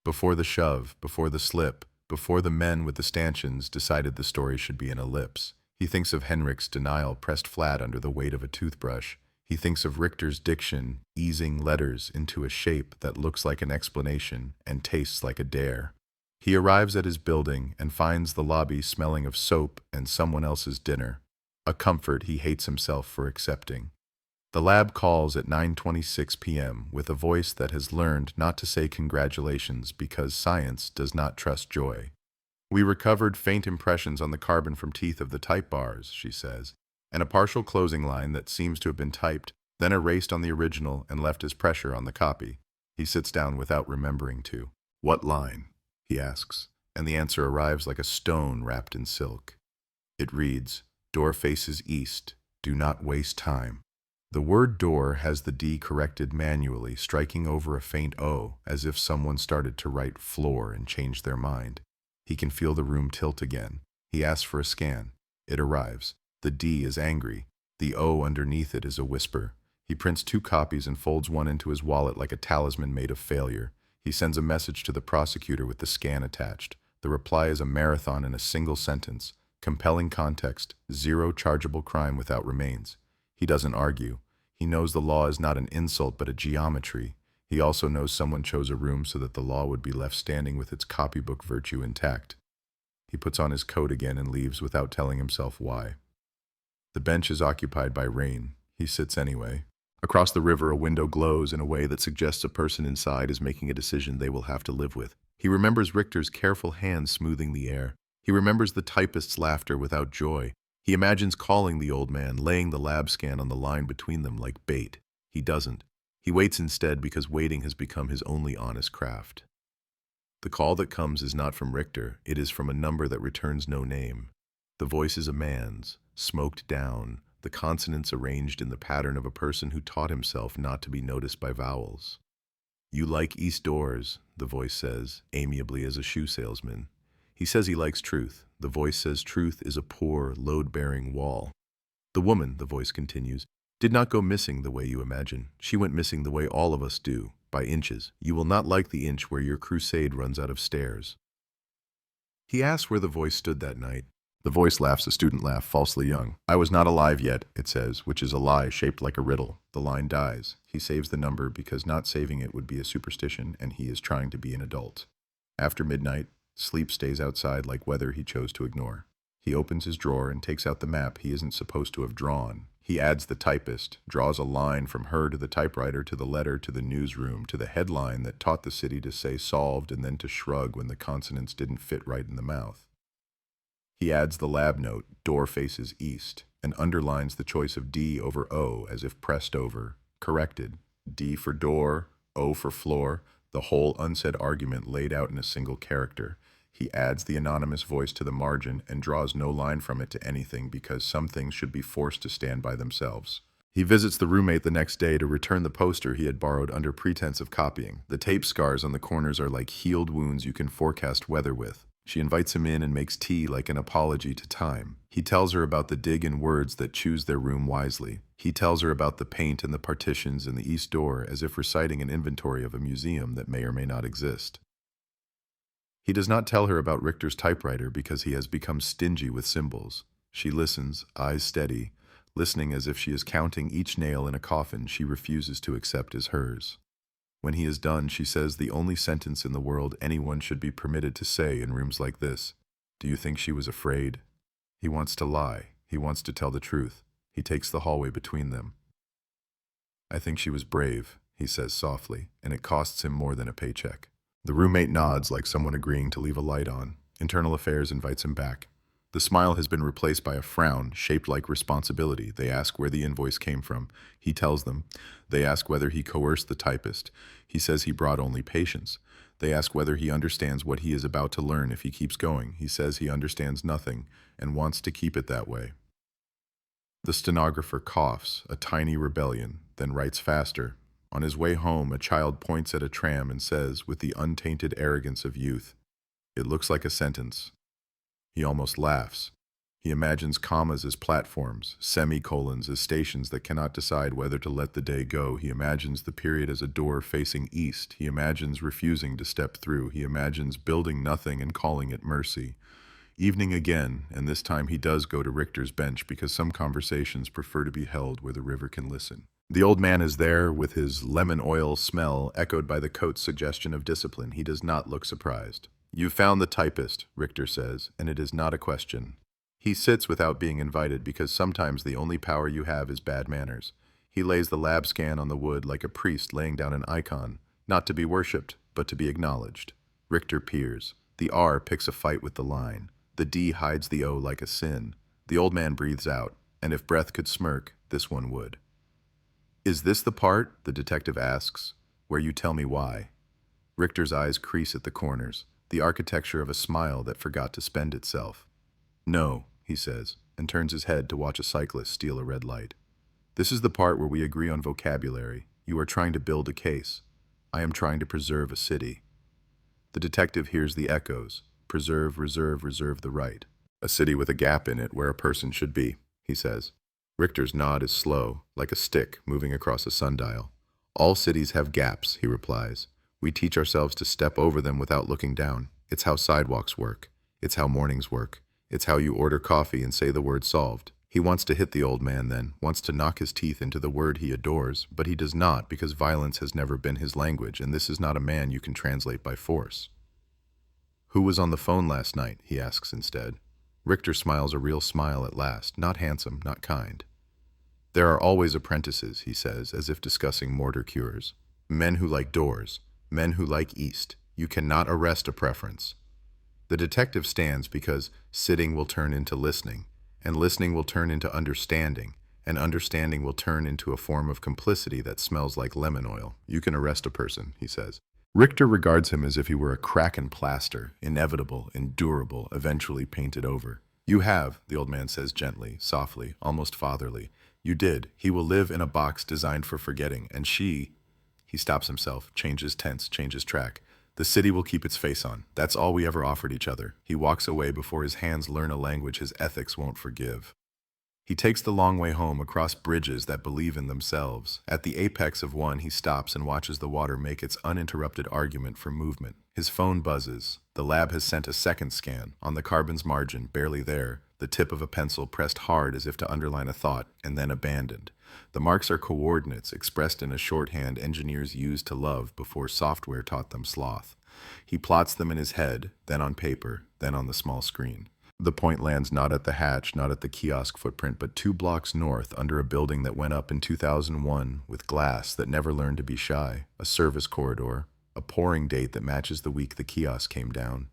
the shove, before the slip, before the men with the stanchions decided the story should be an ellipse. He thinks of Henrik's denial pressed flat under the weight of a toothbrush. He thinks of Richter's diction, easing letters into a shape that looks like an explanation and tastes like a dare. He arrives at his building and finds the lobby smelling of soap and someone else's dinner, a comfort he hates himself for accepting. The lab calls at 9:26 p.m. with a voice that has learned not to say congratulations because science does not trust joy. "We recovered faint impressions on the carbon from teeth of the type bars," she says, and a partial closing line that seems to have been typed, then erased on the original and left as pressure on the copy. He sits down without remembering to. "What line?" he asks, and the answer arrives like a stone wrapped in silk. It reads, "Door faces east. Do not waste time." The word door has the D corrected manually, striking over a faint O, as if someone started to write floor and changed their mind. He can feel the room tilt again. He asks for a scan. It arrives. The D is angry. The O underneath it is a whisper. He prints 2 copies and folds one into his wallet like a talisman made of failure. He sends a message to the prosecutor with the scan attached. The reply is a marathon in a single sentence. Compelling context, 0 chargeable crime without remains. He doesn't argue. He knows the law is not an insult but a geometry. He also knows someone chose a room so that the law would be left standing with its copybook virtue intact. He puts on his coat again and leaves without telling himself why. The bench is occupied by rain. He sits anyway. Across the river, a window glows in a way that suggests a person inside is making a decision they will have to live with. He remembers Richter's careful hand smoothing the air. He remembers the typist's laughter without joy. He imagines calling the old man, laying the lab scan on the line between them like bait. He doesn't. He waits instead because waiting has become his only honest craft. The call that comes is not from Richter. It is from a number that returns no name. The voice is a man's, smoked down, the consonants arranged in the pattern of a person who taught himself not to be noticed by vowels. "You like East doors," the voice says, amiably as a shoe salesman. He says he likes truth. The voice says truth is a poor, load-bearing wall. "The woman," the voice continues, "did not go missing the way you imagine. She went missing the way all of us do, by inches. You will not like the inch where your crusade runs out of stairs." He asks where the voice stood that night. The voice laughs a student laugh, falsely young. "I was not alive yet," it says, which is a lie shaped like a riddle. The line dies. He saves the number because not saving it would be a superstition, and he is trying to be an adult. After midnight, sleep stays outside like weather he chose to ignore. He opens his drawer and takes out the map he isn't supposed to have drawn. He adds the typist, draws a line from her to the typewriter to the letter to the newsroom to the headline that taught the city to say solved and then to shrug when the consonants didn't fit right in the mouth. He adds the lab note, door faces east, and underlines the choice of D over O as if pressed over, corrected. D for door, O for floor, the whole unsaid argument laid out in a single character. He adds the anonymous voice to the margin and draws no line from it to anything because some things should be forced to stand by themselves. He visits the roommate the next day to return the poster he had borrowed under pretense of copying. The tape scars on the corners are like healed wounds you can forecast weather with. She invites him in and makes tea like an apology to time. He tells her about the dig in words that choose their room wisely. He tells her about the paint and the partitions and the east door as if reciting an inventory of a museum that may or may not exist. He does not tell her about Richter's typewriter because he has become stingy with symbols. She listens, eyes steady, listening as if she is counting each nail in a coffin she refuses to accept as hers. When he is done, she says the only sentence in the world anyone should be permitted to say in rooms like this. Do you think she was afraid? He wants to lie. He wants to tell the truth. He takes the hallway between them. I think she was brave, he says softly, and it costs him more than a paycheck. The roommate nods like someone agreeing to leave a light on. Internal Affairs invites him back. The smile has been replaced by a frown shaped like responsibility. They ask where the invoice came from. He tells them. They ask whether he coerced the typist. He says he brought only patience. They ask whether he understands what he is about to learn if he keeps going. He says he understands nothing and wants to keep it that way. The stenographer coughs, a tiny rebellion, then writes faster. On his way home, a child points at a tram and says, with the untainted arrogance of youth, "It looks like a sentence." He almost laughs. He imagines commas as platforms, semicolons as stations that cannot decide whether to let the day go. He imagines the period as a door facing east. He imagines refusing to step through. He imagines building nothing and calling it mercy. Evening again, and this time he does go to Richter's bench because some conversations prefer to be held where the river can listen. The old man is there with his lemon oil smell echoed by the coat's suggestion of discipline. He does not look surprised. "You found the typist," Richter says, and it is not a question. He sits without being invited because sometimes the only power you have is bad manners. He lays the lab scan on the wood like a priest laying down an icon, not to be worshipped, but to be acknowledged. Richter peers. The R picks a fight with the line. The D hides the O like a sin. The old man breathes out, and if breath could smirk, this one would. "Is this the part," the detective asks, "where you tell me why?" Richter's eyes crease at the corners, the architecture of a smile that forgot to spend itself. "No," he says, and turns his head to watch a cyclist steal a red light. "This is the part where we agree on vocabulary. You are trying to build a case. I am trying to preserve a city." The detective hears the echoes. Preserve, reserve, reserve the right. "A city with a gap in it where a person should be," he says. Richter's nod is slow, like a stick moving across a sundial. "All cities have gaps," he replies. "We teach ourselves to step over them without looking down. It's how sidewalks work. It's how mornings work. It's how you order coffee and say the word solved." He wants to hit the old man then, wants to knock his teeth into the word he adores, but he does not because violence has never been his language, and this is not a man you can translate by force. "Who was on the phone last night?" he asks instead. Richter smiles a real smile at last, not handsome, not kind. "There are always apprentices," he says, as if discussing mortar cures. "Men who like doors, men who like east. You cannot arrest a preference." The detective stands because sitting will turn into listening, and listening will turn into understanding, and understanding will turn into a form of complicity that smells like lemon oil. "You can arrest a person," he says. Richter regards him as if he were a crack in plaster, inevitable, endurable, eventually painted over. "You have," the old man says gently, softly, almost fatherly. "You did. He will live in a box designed for forgetting, and she—" He stops himself, changes tense, changes track. "The city will keep its face on. That's all we ever offered each other." He walks away before his hands learn a language his ethics won't forgive. He takes the long way home across bridges that believe in themselves. At the apex of one, he stops and watches the water make its uninterrupted argument for movement. His phone buzzes. The lab has sent a second scan. On the carbon's margin, barely there, the tip of a pencil pressed hard as if to underline a thought, and then abandoned. The marks are coordinates expressed in a shorthand engineers used to love before software taught them sloth. He plots them in his head, then on paper, then on the small screen. The point lands not at the hatch, not at the kiosk footprint, but 2 blocks north under a building that went up in 2001 with glass that never learned to be shy, a service corridor, a pouring date that matches the week the kiosk came down.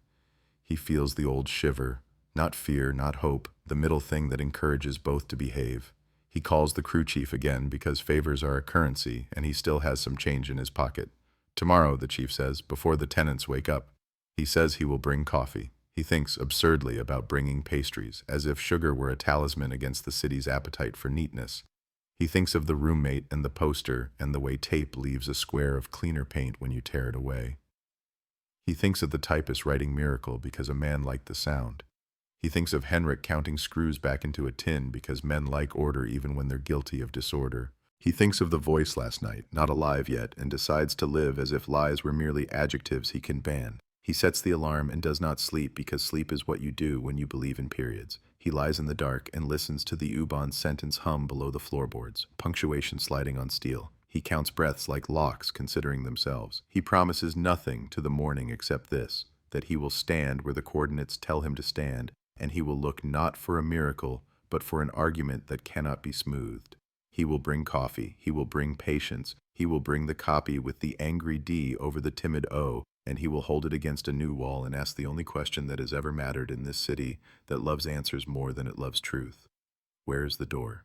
He feels the old shiver, not fear, not hope, the middle thing that encourages both to behave. He calls the crew chief again because favors are a currency and he still has some change in his pocket. "Tomorrow," the chief says, "before the tenants wake up." He says he will bring coffee. He thinks absurdly about bringing pastries, as if sugar were a talisman against the city's appetite for neatness. He thinks of the roommate and the poster and the way tape leaves a square of cleaner paint when you tear it away. He thinks of the typist writing Miracle because a man liked the sound. He thinks of Henrik counting screws back into a tin because men like order even when they're guilty of disorder. He thinks of the voice last night, not alive yet, and decides to live as if lies were merely adjectives he can ban. He sets the alarm and does not sleep because sleep is what you do when you believe in periods. He lies in the dark and listens to the U-Bahn sentence hum below the floorboards, punctuation sliding on steel. He counts breaths like locks considering themselves. He promises nothing to the morning except this, that he will stand where the coordinates tell him to stand, and he will look not for a miracle, but for an argument that cannot be smoothed. He will bring coffee. He will bring patience. He will bring the copy with the angry D over the timid O, and he will hold it against a new wall and ask the only question that has ever mattered in this city that loves answers more than it loves truth. Where is the door?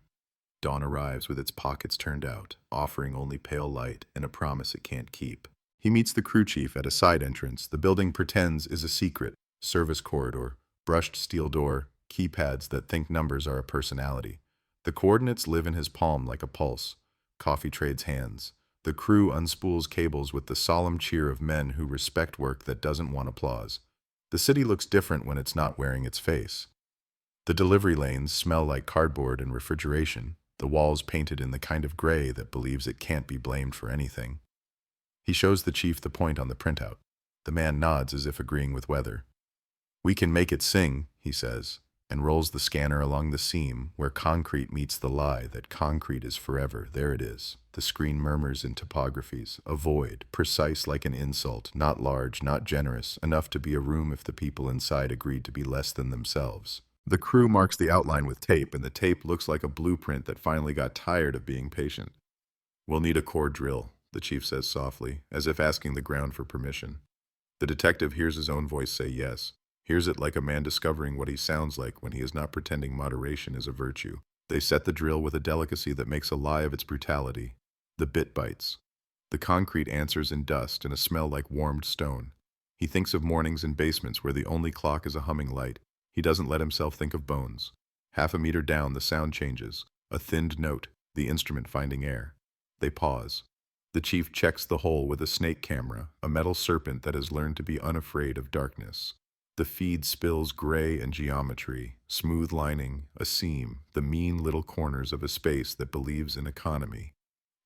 Dawn arrives with its pockets turned out, offering only pale light and a promise it can't keep. He meets the crew chief at a side entrance the building pretends is a secret. Service corridor, brushed steel door, keypads that think numbers are a personality. The coordinates live in his palm like a pulse. Coffee trades hands. The crew unspools cables with the solemn cheer of men who respect work that doesn't want applause. The city looks different when it's not wearing its face. The delivery lanes smell like cardboard and refrigeration, the walls painted in the kind of gray that believes it can't be blamed for anything. He shows the chief the point on the printout. The man nods as if agreeing with weather. "We can make it sing," he says, and rolls the scanner along the seam where concrete meets the lie that concrete is forever. There it is. The screen murmurs in topographies, a void, precise like an insult, not large, not generous, enough to be a room if the people inside agreed to be less than themselves. The crew marks the outline with tape, and the tape looks like a blueprint that finally got tired of being patient. "We'll need a core drill," the chief says softly, as if asking the ground for permission. The detective hears his own voice say yes. Hears it like a man discovering what he sounds like when he is not pretending moderation is a virtue. They set the drill with a delicacy that makes a lie of its brutality. The bit bites. The concrete answers in dust and a smell like warmed stone. He thinks of mornings in basements where the only clock is a humming light. He doesn't let himself think of bones. Half a meter down, the sound changes. A thinned note, the instrument finding air. They pause. The chief checks the hole with a snake camera, a metal serpent that has learned to be unafraid of darkness. The feed spills gray and geometry, smooth lining, a seam, the mean little corners of a space that believes in economy.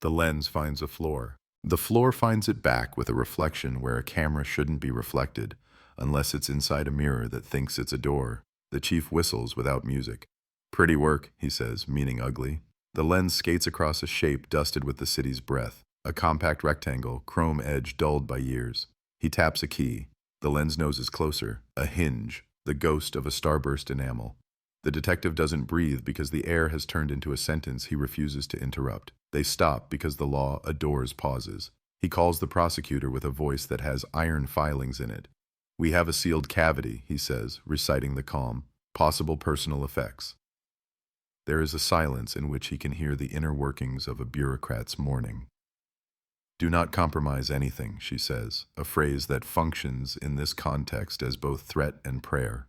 The lens finds a floor. The floor finds it back with a reflection where a camera shouldn't be reflected, unless it's inside a mirror that thinks it's a door. The chief whistles without music. "Pretty work," he says, meaning ugly. The lens skates across a shape dusted with the city's breath, a compact rectangle, chrome edge dulled by years. He taps a key. The lens noses closer, a hinge, the ghost of a starburst enamel. The detective doesn't breathe because the air has turned into a sentence he refuses to interrupt. They stop because the law adores pauses. He calls the prosecutor with a voice that has iron filings in it. "We have a sealed cavity," he says, reciting the calm, "possible personal effects." There is a silence in which he can hear the inner workings of a bureaucrat's mourning. "Do not compromise anything," she says, a phrase that functions in this context as both threat and prayer.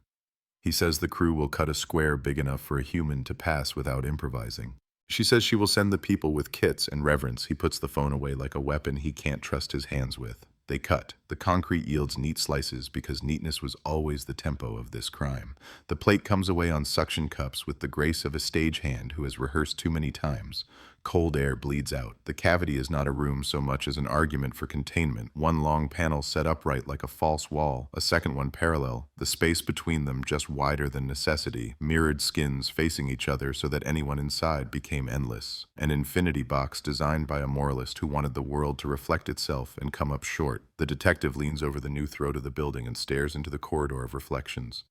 He says the crew will cut a square big enough for a human to pass without improvising. She says she will send the people with kits and reverence. He puts the phone away like a weapon he can't trust his hands with. They cut. The concrete yields neat slices because neatness was always the tempo of this crime. The plate comes away on suction cups with the grace of a stagehand who has rehearsed too many times. Cold air bleeds out. The cavity is not a room so much as an argument for containment. One long panel set upright like a false wall, a second one parallel, the space between them just wider than necessity, mirrored skins facing each other so that anyone inside became endless. An infinity box designed by a moralist who wanted the world to reflect itself and come up short. The detective leans over the new throat of the building and stares into the corridor of reflections.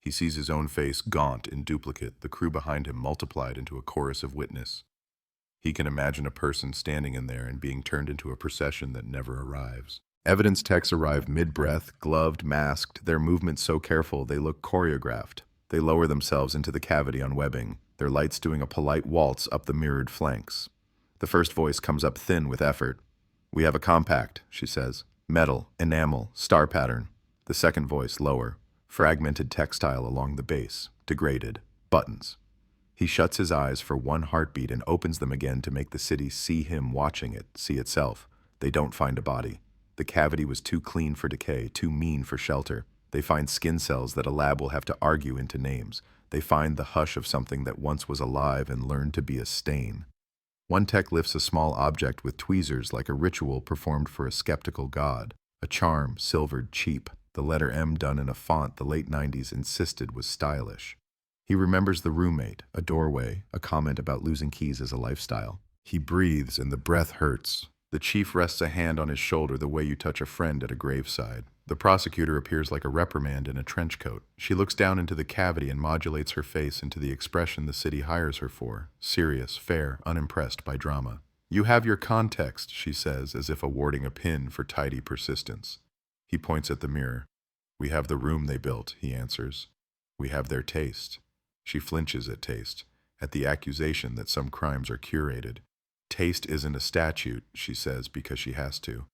He sees his own face gaunt in duplicate, the crew behind him multiplied into a chorus of witness. He can imagine a person standing in there and being turned into a procession that never arrives. Evidence techs arrive mid-breath, gloved, masked, their movements so careful they look choreographed. They lower themselves into the cavity on webbing, their lights doing a polite waltz up the mirrored flanks. The first voice comes up thin with effort. "We have a compact," she says. "Metal, enamel, star pattern." The second voice lower. Fragmented textile along the base. Degraded. Buttons. He shuts his eyes for one heartbeat and opens them again to make the city see him watching it, see itself. They don't find a body. The cavity was too clean for decay, too mean for shelter. They find skin cells that a lab will have to argue into names. They find the hush of something that once was alive and learned to be a stain. One tech lifts a small object with tweezers like a ritual performed for a skeptical god. A charm, silvered, cheap. the letter M done in a font the late 90s insisted was stylish. He remembers the roommate, a doorway, a comment about losing keys as a lifestyle. He breathes and the breath hurts. The chief rests a hand on his shoulder the way you touch a friend at a graveside. The prosecutor appears like a reprimand in a trench coat. She looks down into the cavity and modulates her face into the expression the city hires her for, serious, fair, unimpressed by drama. You have your context, she says, as if awarding a pin for tidy persistence. He points at the mirror. We have the room they built, he answers. We have their taste. She flinches at taste, at the accusation that some crimes are curated. Taste isn't a statute, she says, because she has to.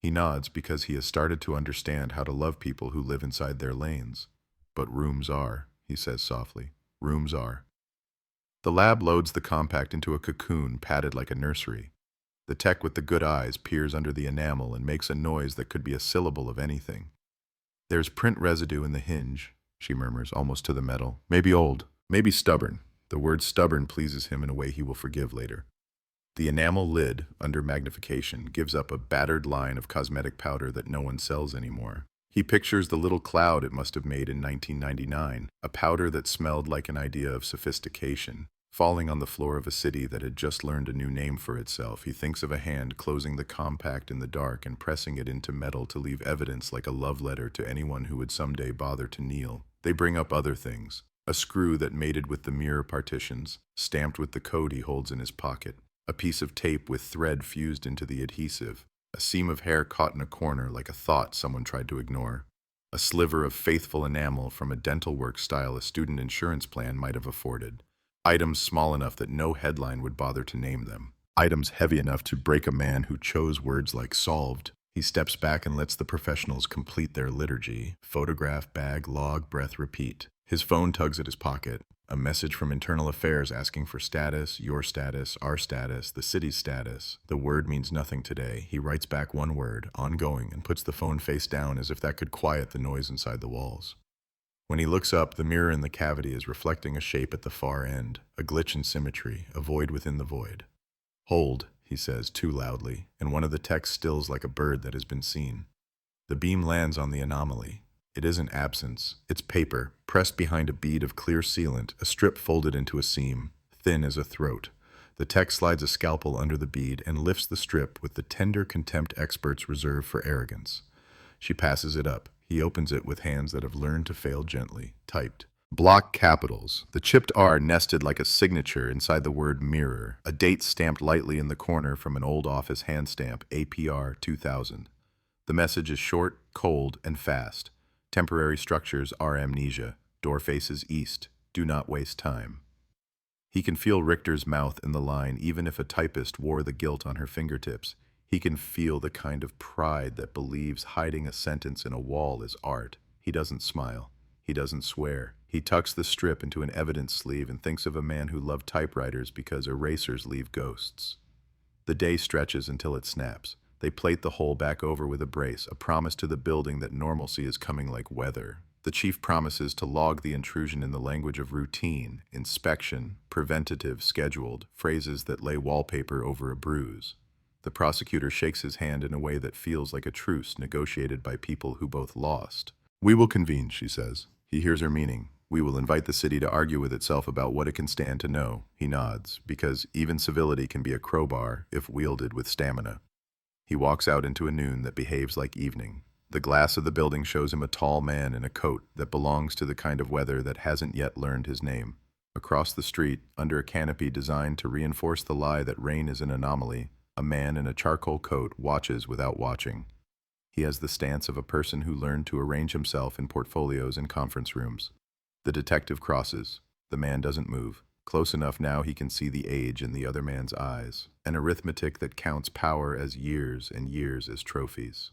He nods because he has started to understand how to love people who live inside their lanes. But rooms are, he says softly. Rooms are. The lab loads the compact into a cocoon padded like a nursery. The tech with the good eyes peers under the enamel and makes a noise that could be a syllable of anything. There's print residue in the hinge, she murmurs, almost to the metal. Maybe old, maybe stubborn. The word stubborn pleases him in a way he will forgive later. The enamel lid, under magnification, gives up a battered line of cosmetic powder that no one sells anymore. He pictures the little cloud it must have made in 1999, a powder that smelled like an idea of sophistication. Falling on the floor of a city that had just learned a new name for itself, he thinks of a hand closing the compact in the dark and pressing it into metal to leave evidence like a love letter to anyone who would someday bother to kneel. They bring up other things. A screw that mated with the mirror partitions, stamped with the code he holds in his pocket. A piece of tape with thread fused into the adhesive. A seam of hair caught in a corner like a thought someone tried to ignore. A sliver of faithful enamel from a dental work style a student insurance plan might have afforded. Items small enough that no headline would bother to name them. Items heavy enough to break a man who chose words like solved. He steps back and lets the professionals complete their liturgy. Photograph, bag, log, breath, repeat. His phone tugs at his pocket. A message from Internal Affairs asking for status, your status, our status, the city's status. The word means nothing today. He writes back one word, ongoing, and puts the phone face down as if that could quiet the noise inside the walls. When he looks up, the mirror in the cavity is reflecting a shape at the far end, a glitch in symmetry, a void within the void. Hold, he says too loudly, and one of the techs stills like a bird that has been seen. The beam lands on the anomaly. It isn't absence, it's paper, pressed behind a bead of clear sealant, a strip folded into a seam, thin as a throat. The tech slides a scalpel under the bead and lifts the strip with the tender contempt experts reserve for arrogance. She passes it up. He opens it with hands that have learned to fail gently, typed. Block capitals, the chipped R nested like a signature inside the word mirror, a date stamped lightly in the corner from an old office hand stamp, APR 2000. The message is short, cold, and fast. Temporary structures are amnesia. Door faces east. Do not waste time. He can feel Richter's mouth in the line even if a typist wore the gilt on her fingertips. He can feel the kind of pride that believes hiding a sentence in a wall is art. He doesn't smile. He doesn't swear. He tucks the strip into an evidence sleeve and thinks of a man who loved typewriters because erasers leave ghosts. The day stretches until it snaps. They plate the hole back over with a brace, a promise to the building that normalcy is coming like weather. The chief promises to log the intrusion in the language of routine, inspection, preventative, scheduled, phrases that lay wallpaper over a bruise. The prosecutor shakes his hand in a way that feels like a truce negotiated by people who both lost. We will convene, she says. He hears her meaning. We will invite the city to argue with itself about what it can stand to know. He nods, because even civility can be a crowbar if wielded with stamina. He walks out into a noon that behaves like evening. The glass of the building shows him a tall man in a coat that belongs to the kind of weather that hasn't yet learned his name. Across the street, under a canopy designed to reinforce the lie that rain is an anomaly, a man in a charcoal coat watches without watching. He has the stance of a person who learned to arrange himself in portfolios in conference rooms. The detective crosses. The man doesn't move. Close enough now he can see the age in the other man's eyes, an arithmetic that counts power as years and years as trophies.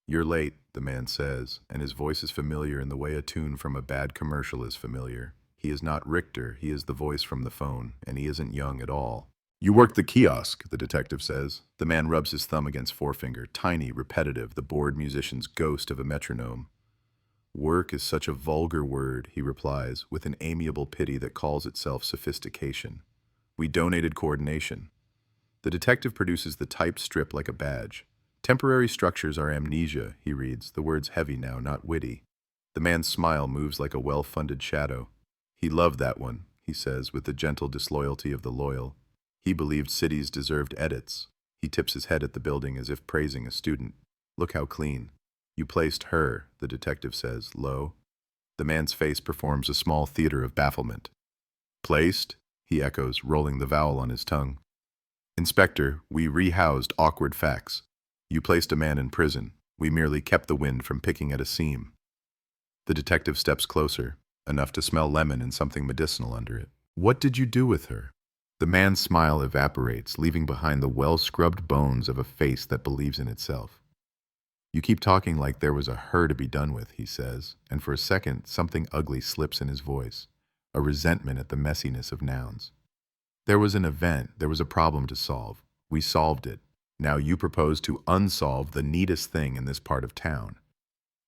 You're late, the man says, and his voice is familiar in the way a tune from a bad commercial is familiar. He is not Richter, he is the voice from the phone, and he isn't young at all. You worked the kiosk, the detective says. The man rubs his thumb against forefinger, tiny, repetitive, the bored musician's ghost of a metronome. Work is such a vulgar word, he replies, with an amiable pity that calls itself sophistication. We donated coordination. The detective produces the typed strip like a badge. Temporary structures are amnesia, he reads, the words heavy now, not witty. The man's smile moves like a well-funded shadow. He loved that one, he says, with the gentle disloyalty of the loyal. He believed cities deserved edits. He tips his head at the building as if praising a student. Look how clean. You placed her, the detective says, low. The man's face performs a small theater of bafflement. Placed? He echoes, rolling the vowel on his tongue. Inspector, we rehoused awkward facts. You placed a man in prison. We merely kept the wind from picking at a seam. The detective steps closer, enough to smell lemon and something medicinal under it. What did you do with her? The man's smile evaporates, leaving behind the well-scrubbed bones of a face that believes in itself. You keep talking like there was a her to be done with, he says, and for a second something ugly slips in his voice, a resentment at the messiness of nouns. There was an event, there was a problem to solve. We solved it. Now you propose to unsolve the neatest thing in this part of town.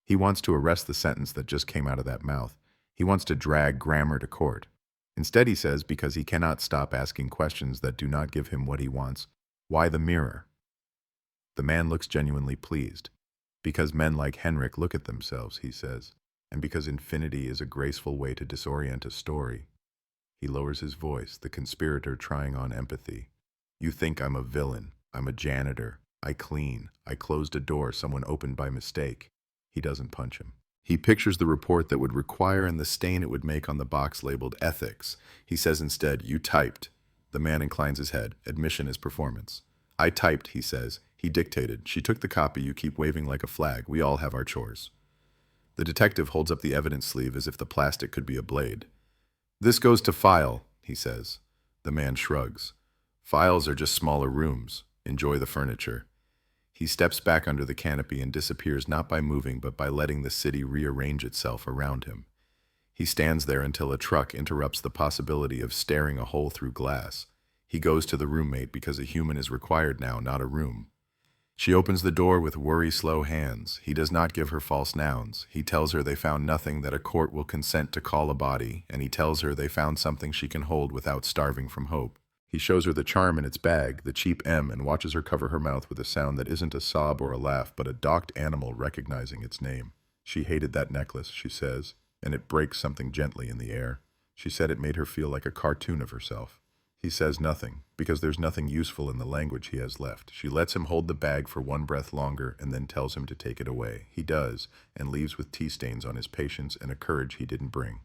He wants to arrest the sentence that just came out of that mouth. He wants to drag grammar to court. Instead, he says, because he cannot stop asking questions that do not give him what he wants, why the mirror? The man looks genuinely pleased. Because men like Henrik look at themselves, he says, and because infinity is a graceful way to disorient a story. He lowers his voice, the conspirator trying on empathy. You think I'm a villain. I'm a janitor. I clean. I closed a door someone opened by mistake. He doesn't punch him. He pictures the report that would require and the stain it would make on the box labeled ethics. He says instead, you typed. The man inclines his head. Admission is performance. I typed, he says. He dictated. She took the copy. You keep waving like a flag. We all have our chores. The detective holds up the evidence sleeve as if the plastic could be a blade. This goes to file, he says. The man shrugs. Files are just smaller rooms. Enjoy the furniture. He steps back under the canopy and disappears not by moving but by letting the city rearrange itself around him. He stands there until a truck interrupts the possibility of staring a hole through glass. He goes to the roommate because a human is required now, not a room. She opens the door with worry-slow hands. He does not give her false nouns. He tells her they found nothing that a court will consent to call a body, and he tells her they found something she can hold without starving from hope. He shows her the charm in its bag, the cheap M, and watches her cover her mouth with a sound that isn't a sob or a laugh, but a docked animal recognizing its name. She hated that necklace, she says, and it breaks something gently in the air. She said it made her feel like a cartoon of herself. He says nothing, because there's nothing useful in the language he has left. She lets him hold the bag for one breath longer and then tells him to take it away. He does, and leaves with tea stains on his patience and a courage he didn't bring.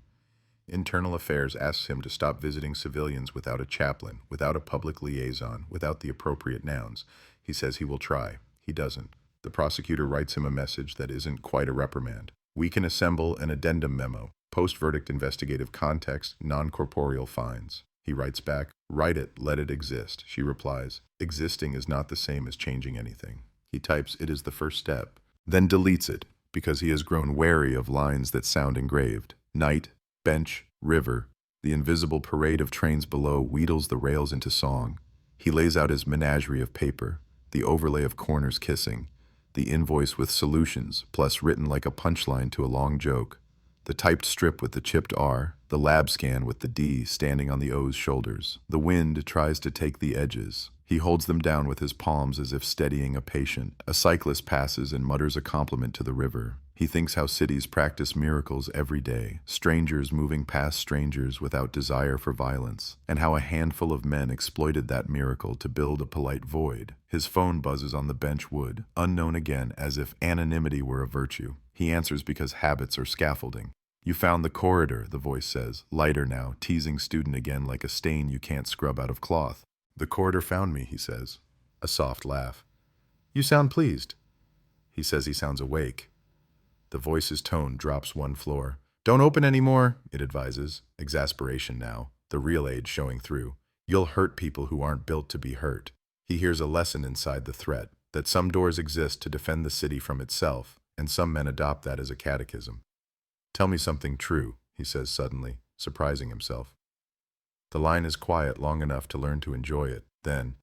Internal Affairs asks him to stop visiting civilians without a chaplain, without a public liaison, without the appropriate nouns. He says he will try. He doesn't. The prosecutor writes him a message that isn't quite a reprimand. We can assemble an addendum memo, post-verdict investigative context, non-corporeal fines. He writes back, write it, let it exist. She replies, existing is not the same as changing anything. He types, it is the first step, then deletes it, because he has grown wary of lines that sound engraved. Night, bench, river, the invisible parade of trains below wheedles the rails into song. He lays out his menagerie of paper, the overlay of corners kissing, the invoice with solutions, plus written like a punchline to a long joke, the typed strip with the chipped R, the lab scan with the D standing on the O's shoulders. The wind tries to take the edges. He holds them down with his palms as if steadying a patient. A cyclist passes and mutters a compliment to the river. He thinks how cities practice miracles every day, strangers moving past strangers without desire for violence, and how a handful of men exploited that miracle to build a polite void. His phone buzzes on the bench wood, unknown again, as if anonymity were a virtue. He answers because habits are scaffolding. You found the corridor, the voice says, lighter now, teasing student again like a stain you can't scrub out of cloth. The corridor found me, he says. A soft laugh. You sound pleased. He says he sounds awake. The voice's tone drops one floor. Don't open anymore, it advises. Exasperation now, the real age showing through. You'll hurt people who aren't built to be hurt. He hears a lesson inside the threat, that some doors exist to defend the city from itself, and some men adopt that as a catechism. Tell me something true, he says suddenly, surprising himself. The line is quiet long enough to learn to enjoy it. Then,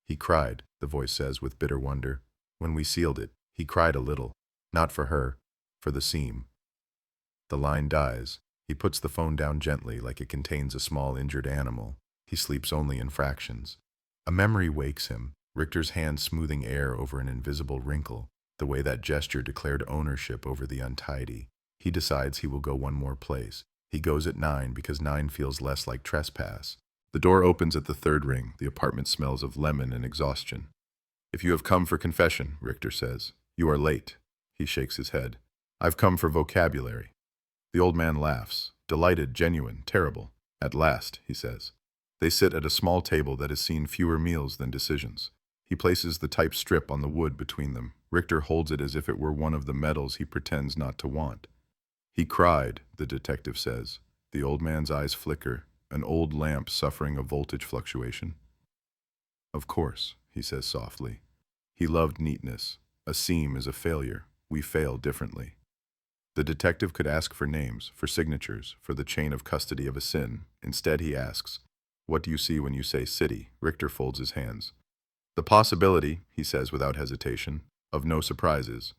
he cried, the voice says with bitter wonder. When we sealed it, he cried a little. Not for her, for the seam. The line dies. He puts the phone down gently like it contains a small injured animal. He sleeps only in fractions. A memory wakes him. Richter's hand smoothing air over an invisible wrinkle, the way that gesture declared ownership over the untidy. He decides he will go one more place. He goes at 9 because 9 feels less like trespass. The door opens at the third ring. The apartment smells of lemon and exhaustion. "If you have come for confession," Richter says, "you are late." He shakes his head. "I've come for vocabulary." The old man laughs. Delighted, genuine, terrible. "At last," he says. They sit at a small table that has seen fewer meals than decisions. He places the type strip on the wood between them. Richter holds it as if it were one of the medals he pretends not to want. "He cried," the detective says. The old man's eyes flicker, an old lamp suffering a voltage fluctuation. "Of course," he says softly. "He loved neatness. A seam is a failure. We fail differently." The detective could ask for names, for signatures, for the chain of custody of a sin. Instead, he asks, "What do you see when you say city?" Richter folds his hands. "The possibility," he says without hesitation, "of no surprises."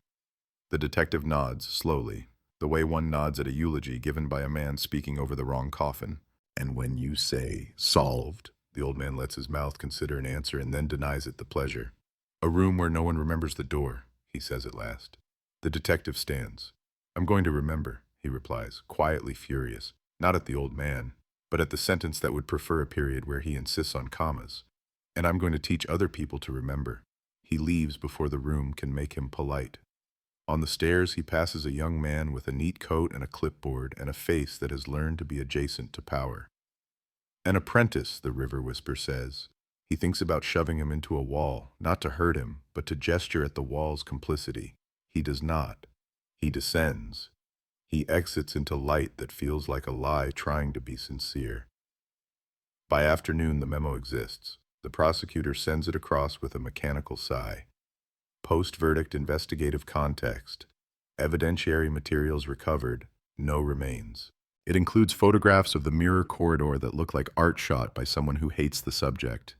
The detective nods, slowly, the way one nods at a eulogy given by a man speaking over the wrong coffin. "And when you say solved," the old man lets his mouth consider an answer and then denies it the pleasure. "A room where no one remembers the door," he says at last. The detective stands. "I'm going to remember," he replies, quietly furious, not at the old man, but at the sentence that would prefer a period where he insists on commas. "And I'm going to teach other people to remember." He leaves before the room can make him polite. On the stairs, he passes a young man with a neat coat and a clipboard and a face that has learned to be adjacent to power. "An apprentice," the river whisper says. He thinks about shoving him into a wall, not to hurt him, but to gesture at the wall's complicity. He does not. He descends. He exits into light that feels like a lie trying to be sincere. By afternoon, the memo exists. The prosecutor sends it across with a mechanical sigh. Post-verdict investigative context. Evidentiary materials recovered. No remains. It includes photographs of the mirror corridor that look like art shot by someone who hates the subject.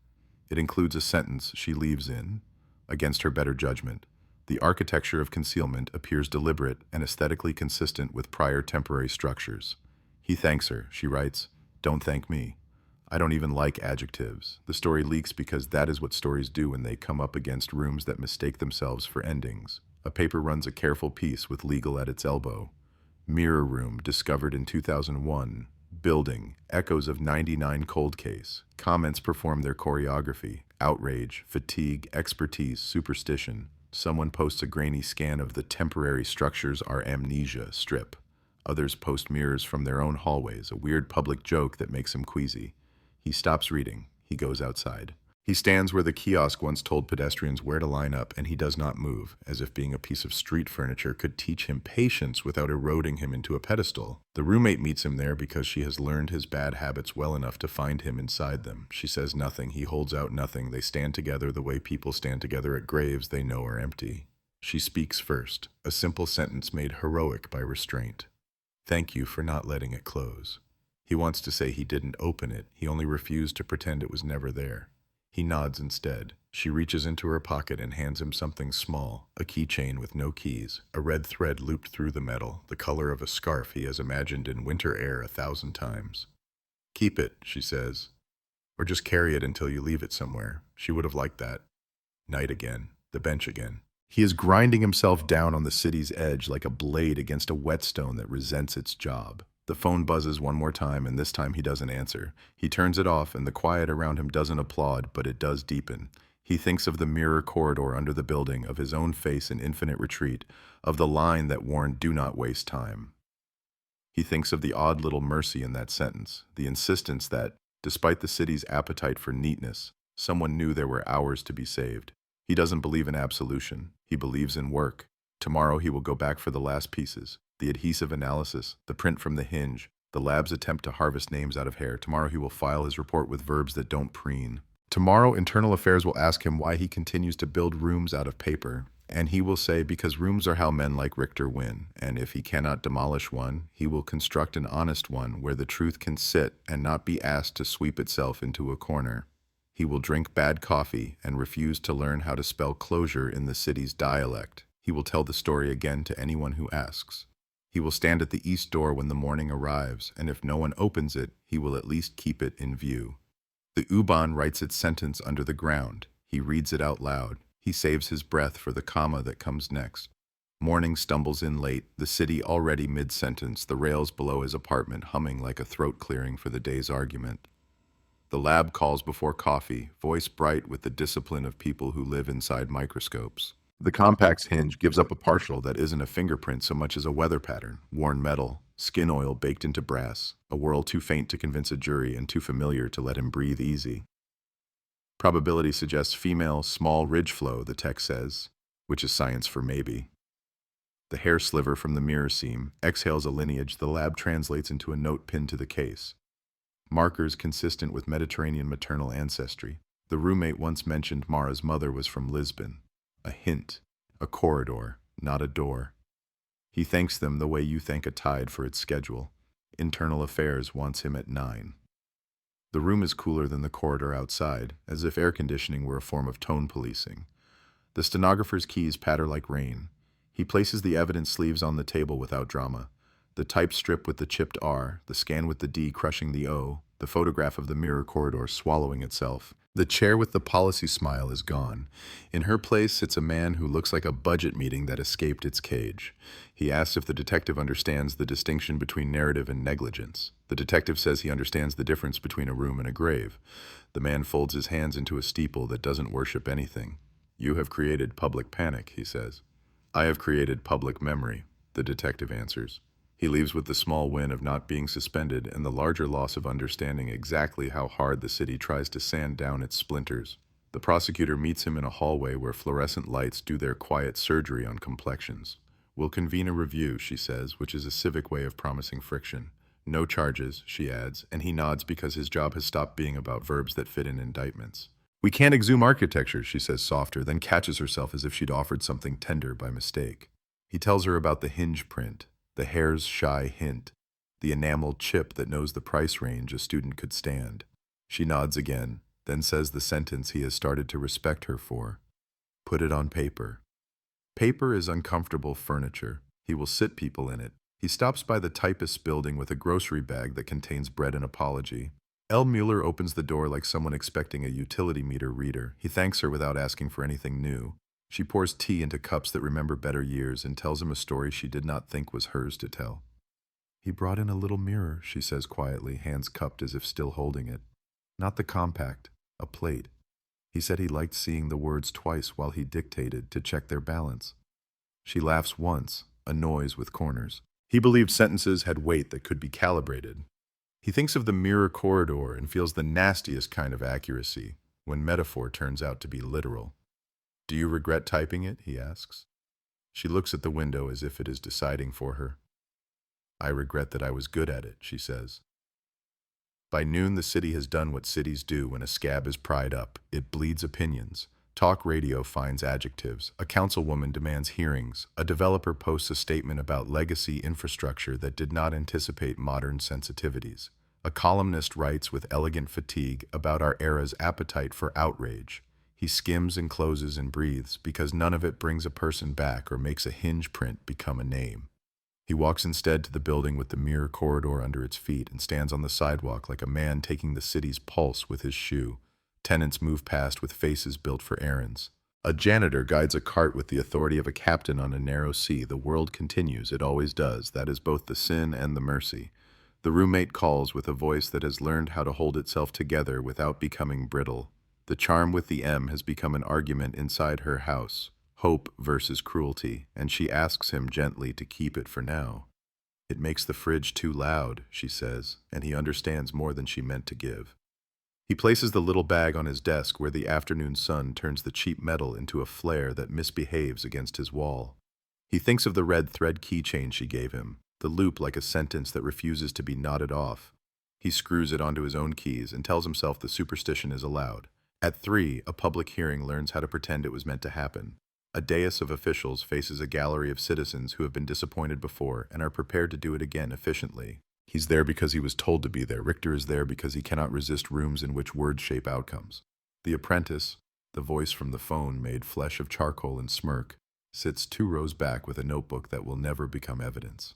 It includes a sentence she leaves in, against her better judgment. The architecture of concealment appears deliberate and aesthetically consistent with prior temporary structures. He thanks her. She writes, "Don't thank me. I don't even like adjectives." The story leaks because that is what stories do when they come up against rooms that mistake themselves for endings. A paper runs a careful piece with legal at its elbow. Mirror room discovered in 2001. Building, echoes of 99 cold case. Comments perform their choreography. Outrage, fatigue, expertise, superstition. Someone posts a grainy scan of the temporary structures are amnesia strip. Others post mirrors from their own hallways, a weird public joke that makes him queasy. He stops reading. He goes outside. He stands where the kiosk once told pedestrians where to line up, and he does not move, as if being a piece of street furniture could teach him patience without eroding him into a pedestal. The roommate meets him there because she has learned his bad habits well enough to find him inside them. She says nothing. He holds out nothing. They stand together the way people stand together at graves they know are empty. She speaks first, a simple sentence made heroic by restraint. "Thank you for not letting it close." He wants to say he didn't open it. He only refused to pretend it was never there. He nods instead. She reaches into her pocket and hands him something small, a keychain with no keys, a red thread looped through the metal, the color of a scarf he has imagined in winter air 1,000 times. "Keep it," she says. "Or just carry it until you leave it somewhere." She would have liked that. Night again. The bench again. He is grinding himself down on the city's edge like a blade against a whetstone that resents its job. The phone buzzes one more time, and this time he doesn't answer. He turns it off, and the quiet around him doesn't applaud, but it does deepen. He thinks of the mirror corridor under the building, of his own face in infinite retreat, of the line that warned, "Do not waste time." He thinks of the odd little mercy in that sentence, the insistence that, despite the city's appetite for neatness, someone knew there were hours to be saved. He doesn't believe in absolution. He believes in work. Tomorrow he will go back for the last pieces. The adhesive analysis, the print from the hinge, the lab's attempt to harvest names out of hair. Tomorrow he will file his report with verbs that don't preen. Tomorrow Internal Affairs will ask him why he continues to build rooms out of paper. And he will say because rooms are how men like Richter win. And if he cannot demolish one, he will construct an honest one where the truth can sit and not be asked to sweep itself into a corner. He will drink bad coffee and refuse to learn how to spell closure in the city's dialect. He will tell the story again to anyone who asks. He will stand at the east door when the morning arrives, and if no one opens it, he will at least keep it in view. The U-Bahn writes its sentence under the ground. He reads it out loud. He saves his breath for the comma that comes next. Morning stumbles in late, the city already mid-sentence, the rails below his apartment humming like a throat clearing for the day's argument. The lab calls before coffee, voice bright with the discipline of people who live inside microscopes. The compact's hinge gives up a partial that isn't a fingerprint so much as a weather pattern, worn metal, skin oil baked into brass, a whirl too faint to convince a jury and too familiar to let him breathe easy. Probability suggests female, small ridge flow, the text says, which is science for maybe. The hair sliver from the mirror seam exhales a lineage the lab translates into a note pinned to the case. Markers consistent with Mediterranean maternal ancestry. The roommate once mentioned Mara's mother was from Lisbon. A hint, a corridor, not a door. He thanks them the way you thank a tide for its schedule. Internal Affairs wants him at 9. The room is cooler than the corridor outside, as if air conditioning were a form of tone policing. The stenographer's keys patter like rain. He places the evidence sleeves on the table without drama. The type strip with the chipped R, the scan with the D crushing the O, the photograph of the mirror corridor swallowing itself. The chair with the policy smile is gone. In her place sits a man who looks like a budget meeting that escaped its cage. He asks if the detective understands the distinction between narrative and negligence. The detective says he understands the difference between a room and a grave. The man folds his hands into a steeple that doesn't worship anything. You have created public panic, he says. I have created public memory, the detective answers. He leaves with the small win of not being suspended and the larger loss of understanding exactly how hard the city tries to sand down its splinters. The prosecutor meets him in a hallway where fluorescent lights do their quiet surgery on complexions. We'll convene a review, she says, which is a civic way of promising friction. No charges, she adds, and he nods because his job has stopped being about verbs that fit in indictments. We can't exhume architecture, she says softer, then catches herself as if she'd offered something tender by mistake. He tells her about the hinge print, the hair's shy hint, the enameled chip that knows the price range a student could stand. She nods again, then says the sentence he has started to respect her for. Put it on paper. Paper is uncomfortable furniture. He will sit people in it. He stops by the typist's building with a grocery bag that contains bread and apology. L. Mueller opens the door like someone expecting a utility meter reader. He thanks her without asking for anything new. She pours tea into cups that remember better years and tells him a story she did not think was hers to tell. He brought in a little mirror, she says quietly, hands cupped as if still holding it. Not the compact, a plate. He said he liked seeing the words twice while he dictated to check their balance. She laughs once, a noise with corners. He believed sentences had weight that could be calibrated. He thinks of the mirror corridor and feels the nastiest kind of accuracy when metaphor turns out to be literal. Do you regret typing it? He asks. She looks at the window as if it is deciding for her. I regret that I was good at it, she says. By noon, the city has done what cities do when a scab is pried up. It bleeds opinions. Talk radio finds adjectives. A councilwoman demands hearings. A developer posts a statement about legacy infrastructure that did not anticipate modern sensitivities. A columnist writes with elegant fatigue about our era's appetite for outrage. He skims and closes and breathes because none of it brings a person back or makes a hinge print become a name. He walks instead to the building with the mirror corridor under its feet and stands on the sidewalk like a man taking the city's pulse with his shoe. Tenants move past with faces built for errands. A janitor guides a cart with the authority of a captain on a narrow sea. The world continues, it always does. That is both the sin and the mercy. The roommate calls with a voice that has learned how to hold itself together without becoming brittle. The charm with the M has become an argument inside her house, hope versus cruelty, and she asks him gently to keep it for now. It makes the fridge too loud, she says, and he understands more than she meant to give. He places the little bag on his desk where the afternoon sun turns the cheap metal into a flare that misbehaves against his wall. He thinks of the red thread keychain she gave him, the loop like a sentence that refuses to be knotted off. He screws it onto his own keys and tells himself the superstition is allowed. At 3, a public hearing learns how to pretend it was meant to happen. A dais of officials faces a gallery of citizens who have been disappointed before and are prepared to do it again efficiently. He's there because he was told to be there. Richter is there because he cannot resist rooms in which words shape outcomes. The apprentice, the voice from the phone made flesh of charcoal and smirk, sits 2 rows back with a notebook that will never become evidence.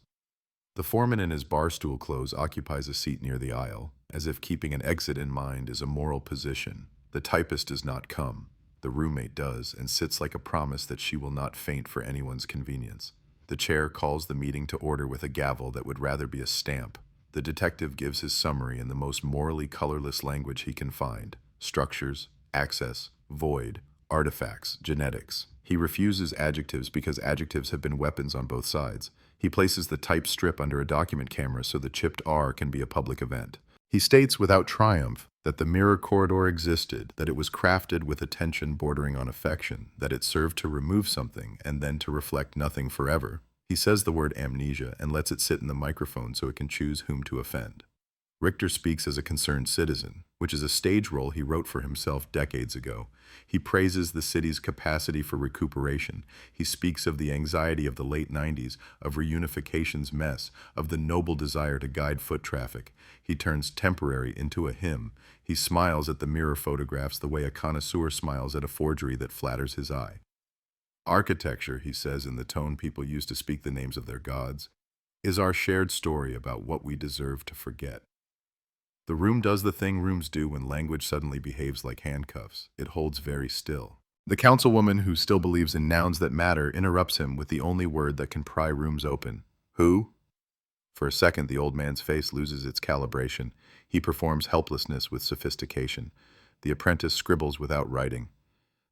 The foreman in his barstool clothes occupies a seat near the aisle, as if keeping an exit in mind is a moral position. The typist does not come. The roommate does, and sits like a promise that she will not faint for anyone's convenience. The chair calls the meeting to order with a gavel that would rather be a stamp. The detective gives his summary in the most morally colorless language he can find: structures, access, void, artifacts, genetics. He refuses adjectives because adjectives have been weapons on both sides. He places the typed strip under a document camera so the chipped R can be a public event. He states without triumph that the mirror corridor existed, that it was crafted with attention bordering on affection, that it served to remove something and then to reflect nothing forever. He says the word amnesia and lets it sit in the microphone so it can choose whom to offend. Richter speaks as a concerned citizen, which is a stage role he wrote for himself decades ago. He praises the city's capacity for recuperation. He speaks of the anxiety of the late 90s, of reunification's mess, of the noble desire to guide foot traffic. He turns temporary into a hymn. He smiles at the mirror photographs the way a connoisseur smiles at a forgery that flatters his eye. Architecture, he says in the tone people use to speak the names of their gods, is our shared story about what we deserve to forget. The room does the thing rooms do when language suddenly behaves like handcuffs. It holds very still. The councilwoman, who still believes in nouns that matter, interrupts him with the only word that can pry rooms open. Who? For a second, the old man's face loses its calibration. He performs helplessness with sophistication. The apprentice scribbles without writing.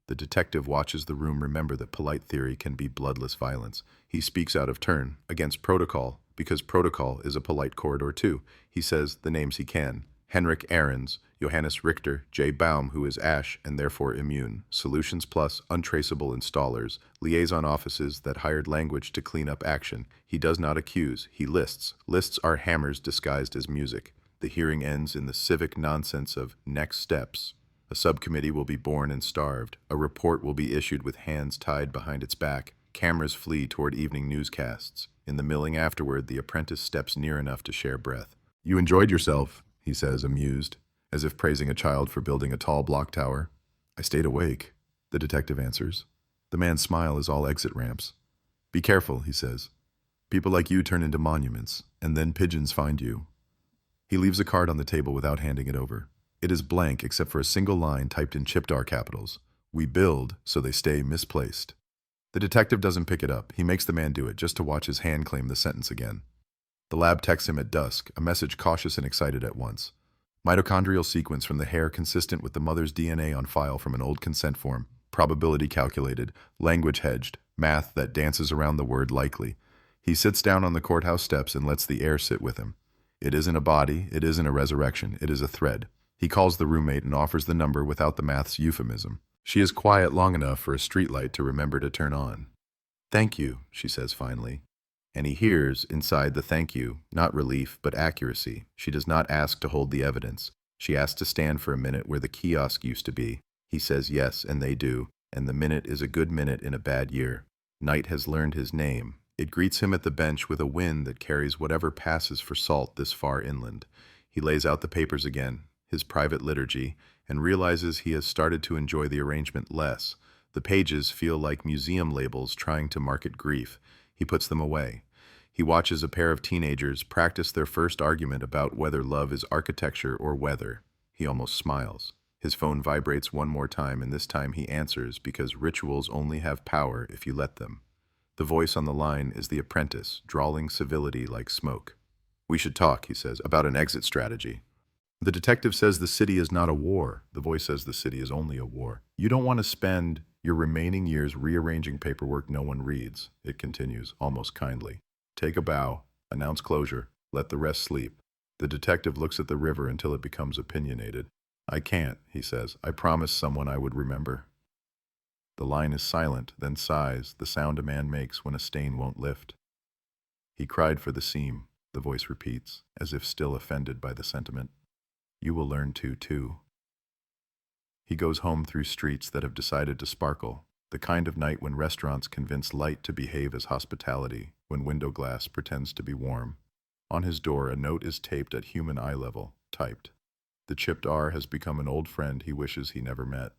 The detective watches the room remember that polite theory can be bloodless violence. He speaks out of turn, against protocol, because protocol is a polite corridor too. He says the names he can: Henrik Ahrens, Johannes Richter, J. Baum, who is Ash and therefore immune, Solutions Plus, untraceable installers, liaison offices that hired language to clean up action. He does not accuse, he lists. Lists are hammers disguised as music. The hearing ends in the civic nonsense of next steps. A subcommittee will be born and starved. A report will be issued with hands tied behind its back. Cameras flee toward evening newscasts. In the milling afterward, the apprentice steps near enough to share breath. You enjoyed yourself, he says, amused, as if praising a child for building a tall block tower. I stayed awake, the detective answers. The man's smile is all exit ramps. Be careful, he says. People like you turn into monuments, and then pigeons find you. He leaves a card on the table without handing it over. It is blank except for a single line typed in chipped R capitals. We build so they stay misplaced. The detective doesn't pick it up. He makes the man do it just to watch his hand claim the sentence again. The lab texts him at dusk, a message cautious and excited at once. Mitochondrial sequence from the hair consistent with the mother's DNA on file from an old consent form. Probability calculated. Language hedged. Math that dances around the word likely. He sits down on the courthouse steps and lets the air sit with him. It isn't a body. It isn't a resurrection. It is a thread. He calls the roommate and offers the number without the math's euphemism. She is quiet long enough for a streetlight to remember to turn on. Thank you, she says finally. And he hears, inside the thank you, not relief, but accuracy. She does not ask to hold the evidence. She asks to stand for a minute where the kiosk used to be. He says yes, and they do, and the minute is a good minute in a bad year. Night has learned his name. It greets him at the bench with a wind that carries whatever passes for salt this far inland. He lays out the papers again, his private liturgy, and realizes he has started to enjoy the arrangement less. The pages feel like museum labels trying to market grief. He puts them away. He watches a pair of teenagers practice their first argument about whether love is architecture or weather. He almost smiles. His phone vibrates one more time, and this time he answers because rituals only have power if you let them. The voice on the line is the apprentice, drawling civility like smoke. We should talk, he says, about an exit strategy. The detective says the city is not a war. The voice says the city is only a war. You don't want to spend your remaining years rearranging paperwork no one reads. It continues, almost kindly. Take a bow, announce closure, let the rest sleep. The detective looks at the river until it becomes opinionated. I can't, he says. I promised someone I would remember. The line is silent, then sighs, the sound a man makes when a stain won't lift. He cried for the seam, the voice repeats, as if still offended by the sentiment. You will learn to, too. He goes home through streets that have decided to sparkle, the kind of night when restaurants convince light to behave as hospitality, when window glass pretends to be warm. On his door, a note is taped at human eye level, typed. The chipped R has become an old friend he wishes he never met.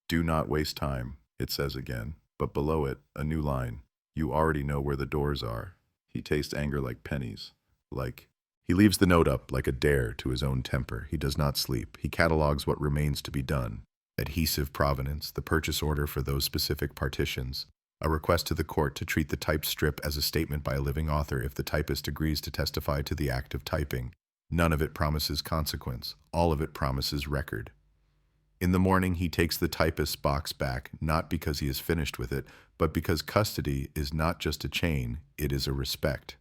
Do not waste time, it says again, but below it, a new line. You already know where the doors are. He tastes anger like pennies, like... He leaves the note up like a dare to his own temper. He does not sleep. He catalogues what remains to be done. Adhesive provenance, the purchase order for those specific partitions, a request to the court to treat the typed strip as a statement by a living author if the typist agrees to testify to the act of typing. None of it promises consequence. All of it promises record. In the morning, he takes the typist's box back, not because he is finished with it, but because custody is not just a chain, it is a respect.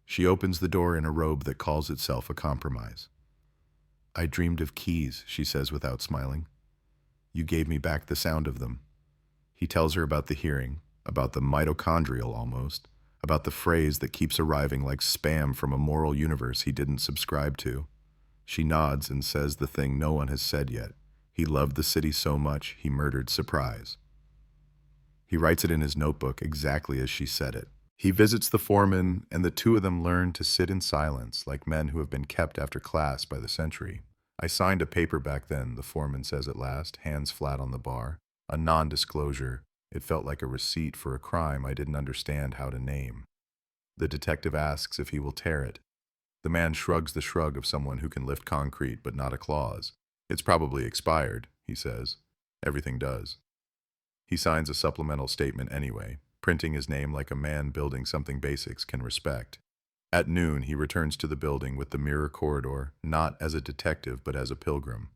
She opens the door in a robe that calls itself a compromise. I dreamed of keys, she says without smiling. You gave me back the sound of them. He tells her about the hearing, about the mitochondrial almost, about the phrase that keeps arriving like spam from a moral universe he didn't subscribe to. She nods and says the thing no one has said yet. He loved the city so much, he murdered surprise. He writes it in his notebook exactly as she said it. He visits the foreman, and the two of them learn to sit in silence like men who have been kept after class by the century. I signed a paper back then, the foreman says at last, hands flat on the bar. A non-disclosure. It felt like a receipt for a crime I didn't understand how to name. The detective asks if he will tear it. The man shrugs the shrug of someone who can lift concrete but not a clause. It's probably expired, he says. Everything does. He signs a supplemental statement anyway, printing his name like a man building something basics can respect. At noon, he returns to the building with the mirror corridor, not as a detective but as a pilgrim.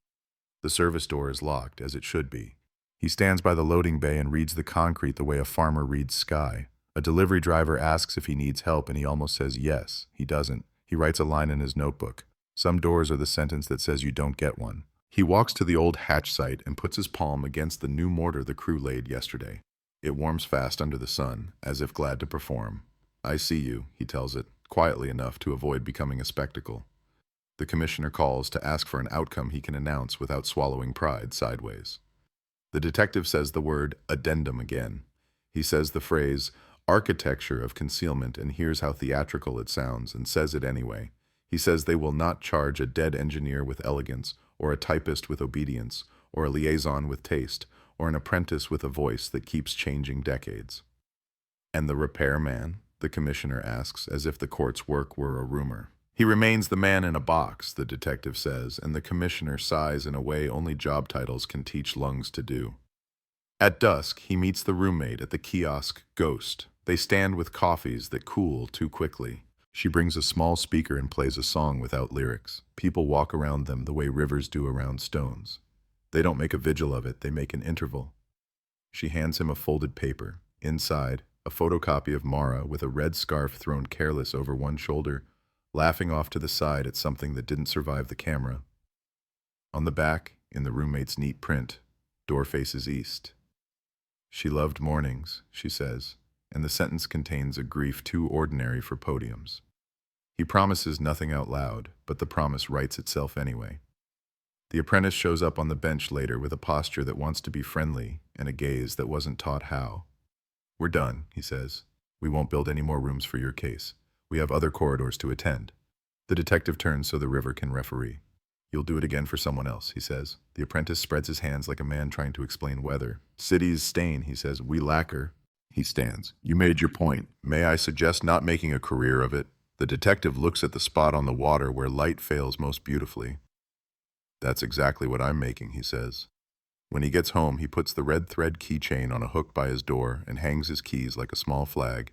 The service door is locked, as it should be. He stands by the loading bay and reads the concrete the way a farmer reads sky. A delivery driver asks if he needs help, and he almost says yes. He doesn't. He writes a line in his notebook. Some doors are the sentence that says you don't get one. He walks to the old hatch site and puts his palm against the new mortar the crew laid yesterday. It warms fast under the sun, as if glad to perform. I see you, he tells it, quietly enough to avoid becoming a spectacle. The commissioner calls to ask for an outcome he can announce without swallowing pride sideways. The detective says the word addendum again. He says the phrase architecture of concealment and hears how theatrical it sounds and says it anyway. He says they will not charge a dead engineer with elegance, or a typist with obedience, or a liaison with taste, or an apprentice with a voice that keeps changing decades. And the repairman? The commissioner asks, as if the court's work were a rumor. He remains the man in a box, the detective says, and the commissioner sighs in a way only job titles can teach lungs to do. At dusk, he meets the roommate at the kiosk Ghost. They stand with coffees that cool too quickly. She brings a small speaker and plays a song without lyrics. People walk around them the way rivers do around stones. They don't make a vigil of it, they make an interval. She hands him a folded paper. Inside, a photocopy of Mara with a red scarf thrown careless over one shoulder, laughing off to the side at something that didn't survive the camera. On the back, in the roommate's neat print, door faces east. She loved mornings, she says, and the sentence contains a grief too ordinary for podiums. He promises nothing out loud, but the promise writes itself anyway. The apprentice shows up on the bench later with a posture that wants to be friendly and a gaze that wasn't taught how. We're done, he says. We won't build any more rooms for your case. We have other corridors to attend. The detective turns so the river can referee. You'll do it again for someone else, he says. The apprentice spreads his hands like a man trying to explain weather. City's stain, he says. We lack her. He stands. You made your point. May I suggest not making a career of it? The detective looks at the spot on the water where light fails most beautifully. That's exactly what I'm making, he says. When he gets home, he puts the red thread keychain on a hook by his door and hangs his keys like a small flag.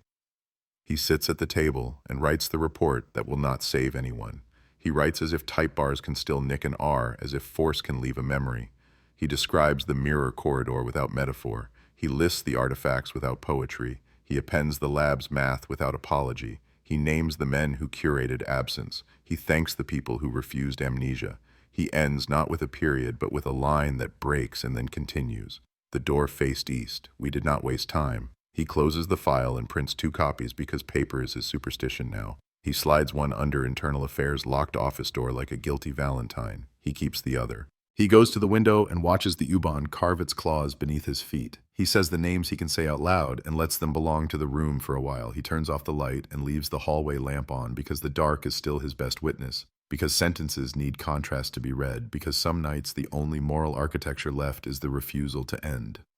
He sits at the table and writes the report that will not save anyone. He writes as if type bars can still nick an R, as if force can leave a memory. He describes the mirror corridor without metaphor. He lists the artifacts without poetry. He appends the lab's math without apology. He names the men who curated absence. He thanks the people who refused amnesia. He ends not with a period, but with a line that breaks and then continues. The door faced east. We did not waste time. He closes the file and prints 2 copies because paper is his superstition now. He slides one under Internal Affairs' locked office door like a guilty Valentine. He keeps the other. He goes to the window and watches the U-Bahn carve its claws beneath his feet. He says the names he can say out loud and lets them belong to the room for a while. He turns off the light and leaves the hallway lamp on because the dark is still his best witness. Because sentences need contrast to be read. Because some nights the only moral architecture left is the refusal to end.